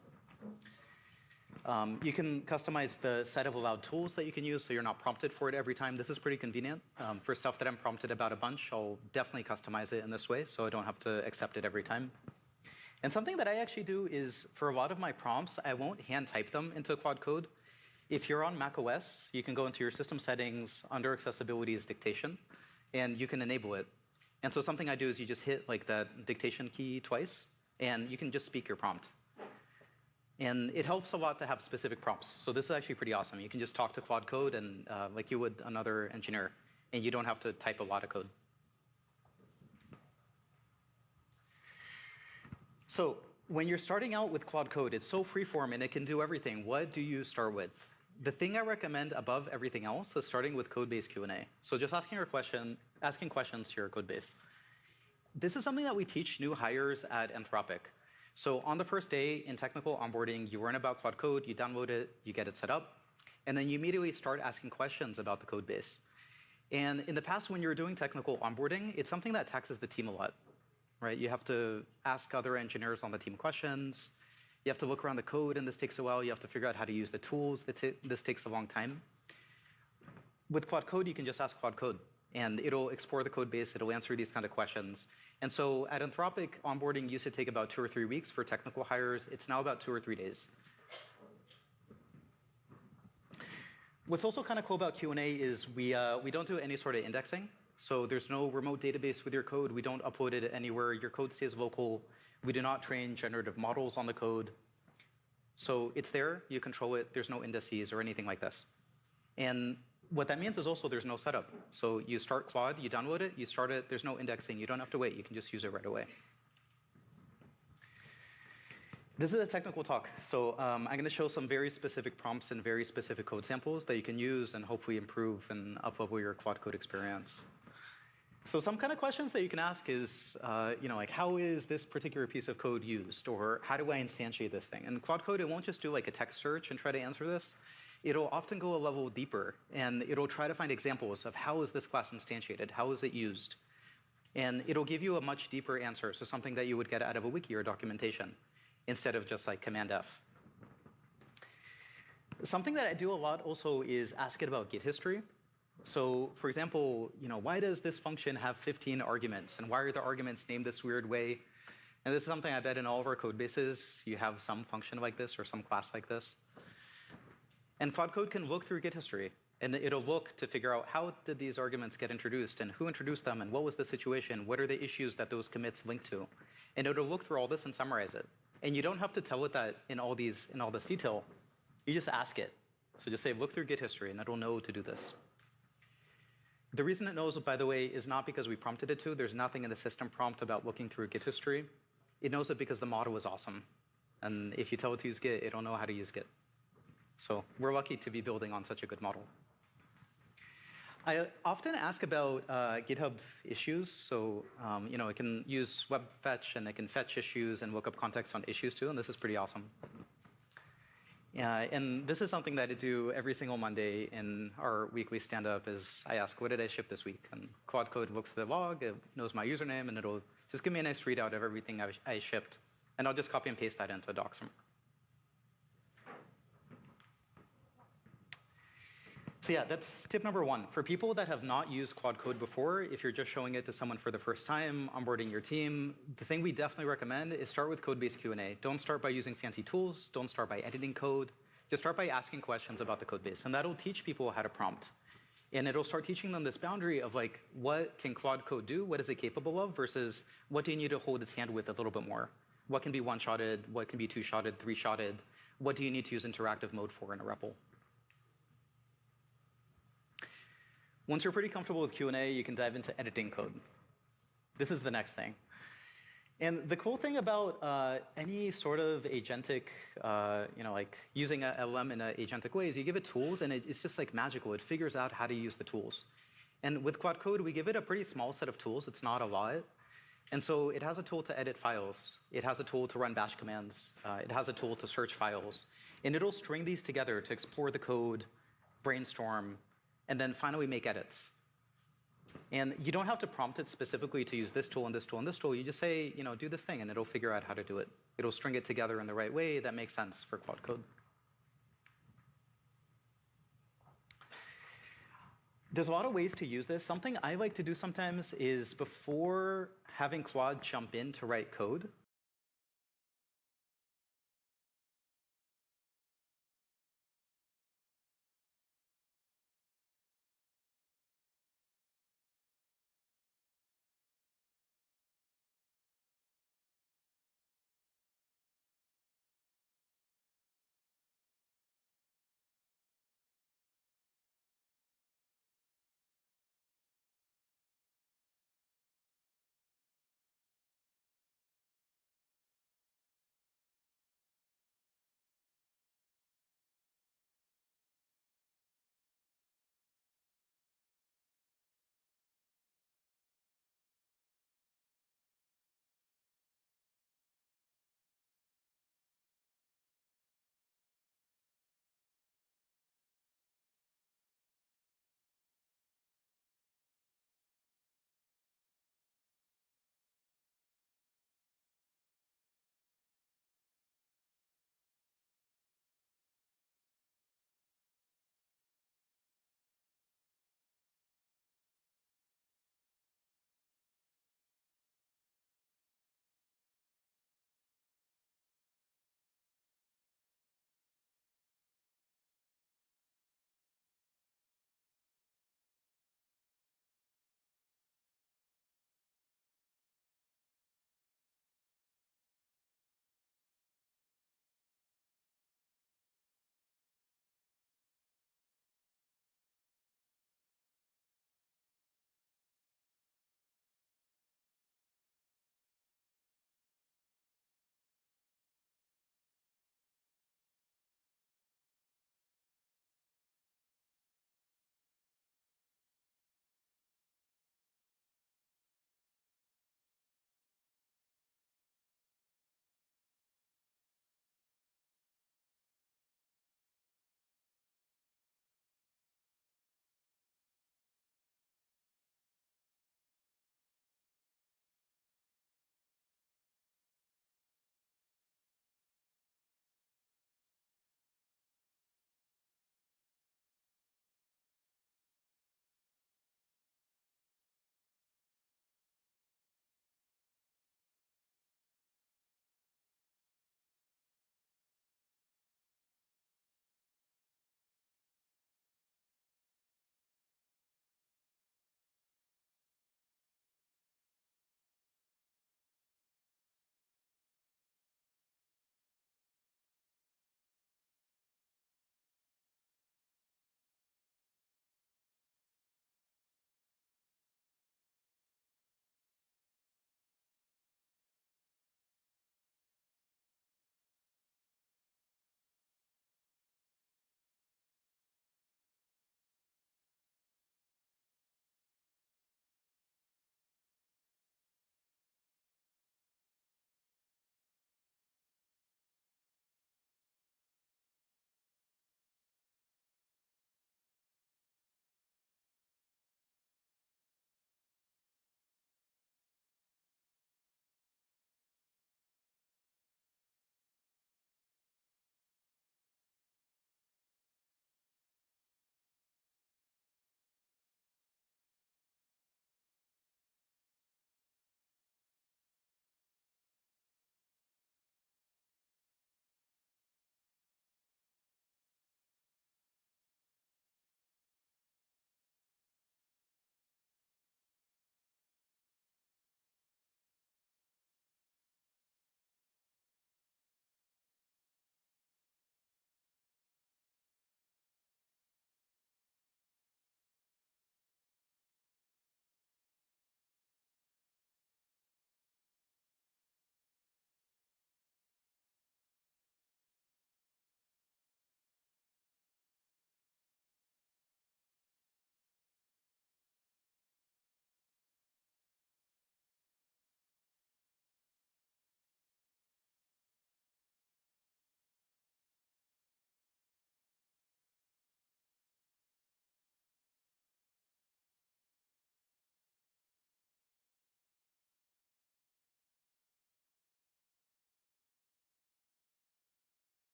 Speaker 12: You can customize the set of allowed tools that you can use so you're not prompted for it every time. This is pretty convenient. For stuff that I'm prompted about a bunch, I'll definitely customize it in this way so I don't have to accept it every time. And something that I actually do is, for a lot of my prompts, I won't hand type them into Claude Code. If you're on macOS, you can go into your system settings, under accessibility is dictation, and you can enable it. And so something I do is you just hit like that dictation key twice, and you can just speak your prompt. And it helps a lot to have specific prompts. So this is actually pretty awesome. You can just talk to Claude Code and like you would another engineer, and you don't have to type a lot of code. So when you're starting out with Claude Code, it's so freeform and it can do everything. What do you start with? The thing I recommend above everything else is starting with code-based Q&A. So just asking questions to your code base. This is something that we teach new hires at Anthropic. So on the first day in technical onboarding, you learn about Claude Code, you download it, you get it set up, and then you immediately start asking questions about the code base. And in the past, when you were doing technical onboarding, it's something that taxes the team a lot, right? You have to ask other engineers on the team questions. You have to look around the code, and this takes a while. You have to figure out how to use the tools. This takes a long time. With Claude Code, you can just ask Claude Code, and it'll explore the code base. It'll answer these kind of questions. And so at Anthropic, onboarding used to take about 2 or 3 weeks for technical hires. It's now about 2 or 3 days. What's also kind of cool about Q&A is we don't do any sort of indexing. So there's no remote database with your code. We don't upload it anywhere. Your code stays local. We do not train generative models on the code. So it's there. You control it. There's no indices or anything like this. And what that means is also there's no setup. So you start Claude, you download it, you start it. There's no indexing. You don't have to wait. You can just use it right away. This is a technical talk. So I'm going to show some very specific prompts and very specific code samples that you can use and hopefully improve and up-level your Claude Code experience. So some kind of questions that you can ask is, like how is this particular piece of code used? Or how do I instantiate this thing? And Claude Code, it won't just do like a text search and try to answer this. It'll often go a level deeper, and it'll try to find examples of how is this class instantiated? How is it used? And it'll give you a much deeper answer, so something that you would get out of a wiki or documentation, instead of just like Command F. Something that I do a lot also is ask it about Git history. So for example, why does this function have 15 arguments? And why are the arguments named this weird way? And this is something I bet in all of our code bases, you have some function like this or some class like this. And Claude Code can look through Git history, and it'll look to figure out how did these arguments get introduced, and who introduced them, and what was the situation, what are the issues that those commits link to. And it'll look through all this and summarize it. And you don't have to tell it that in all this detail. You just ask it. So just say, look through Git history, and it'll know to do this. The reason it knows, by the way, is not because we prompted it to. There's nothing in the system prompt about looking through Git history. It knows it because the model is awesome. And if you tell it to use Git, it'll know how to use Git. So we're lucky to be building on such a good model. I often ask about GitHub issues. So it can use web fetch, and it can fetch issues and look up context on issues too, and this is pretty awesome. And this is something that I do every single Monday in our weekly stand-up is I ask, what did I ship this week? And Claude Code looks at the log, it knows my username, and it'll just give me a nice readout of everything I shipped. And I'll just copy and paste that into a doc somewhere. So yeah, that's tip number 1. For people that have not used Claude Code before, if you're just showing it to someone for the first time, onboarding your team, the thing we definitely recommend is start with code-based Q&A. Don't start by using fancy tools. Don't start by editing code. Just start by asking questions about the code base. And that'll teach people how to prompt. And it'll start teaching them this boundary of like, what can Claude Code do? What is it capable of? Versus what do you need to hold its hand with a little bit more? What can be one-shotted? What can be two-shotted, three-shotted? What do you need to use interactive mode for in a REPL? Once you're pretty comfortable with Q&A, you can dive into editing code. This is the next thing. And the cool thing about any sort of agentic, like using a LLM in an agentic way is you give it tools, and it's just like magical. It figures out how to use the tools. And with Claude Code, we give it a pretty small set of tools. It's not a lot. And so it has a tool to edit files. It has a tool to run bash commands. It has a tool to search files. And it'll string these together to explore the code, brainstorm, and then finally make edits. And you don't have to prompt it specifically to use this tool and this tool and this tool. You just say, do this thing, and it'll figure out how to do it. It'll string it together in the right way that makes sense for Claude Code. There's a lot of ways to use this. Something I like to do sometimes is before having Claude jump in to write code,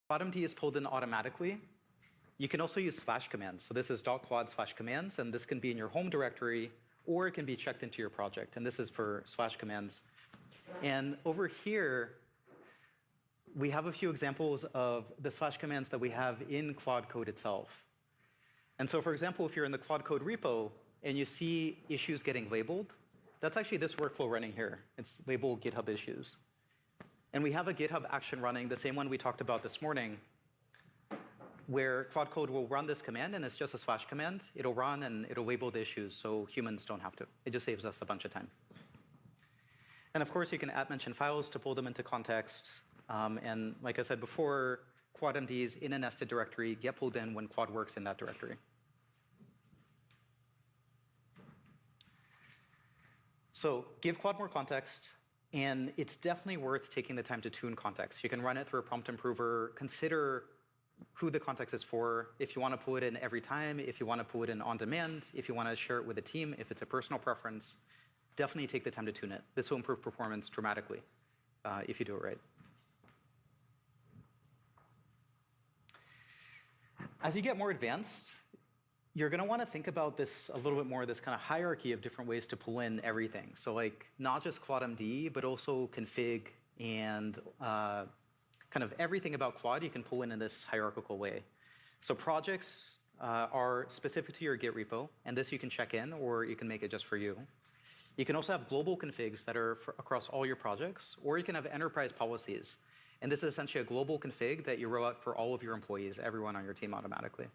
Speaker 12: CloudMD is pulled in automatically. You can also use slash commands. So this is .claude/commands, and this can be in your home directory, or it can be checked into your project. And this is for slash commands. And over here, we have a few examples of the slash commands that we have in Claude Code itself. And so, for example, if you're in the Claude Code repo and you see issues getting labeled, that's actually this workflow running here. It's labeled GitHub issues. And we have a GitHub action running, the same one we talked about this morning, where Claude Code will run this command, and it's just a slash command. It'll run, and it'll label the issues, so humans don't have to. It just saves us a bunch of time. And of course, you can @mention files to pull them into context. And like I said before, CloudMDs in a nested directory get pulled in when Claude works in that directory. So give Claude more context, and it's definitely worth taking the time to tune context. You can run it through a prompt improver, consider who the context is for, if you want to pull it in every time, if you want to pull it in on demand, if you want to share it with a team, if it's a personal preference, definitely take the time to tune it. This will improve performance dramatically if you do it right. As you get more advanced, you're going to want to think about this a little bit more, this kind of hierarchy of different ways to pull in everything. So like not just CloudMD, but also config and kind of everything about Claude you can pull in this hierarchical way. So projects are specific to your Git repo, and this you can check in, or you can make it just for you. You can also have global configs that are across all your projects, or you can have enterprise policies. And this is essentially a global config that you roll out for all of your employees, everyone on your team automatically.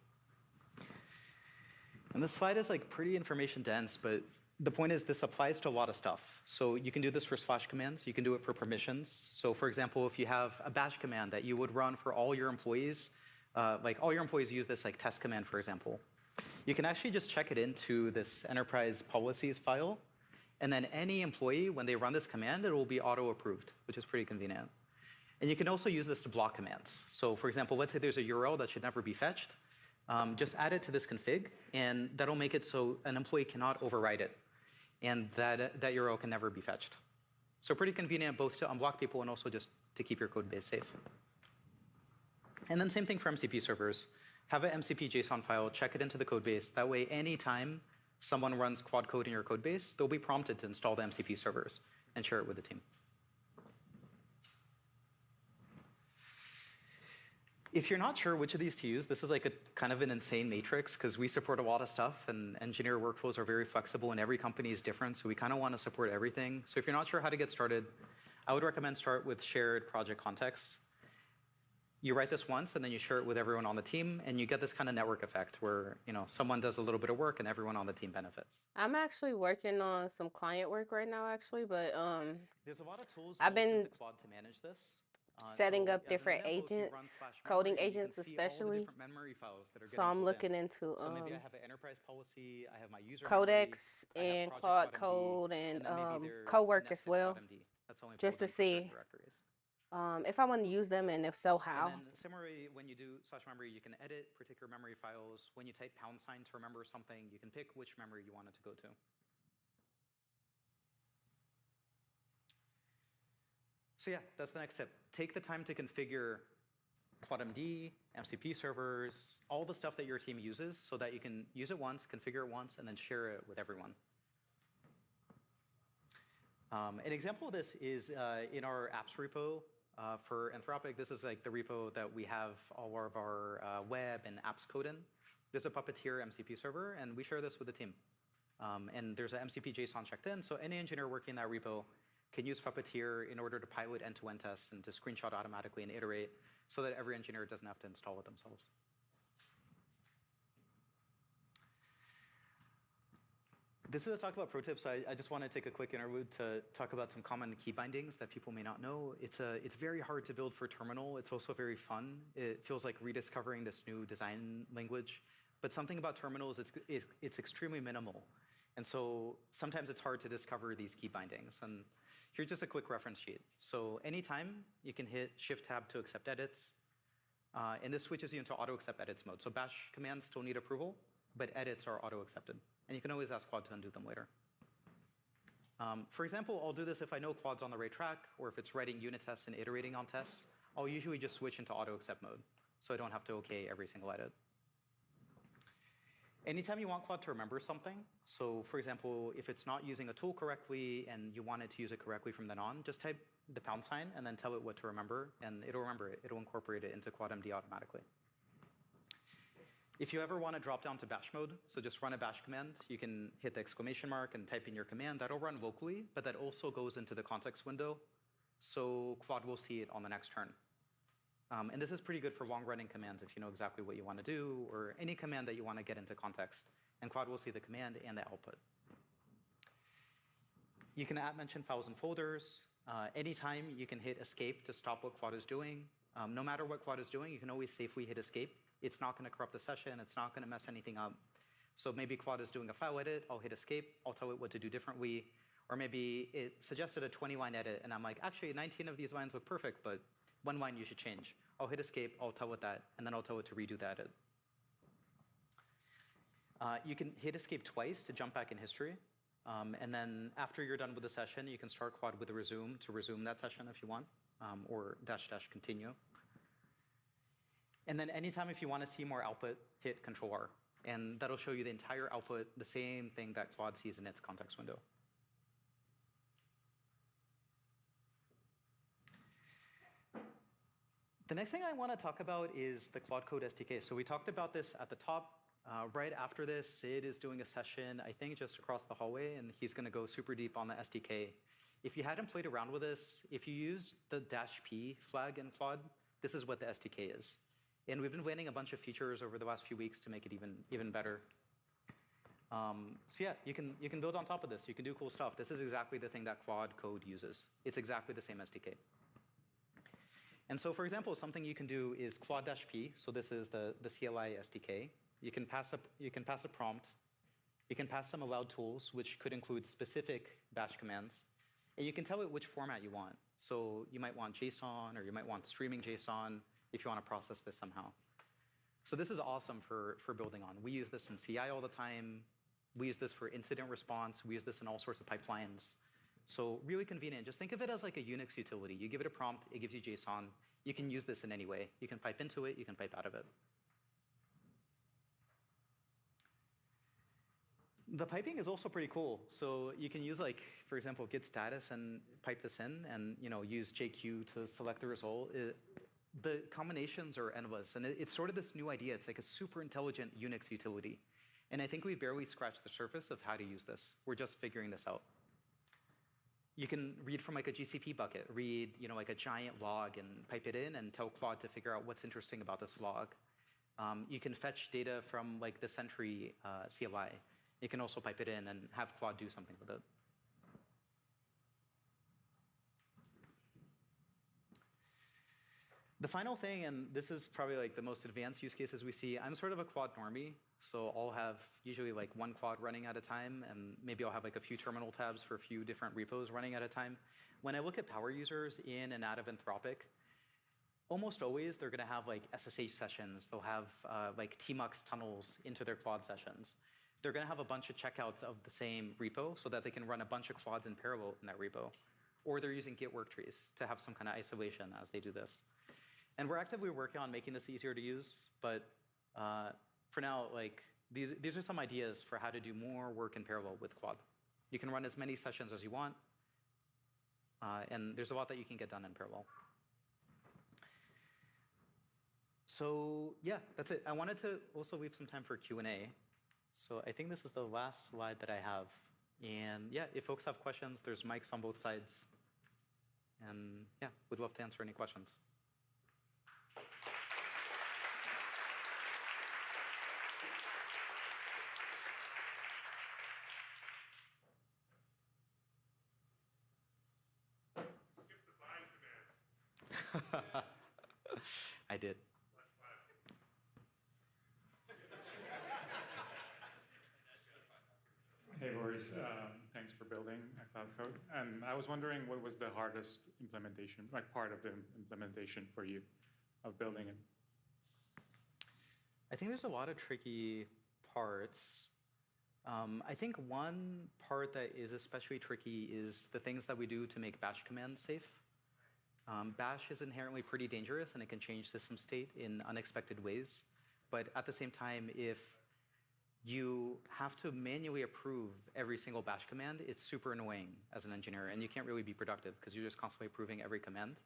Speaker 12: And this slide is like pretty information dense, but the point is this applies to a lot of stuff. So you can do this for slash commands. You can do it for permissions. So for example, if you have a bash command that you would run for all your employees, like all your employees use this like test command, for example, you can actually just check it into this enterprise policies file. And then any employee, when they run this command, it will be auto-approved, which is pretty convenient. And you can also use this to block commands. So for example, let's say there's a URL that should never be fetched. Just add it to this config, and that'll make it so an employee cannot override it. And that URL can never be fetched. So pretty convenient both to unblock people and also just to keep your code base safe. And then same thing for MCP servers. Have an MCP JSON file, check it into the code base. That way, anytime someone runs Claude Code in your code base, they'll be prompted to install the MCP servers and share it with the team. If you're not sure which of these to use, this is like a kind of an insane matrix because we support a lot of stuff and engineer workflows are very flexible and every company is different. So we kind of want to support everything. So if you're not sure how to get started, I would recommend start with shared project context. You write this once and then you share it with everyone on the team and you get this kind of network effect where, you know, someone does a little bit of work and everyone on the team benefits.
Speaker 1: I'm actually working on some client work right now, actually, but
Speaker 12: there's a lot of tools
Speaker 1: I've
Speaker 12: built
Speaker 1: been
Speaker 12: into Claude to manage this.
Speaker 1: setting
Speaker 12: So
Speaker 1: up
Speaker 12: as an
Speaker 1: different
Speaker 12: example, if you
Speaker 1: agents,
Speaker 12: run /memory,
Speaker 1: coding
Speaker 12: you can
Speaker 1: agents
Speaker 12: see all the
Speaker 1: especially.
Speaker 12: different memory files that are
Speaker 1: So
Speaker 12: getting
Speaker 1: I'm
Speaker 12: pulled
Speaker 1: looking
Speaker 12: in.
Speaker 1: into
Speaker 12: So maybe I have an enterprise policy, I have my user
Speaker 1: Codex
Speaker 12: memory, I have
Speaker 1: and
Speaker 12: project
Speaker 1: Claude
Speaker 12: CloudMD,
Speaker 1: Code and
Speaker 12: then maybe there's
Speaker 1: Cowork as
Speaker 12: nested
Speaker 1: well,
Speaker 12: CloudMD. That's only
Speaker 1: just
Speaker 12: pulled
Speaker 1: to
Speaker 12: in for certain
Speaker 1: see
Speaker 12: directories.
Speaker 1: if I want to use them and if so,
Speaker 12: And
Speaker 1: how.
Speaker 12: then similarly, when you do /memory, you can edit particular memory files. When you type # to remember something, you can pick which memory you want it to go to. So yeah, that's the next step. Take the time to configure CloudMD, MCP servers, all the stuff that your team uses so that you can use it once, configure it once, and then share it with everyone. An example of this is in our apps repo for Anthropic. This is like the repo that we have all of our web and apps code in. There's a Puppeteer MCP server, and we share this with the team. And there's an MCP JSON checked in, so any engineer working in that repo can use Puppeteer in order to pilot end-to-end tests and to screenshot automatically and iterate so that every engineer doesn't have to install it themselves. This is a talk about pro tips. I just want to take a quick interlude to talk about some common key bindings that people may not know. It's very hard to build for terminal. It's also very fun. It feels like rediscovering this new design language. But something about terminals, it's extremely minimal. And so sometimes it's hard to discover these key bindings. And here's just a quick reference sheet. So anytime you can hit Shift-Tab to accept edits. And this switches you into auto-accept edits mode. So bash commands still need approval, but edits are auto-accepted. And you can always ask Claude to undo them later. For example, I'll do this if I know Claude's on the right track, or if it's writing unit tests and iterating on tests. I'll usually just switch into auto accept mode, so I don't have to OK every single edit. Anytime you want Claude to remember something, so for example, if it's not using a tool correctly and you want it to use it correctly from then on, just type the pound sign and then tell it what to remember, and it'll remember it. It'll incorporate it into ClaudeMD automatically. If you ever want to drop down to bash mode, so just run a bash command, you can hit the exclamation mark and type in your command. That'll run locally, but that also goes into the context window, so Claude will see it on the next turn. And this is pretty good for long-running commands if you know exactly what you want to do, or any command that you want to get into context. And Claude will see the command and the output. You can @mention files and folders. Anytime you can hit escape to stop what Claude is doing. No matter what Claude is doing, you can always safely hit escape. It's not going to corrupt the session. It's not going to mess anything up. So maybe Claude is doing a file edit. I'll hit escape. I'll tell it what to do differently. Or maybe it suggested a 20-line edit, and I'm like, actually, 19 of these lines look perfect, but one line you should change. I'll hit escape, I'll tell it that, and then I'll tell it to redo the edit. You can hit escape twice to jump back in history. And then after you're done with the session, you can start Claude with a resume to resume that session if you want, or -- continue. And then anytime if you want to see more output, hit Control-R. And that'll show you the entire output, the same thing that Claude sees in its context window. The next thing I want to talk about is the Claude Code SDK. So we talked about this at the top. Right after this, Sid is doing a session, I think just across the hallway, and he's going to go super deep on the SDK. If you hadn't played around with this, if you use the -p flag in Claude, this is what the SDK is. And we've been planning a bunch of features over the last few weeks to make it even better. So yeah, you can build on top of this. You can do cool stuff. This is exactly the thing that Claude Code uses. It's exactly the same SDK. And so, for example, something you can do is Claude-P. So this is the CLI SDK. You can pass a prompt. You can pass some allowed tools, which could include specific bash commands. And you can tell it which format you want. So you might want JSON, or you might want streaming JSON if you want to process this somehow. So this is awesome for building on. We use this in CI all the time. We use this for incident response. We use this in all sorts of pipelines. So really convenient. Just think of it as like a Unix utility. You give it a prompt, it gives you JSON. You can use this in any way. You can pipe into it, you can pipe out of it. The piping is also pretty cool. So you can use, like, for example, git status and pipe this in, and use JQ to select the result. The combinations are endless, and it's sort of this new idea. It's like a super intelligent Unix utility. And I think we barely scratched the surface of how to use this. We're just figuring this out. You can read from like a GCP bucket, read like a giant log and pipe it in and tell Claude to figure out what's interesting about this log. You can fetch data from like the Sentry CLI. You can also pipe it in and have Claude do something with it. The final thing, and this is probably like the most advanced use cases we see, I'm sort of a Claude normie. So I'll have usually like one Claude running at a time, and maybe I'll have like a few terminal tabs for a few different repos running at a time. When I look at power users in and out of Anthropic, almost always they're going to have like SSH sessions. They'll have like tmux tunnels into their Claude sessions. They're going to have a bunch of checkouts of the same repo so that they can run a bunch of Claudes in parallel in that repo. Or they're using Git work trees to have some kind of isolation as they do this. And we're actively working on making this easier to use, but for now, like these are some ideas for how to do more work in parallel with Claude. You can run as many sessions as you want, and there's a lot that you can get done in parallel. So yeah, that's it. I wanted to also leave some time for Q&A. So I think this is the last slide that I have. And yeah, if folks have questions, there's mics on both sides. And yeah, we'd love to answer any questions. I did.
Speaker 13: Hey, Boris. Thanks for building Cloud Code. And I was wondering what was the hardest implementation, like part of the implementation for you of building it?
Speaker 12: I think there's a lot of tricky parts. I think one part that is especially tricky is the things that we do to make bash commands safe. Bash is inherently pretty dangerous, and it can change system state in unexpected ways. But at the same time, if you have to manually approve every single bash command, it's super annoying as an engineer, and you can't really be productive because you're just constantly approving every command.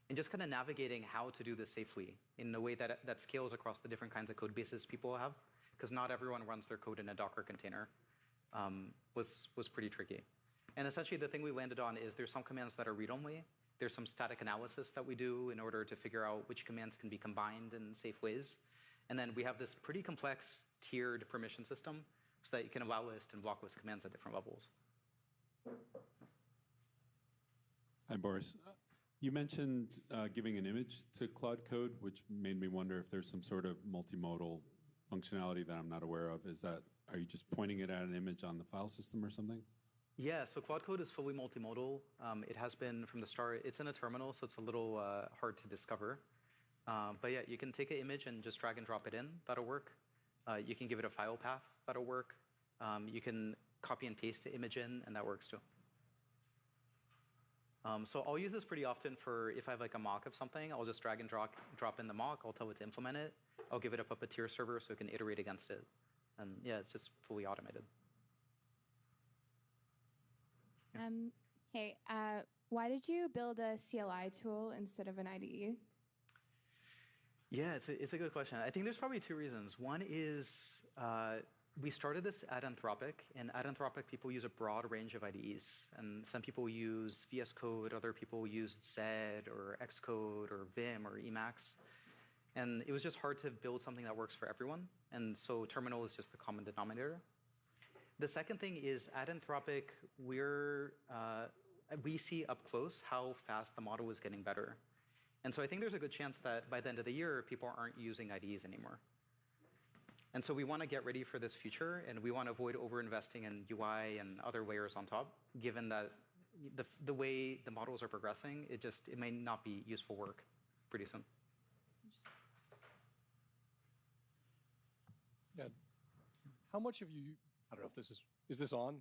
Speaker 12: And just kind of navigating how to do this safely in a way that scales across the different kinds of code bases people have, because not everyone runs their code in a Docker container, was pretty tricky. And essentially the thing we landed on is there's some commands that are read-only. There's some static analysis that we do in order to figure out which commands can be combined in safe ways. And then we have this pretty complex tiered permission system so that you can allow list and block list commands at different levels.
Speaker 14: Hi, Boris. You mentioned giving an image to Claude Code, which made me wonder if there's some sort of multimodal functionality that I'm not aware of. Are you just pointing it at an image on the file system or something?
Speaker 12: Yeah, so Claude Code is fully multimodal. It has been from the start. It's in a terminal, so it's a little hard to discover. But yeah, you can take an image and just drag and drop it in. That'll work. You can give it a file path. That'll work. You can copy and paste the image in, and that works too. So I'll use this pretty often for if I have like a mock of something, I'll just drag and drop in the mock. I'll tell it to implement it. I'll give it a puppeteer server so it can iterate against it. And yeah, it's just fully automated.
Speaker 15: Hey, why did you build a CLI tool instead of an IDE?
Speaker 12: Yeah, it's a good question. I think there's probably two reasons. One is we started this at Anthropic, and at Anthropic, people use a broad range of IDEs. And some people use VS Code, other people use Zed or Xcode or Vim or Emacs. And it was just hard to build something that works for everyone. And so terminal is just the common denominator. The second thing is at Anthropic, we see up close how fast the model is getting better. And so I think there's a good chance that by the end of the year, people aren't using IDEs anymore. And so we want to get ready for this future, and we want to avoid over-investing in UI and other layers on top, given that the way the models are progressing, it may not be useful work pretty soon.
Speaker 16: Yeah. How much have you, I don't know if this is this on?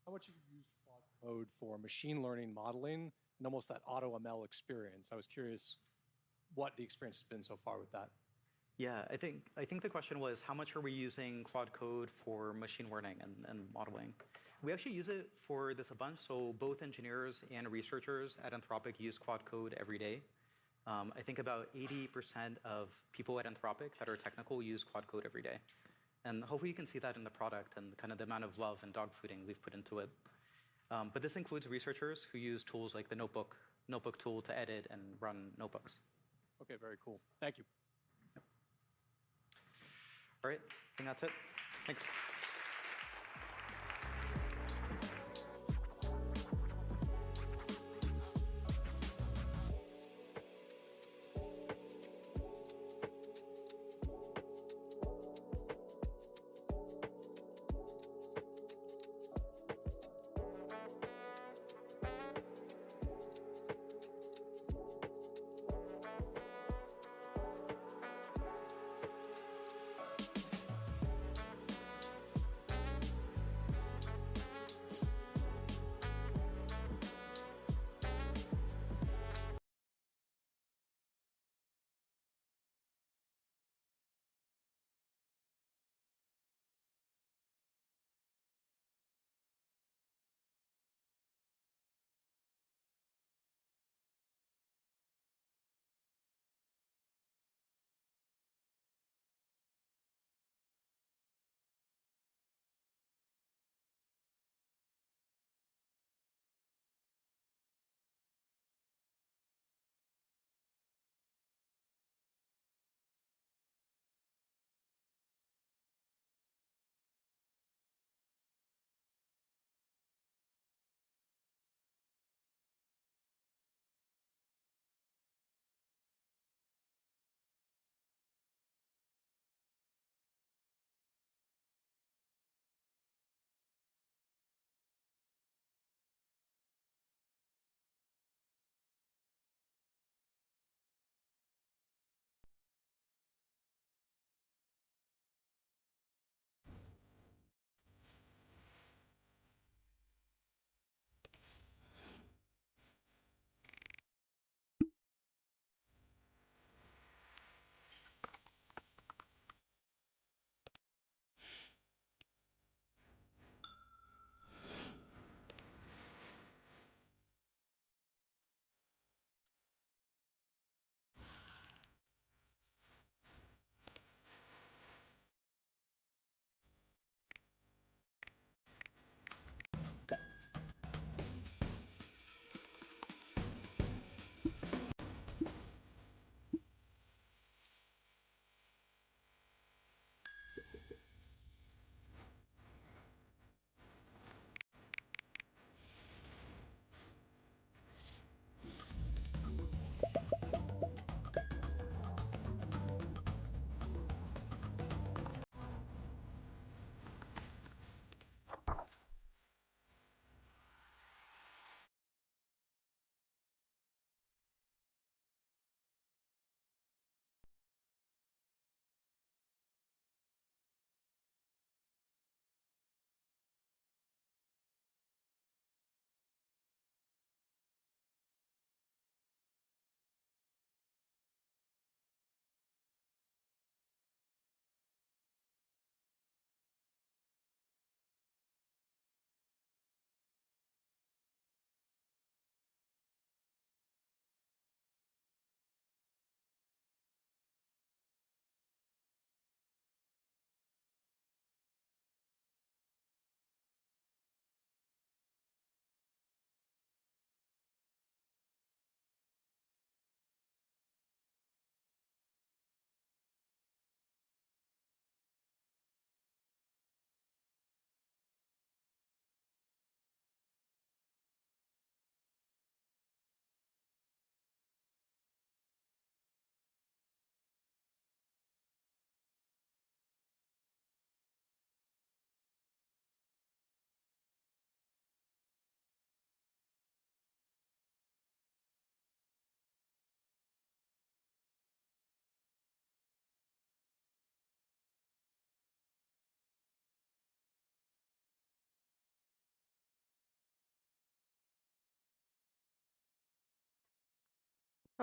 Speaker 16: How much have you used Claude Code for machine learning modeling and almost that auto ML experience? I was curious what the experience has been so far with that.
Speaker 12: Yeah, I think the question was how much are we using Claude Code for machine learning and modeling? We actually use it for this a bunch. So both engineers and researchers at Anthropic use Claude Code every day. I think about 80% of people at Anthropic that are technical use Claude Code every day. And hopefully you can see that in the product and kind of the amount of love and dogfooding we've put into it. But this includes researchers who use tools like the notebook tool to edit and run notebooks.
Speaker 16: Okay, very cool. Thank you.
Speaker 12: Yep. All right, I think that's it. Thanks.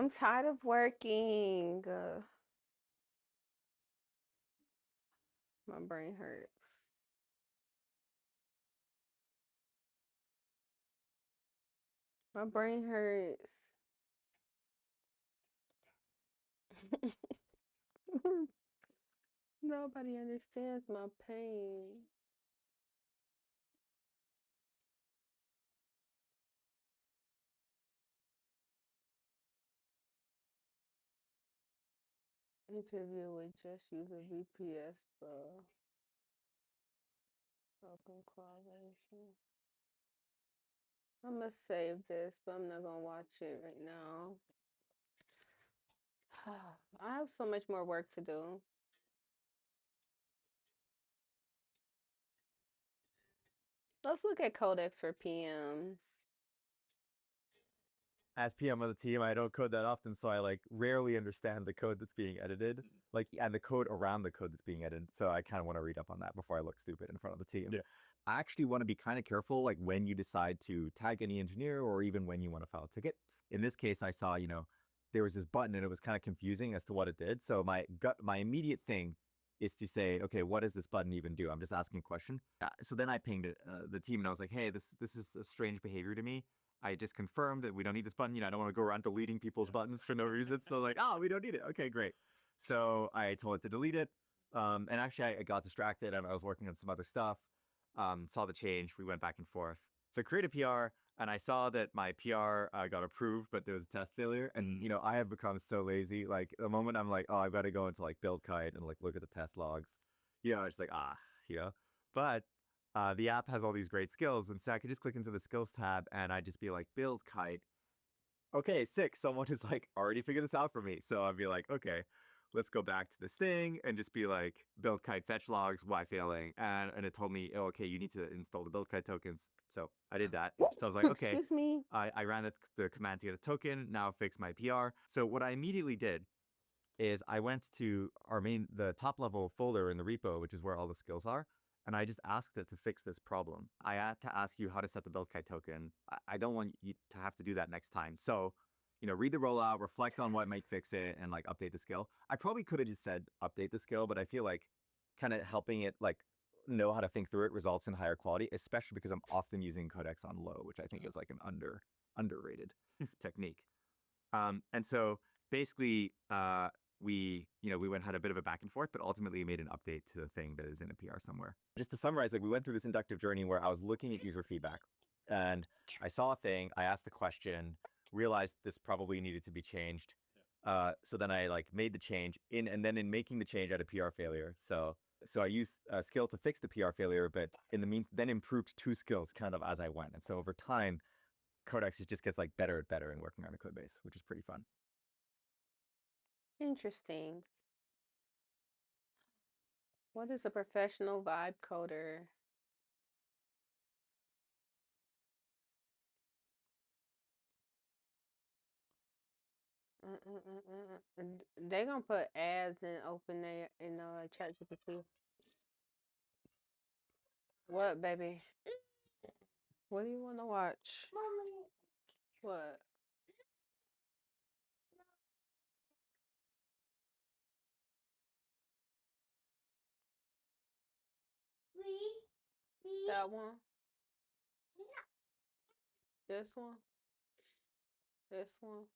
Speaker 1: I'm tired of working. My brain hurts. My brain hurts. Nobody understands my pain. Interview with just use a VPS, bro. OpenClaw version. I'm gonna save this, but I'm not gonna watch it right now. I have so much more work to do. Let's look at Codex for PMs.
Speaker 17: As PM of the team, I don't code that often, so I like rarely understand the code that's being edited, like, and the code around the code that's being edited. So I kind of want to read up on that before I look stupid in front of the team.
Speaker 8: Yeah.
Speaker 17: I actually want to be kind of careful, like when you decide to tag any engineer or even when you want to file a ticket. In this case, I saw, there was this button and it was kind of confusing as to what it did. So my immediate thing is to say, okay, what does this button even do? I'm just asking a question. So then I pinged the team and I was like, hey, this is a strange behavior to me. I just confirmed that we don't need this button. I don't want to go around deleting people's buttons for no reason. So like, we don't need it. Okay, great. So I told it to delete it. And actually I got distracted and I was working on some other stuff. Saw the change. We went back and forth. So I created a PR and I saw that my PR got approved, but there was a test failure. And, I have become so lazy. Like the moment I'm like, I've got to go into like build kite and like look at the test logs, it's like, but the app has all these great skills. And so I could just click into the skills tab and I'd just be like, build kite. Okay, sick. Someone has like already figured this out for me. So I'd be like, okay, let's go back to this thing and just be like, build kite fetch logs, why failing? And it told me, okay, you need to install the build kite tokens. So I did that. So I was like, okay.
Speaker 1: Excuse me.
Speaker 17: I ran the command to get a token, now fix my PR. So what I immediately did is I went to the top level folder in the repo, which is where all the skills are. And I just asked it to fix this problem. I had to ask you how to set the build kite token. I don't want you to have to do that next time. So, read the rollout, reflect on what might fix it, and like update the skill. I probably could have just said update the skill, but I feel like kind of helping it like know how to think through it results in higher quality, especially because I'm often using Codex on low, which I think is like an underrated technique. And so basically, we went had a bit of a back and forth, but ultimately made an update to the thing that is in a PR somewhere. Just to summarize, like we went through this inductive journey where I was looking at user feedback, and I saw a thing, I asked the question, realized this probably needed to be changed. So then I like made the change and then in making the change I had a PR failure. So I used a skill to fix the PR failure, but then improved two skills kind of as I went. And so over time, Codex just gets like better and better in working on a code base, which is pretty fun.
Speaker 1: Interesting. What is a professional vibe coder? They gonna put ads in open there in ChatGPT. What, baby? What do you want to watch?
Speaker 2: Mommy.
Speaker 1: What? That one? This one? This one?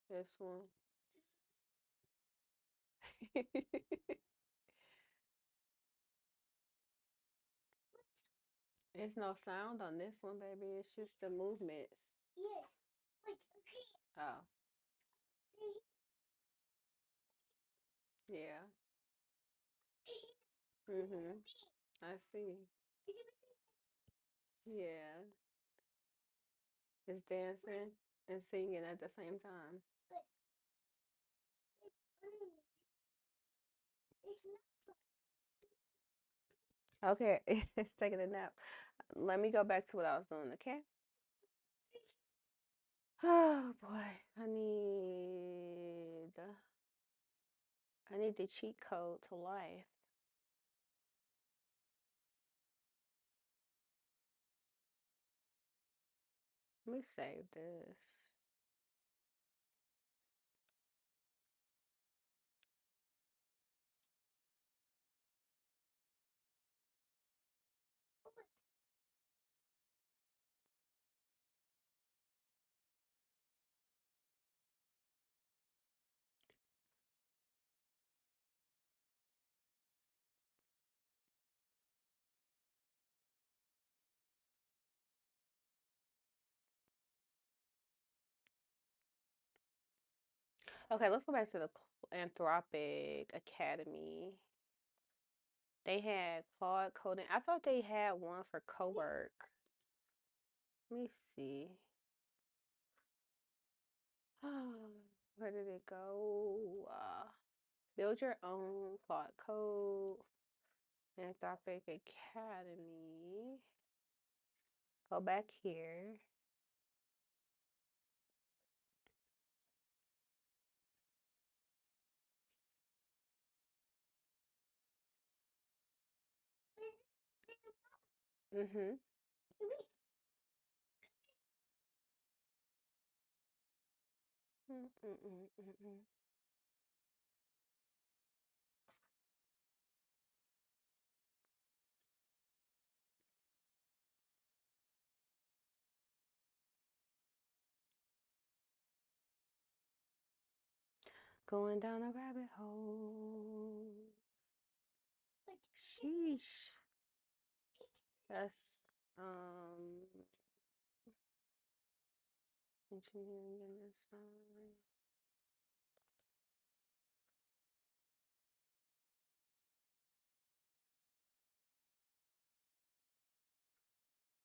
Speaker 1: This one? It's no sound on this one, baby. It's just the movements.
Speaker 2: Yes. Wait. Okay.
Speaker 1: Oh. Yeah. Mhm. I see. Yeah. It's dancing and singing at the same time. Okay, it's taking a nap. Let me go back to what I was doing, okay? Oh boy, I need the cheat code to life. Let me save this. Okay, let's go back to the Anthropic Academy. They had Claude coding. I thought they had one for cowork. Let me see. Where did it go? Build your own Claude code. Anthropic Academy. Go back here. Mm-hmm. Mm-mm-mm-mm-mm. Going down a rabbit hole. Sheesh. That's engineering and design.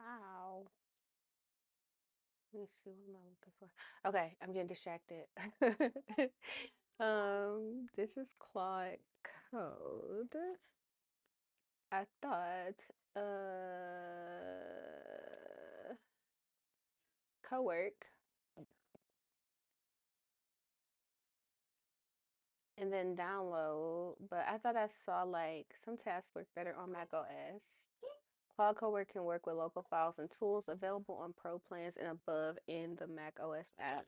Speaker 1: Ow. Let me see, what am I looking for? Okay, I'm getting distracted. This is Claude Code. I thought Cowork and then download, but I thought I saw like some tasks work better on Mac OS. Cloud Cowork can work with local files and tools available on Pro plans and above in the Mac OS app.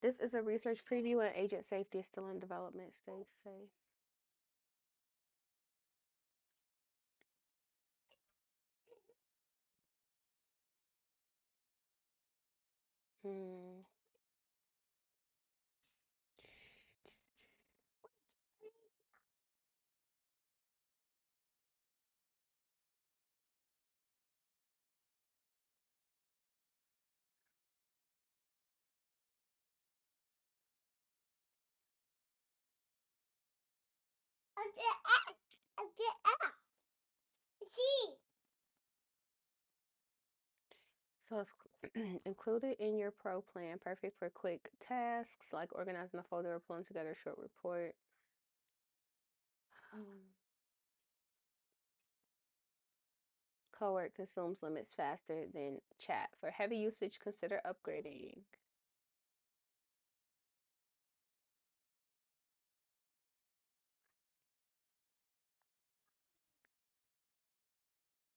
Speaker 1: This is a research preview and agent safety is still in development. Stay safe. Hmm. So it's included in your Pro plan, perfect for quick tasks like organizing a folder or pulling together a short report. Cowork consumes limits faster than chat. For heavy usage, consider upgrading.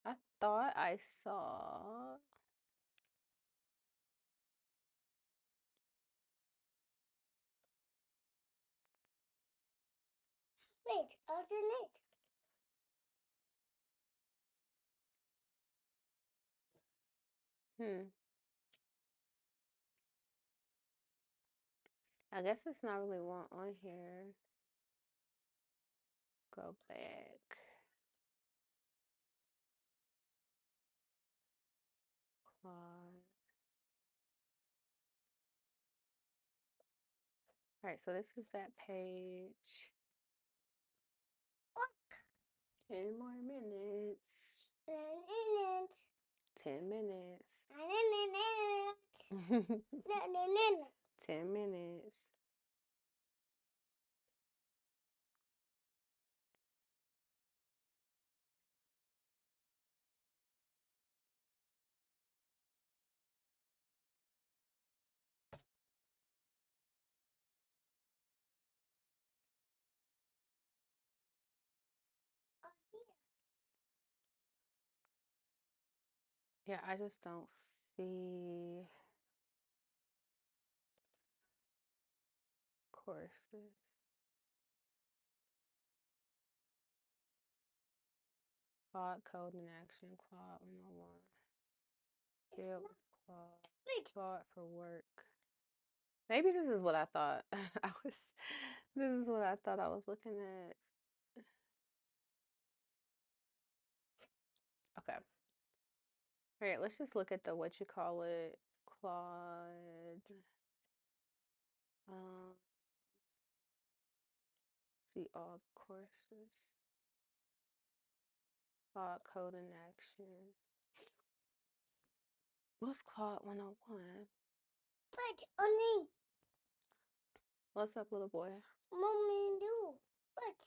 Speaker 1: I thought I saw.
Speaker 2: Wait, alternate.
Speaker 1: I guess it's not really one on here. Go back. Claude. All right, so this is that page. 10 more minutes. 10 minutes. 10 minutes. Yeah, I just don't see courses. Claude Code in Action, Claude 101. Build with Claude. Claude for work. Maybe this is what I thought this is what I thought I was looking at. Okay. All right, let's just look at the what you call it, Claude. See all courses. Claude Code in Action. What's Claude 101?
Speaker 2: But only.
Speaker 1: What's up, little boy?
Speaker 2: Mommy do. But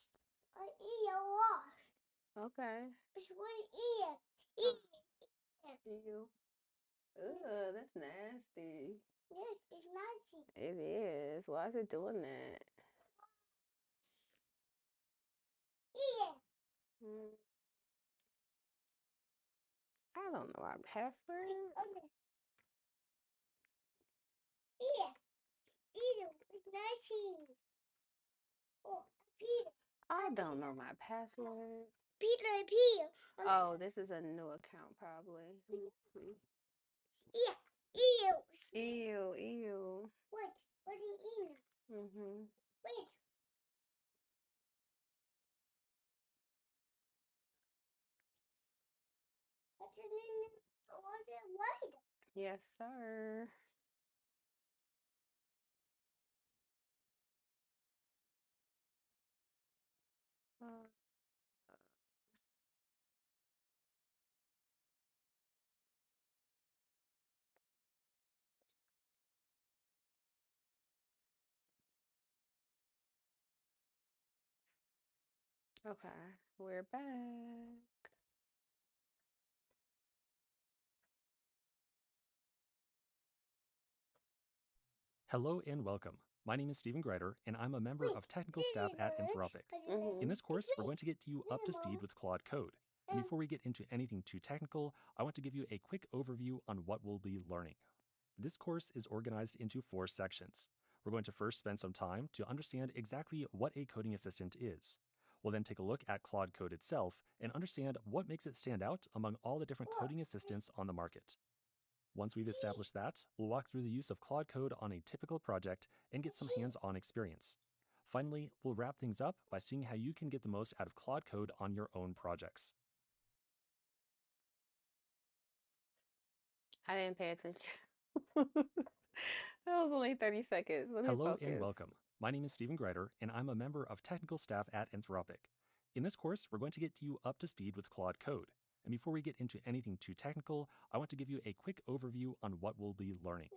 Speaker 2: I eat a lot.
Speaker 1: Okay.
Speaker 2: It's what eat.
Speaker 1: You. Ugh, that's nasty.
Speaker 2: Yes, it's nasty.
Speaker 1: It is. Why is it doing that? Mm. I don't know our password.
Speaker 2: It's nasty. Oh, Peter.
Speaker 1: I don't know my password.
Speaker 2: Peter.
Speaker 1: Oh, this is a new account, probably. Ew.
Speaker 2: What? What are you eating? Wait. What's in it? What's it white?
Speaker 1: Yes, sir. Okay, we're back.
Speaker 18: Hello and welcome. My name is Stephen Greider, and I'm a member of technical staff at Anthropic. In this course, we're going to get you up to speed with Claude Code. And before we get into anything too technical, I want to give you a quick overview on what we'll be learning. This course is organized into 4 sections. We're going to first spend some time to understand exactly what a coding assistant is. We'll then take a look at Claude Code itself and understand what makes it stand out among all the different coding assistants on the market. Once we've established that, we'll walk through the use of Claude Code on a typical project and get some hands-on experience. Finally, we'll wrap things up by seeing how you can get the most out of Claude Code on your own projects.
Speaker 1: I didn't pay attention. That was only 30 seconds. Let me
Speaker 18: Hello
Speaker 1: focus.
Speaker 18: and welcome. My name is Stephen Greider, and I'm a member of technical staff at Anthropic. In this course, we're going to get you up to speed with Claude Code. And before we get into anything too technical, I want to give you a quick overview on what we'll be learning.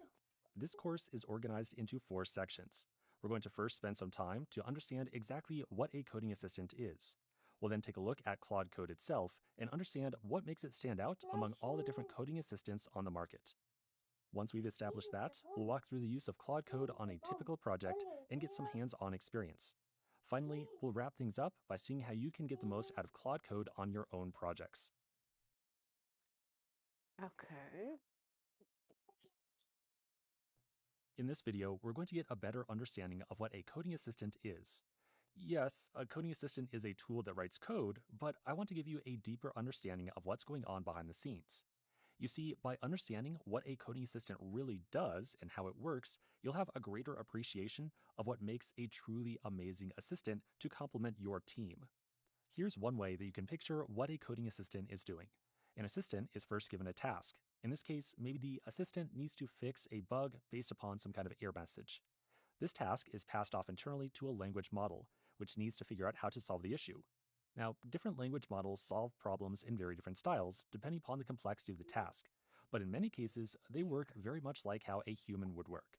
Speaker 18: This course is organized into 4 sections. We're going to first spend some time to understand exactly what a coding assistant is. We'll then take a look at Claude Code itself and understand what makes it stand out among all the different coding assistants on the market. Once we've established that, we'll walk through the use of Claude Code on a typical project and get some hands-on experience. Finally, we'll wrap things up by seeing how you can get the most out of Claude Code on your own projects.
Speaker 1: Okay.
Speaker 18: In this video, we're going to get a better understanding of what a coding assistant is. Yes, a coding assistant is a tool that writes code, but I want to give you a deeper understanding of what's going on behind the scenes. You see, by understanding what a coding assistant really does and how it works, you'll have a greater appreciation of what makes a truly amazing assistant to complement your team. Here's one way that you can picture what a coding assistant is doing. An assistant is first given a task. In this case, maybe the assistant needs to fix a bug based upon some kind of error message. This task is passed off internally to a language model, which needs to figure out how to solve the issue. Now, different language models solve problems in very different styles, depending upon the complexity of the task, but in many cases, they work very much like how a human would work.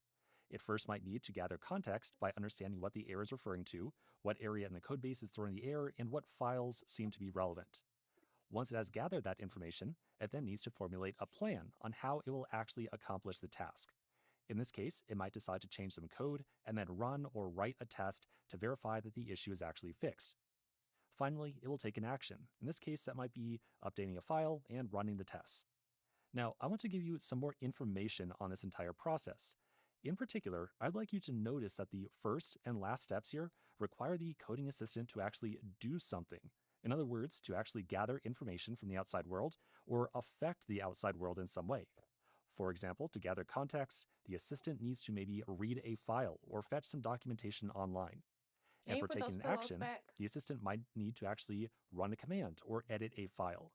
Speaker 18: It first might need to gather context by understanding what the error is referring to, what area in the codebase is throwing the error, and what files seem to be relevant. Once it has gathered that information, it then needs to formulate a plan on how it will actually accomplish the task. In this case, it might decide to change some code and then run or write a test to verify that the issue is actually fixed. Finally, it will take an action. In this case, that might be updating a file and running the tests. Now, I want to give you some more information on this entire process. In particular, I'd like you to notice that the first and last steps here require the coding assistant to actually do something. In other words, to actually gather information from the outside world or affect the outside world in some way. For example, to gather context, the assistant needs to maybe read a file or fetch some documentation online.
Speaker 1: Can
Speaker 18: And
Speaker 1: you
Speaker 18: for
Speaker 1: put those
Speaker 18: taking
Speaker 1: pillows
Speaker 18: action,
Speaker 1: back?
Speaker 18: the assistant might need to actually run a command or edit a file.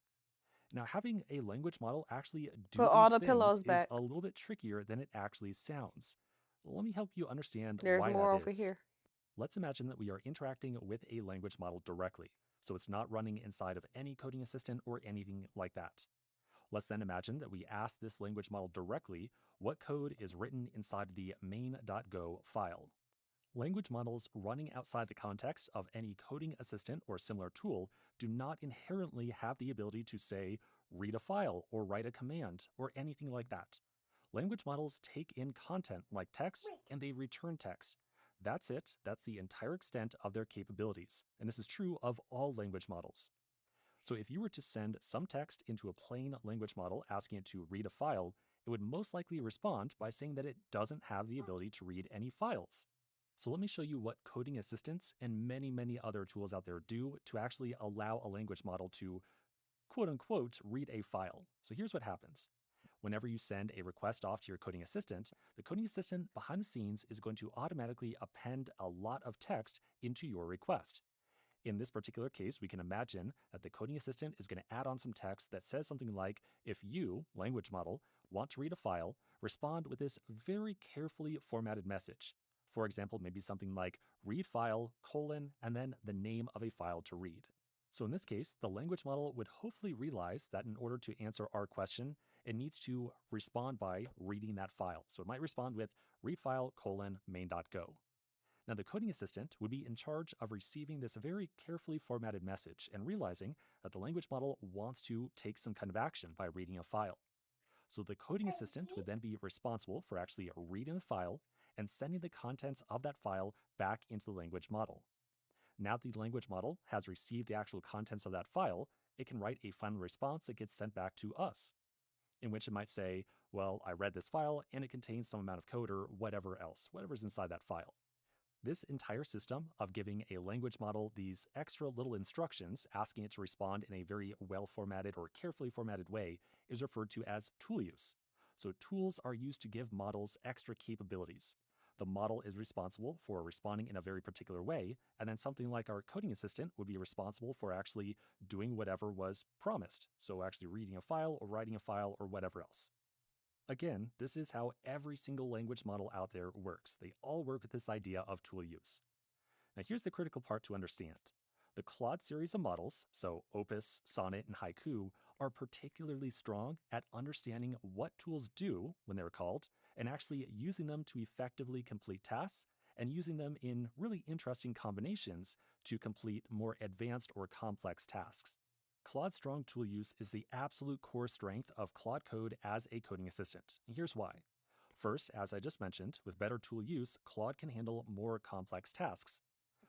Speaker 18: Now, having a language model actually do
Speaker 1: Put all
Speaker 18: these
Speaker 1: the pillows
Speaker 18: things is
Speaker 1: back.
Speaker 18: a little bit trickier than it actually sounds. Let me help you understand
Speaker 1: There's
Speaker 18: why
Speaker 1: more
Speaker 18: that
Speaker 1: over
Speaker 18: is.
Speaker 1: here.
Speaker 18: Let's imagine that we are interacting with a language model directly, so it's not running inside of any coding assistant or anything like that. Let's then imagine that we ask this language model directly what code is written inside the main.go file. Language models running outside the context of any coding assistant or similar tool do not inherently have the ability to say, read a file or write a command or anything like that. Language models take in content like text and they return text. That's it. That's the entire extent of their capabilities. And this is true of all language models. So if you were to send some text into a plain language model asking it to read a file, it would most likely respond by saying that it doesn't have the ability to read any files. So let me show you what coding assistants and many other tools out there do to actually allow a language model to, quote unquote, read a file. So here's what happens. Whenever you send a request off to your coding assistant, the coding assistant behind the scenes is going to automatically append a lot of text into your request. In this particular case, we can imagine that the coding assistant is going to add on some text that says something like, if you, language model, want to read a file, respond with this very carefully formatted message. For example, maybe something like read file, and then the name of a file to read. So in this case, the language model would hopefully realize that in order to answer our question, it needs to respond by reading that file. So it might respond with read file, main.go. Now, the coding assistant would be in charge of receiving this very carefully formatted message and realizing that the language model wants to take some kind of action by reading a file. So the coding assistant would then be responsible for actually reading the file and sending the contents of that file back into the language model. Now that the language model has received the actual contents of that file, it can write a final response that gets sent back to us, in which it might say, well, I read this file and it contains some amount of code or whatever else, whatever's inside that file. This entire system of giving a language model these extra little instructions, asking it to respond in a very well-formatted or carefully formatted way, is referred to as tool use. So tools are used to give models extra capabilities. The model is responsible for responding in a very particular way, and then something like our coding assistant would be responsible for actually doing whatever was promised, so actually reading a file or writing a file or whatever else. Again, this is how every single language model out there works. They all work with this idea of tool use. Now here's the critical part to understand. The Claude series of models, so Opus, Sonnet, and Haiku, are particularly strong at understanding what tools do when they're called, and actually using them to effectively complete tasks, and using them in really interesting combinations to complete more advanced or complex tasks. Claude's strong tool use is the absolute core strength of Claude Code as a coding assistant. And here's why. First, as I just mentioned, with better tool use, Claude can handle more complex tasks.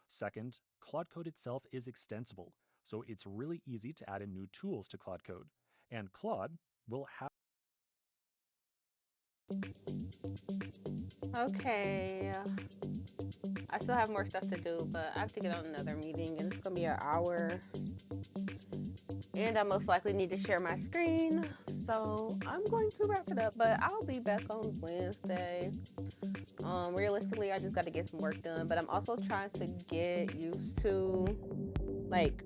Speaker 18: Second, Claude Code itself is extensible, so it's really easy to add in new tools to Claude Code. And Claude will have...
Speaker 1: Okay. I still have more stuff to do, but I have to get on another meeting, and it's going to be an hour. And I most likely need to share my screen, so I'm going to wrap it up, but I'll be back on Wednesday. Realistically, I just got to get some work done, but I'm also trying to get used to, like,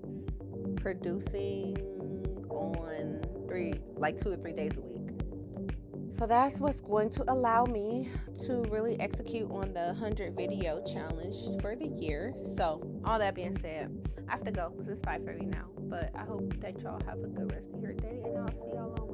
Speaker 1: producing on 2 to 3 days a week. So that's what's going to allow me to really execute on the 100 video challenge for the year. So all that being said, I have to go because it's 5:30 now. But I hope that y'all have a good rest of your day, and I'll see y'all on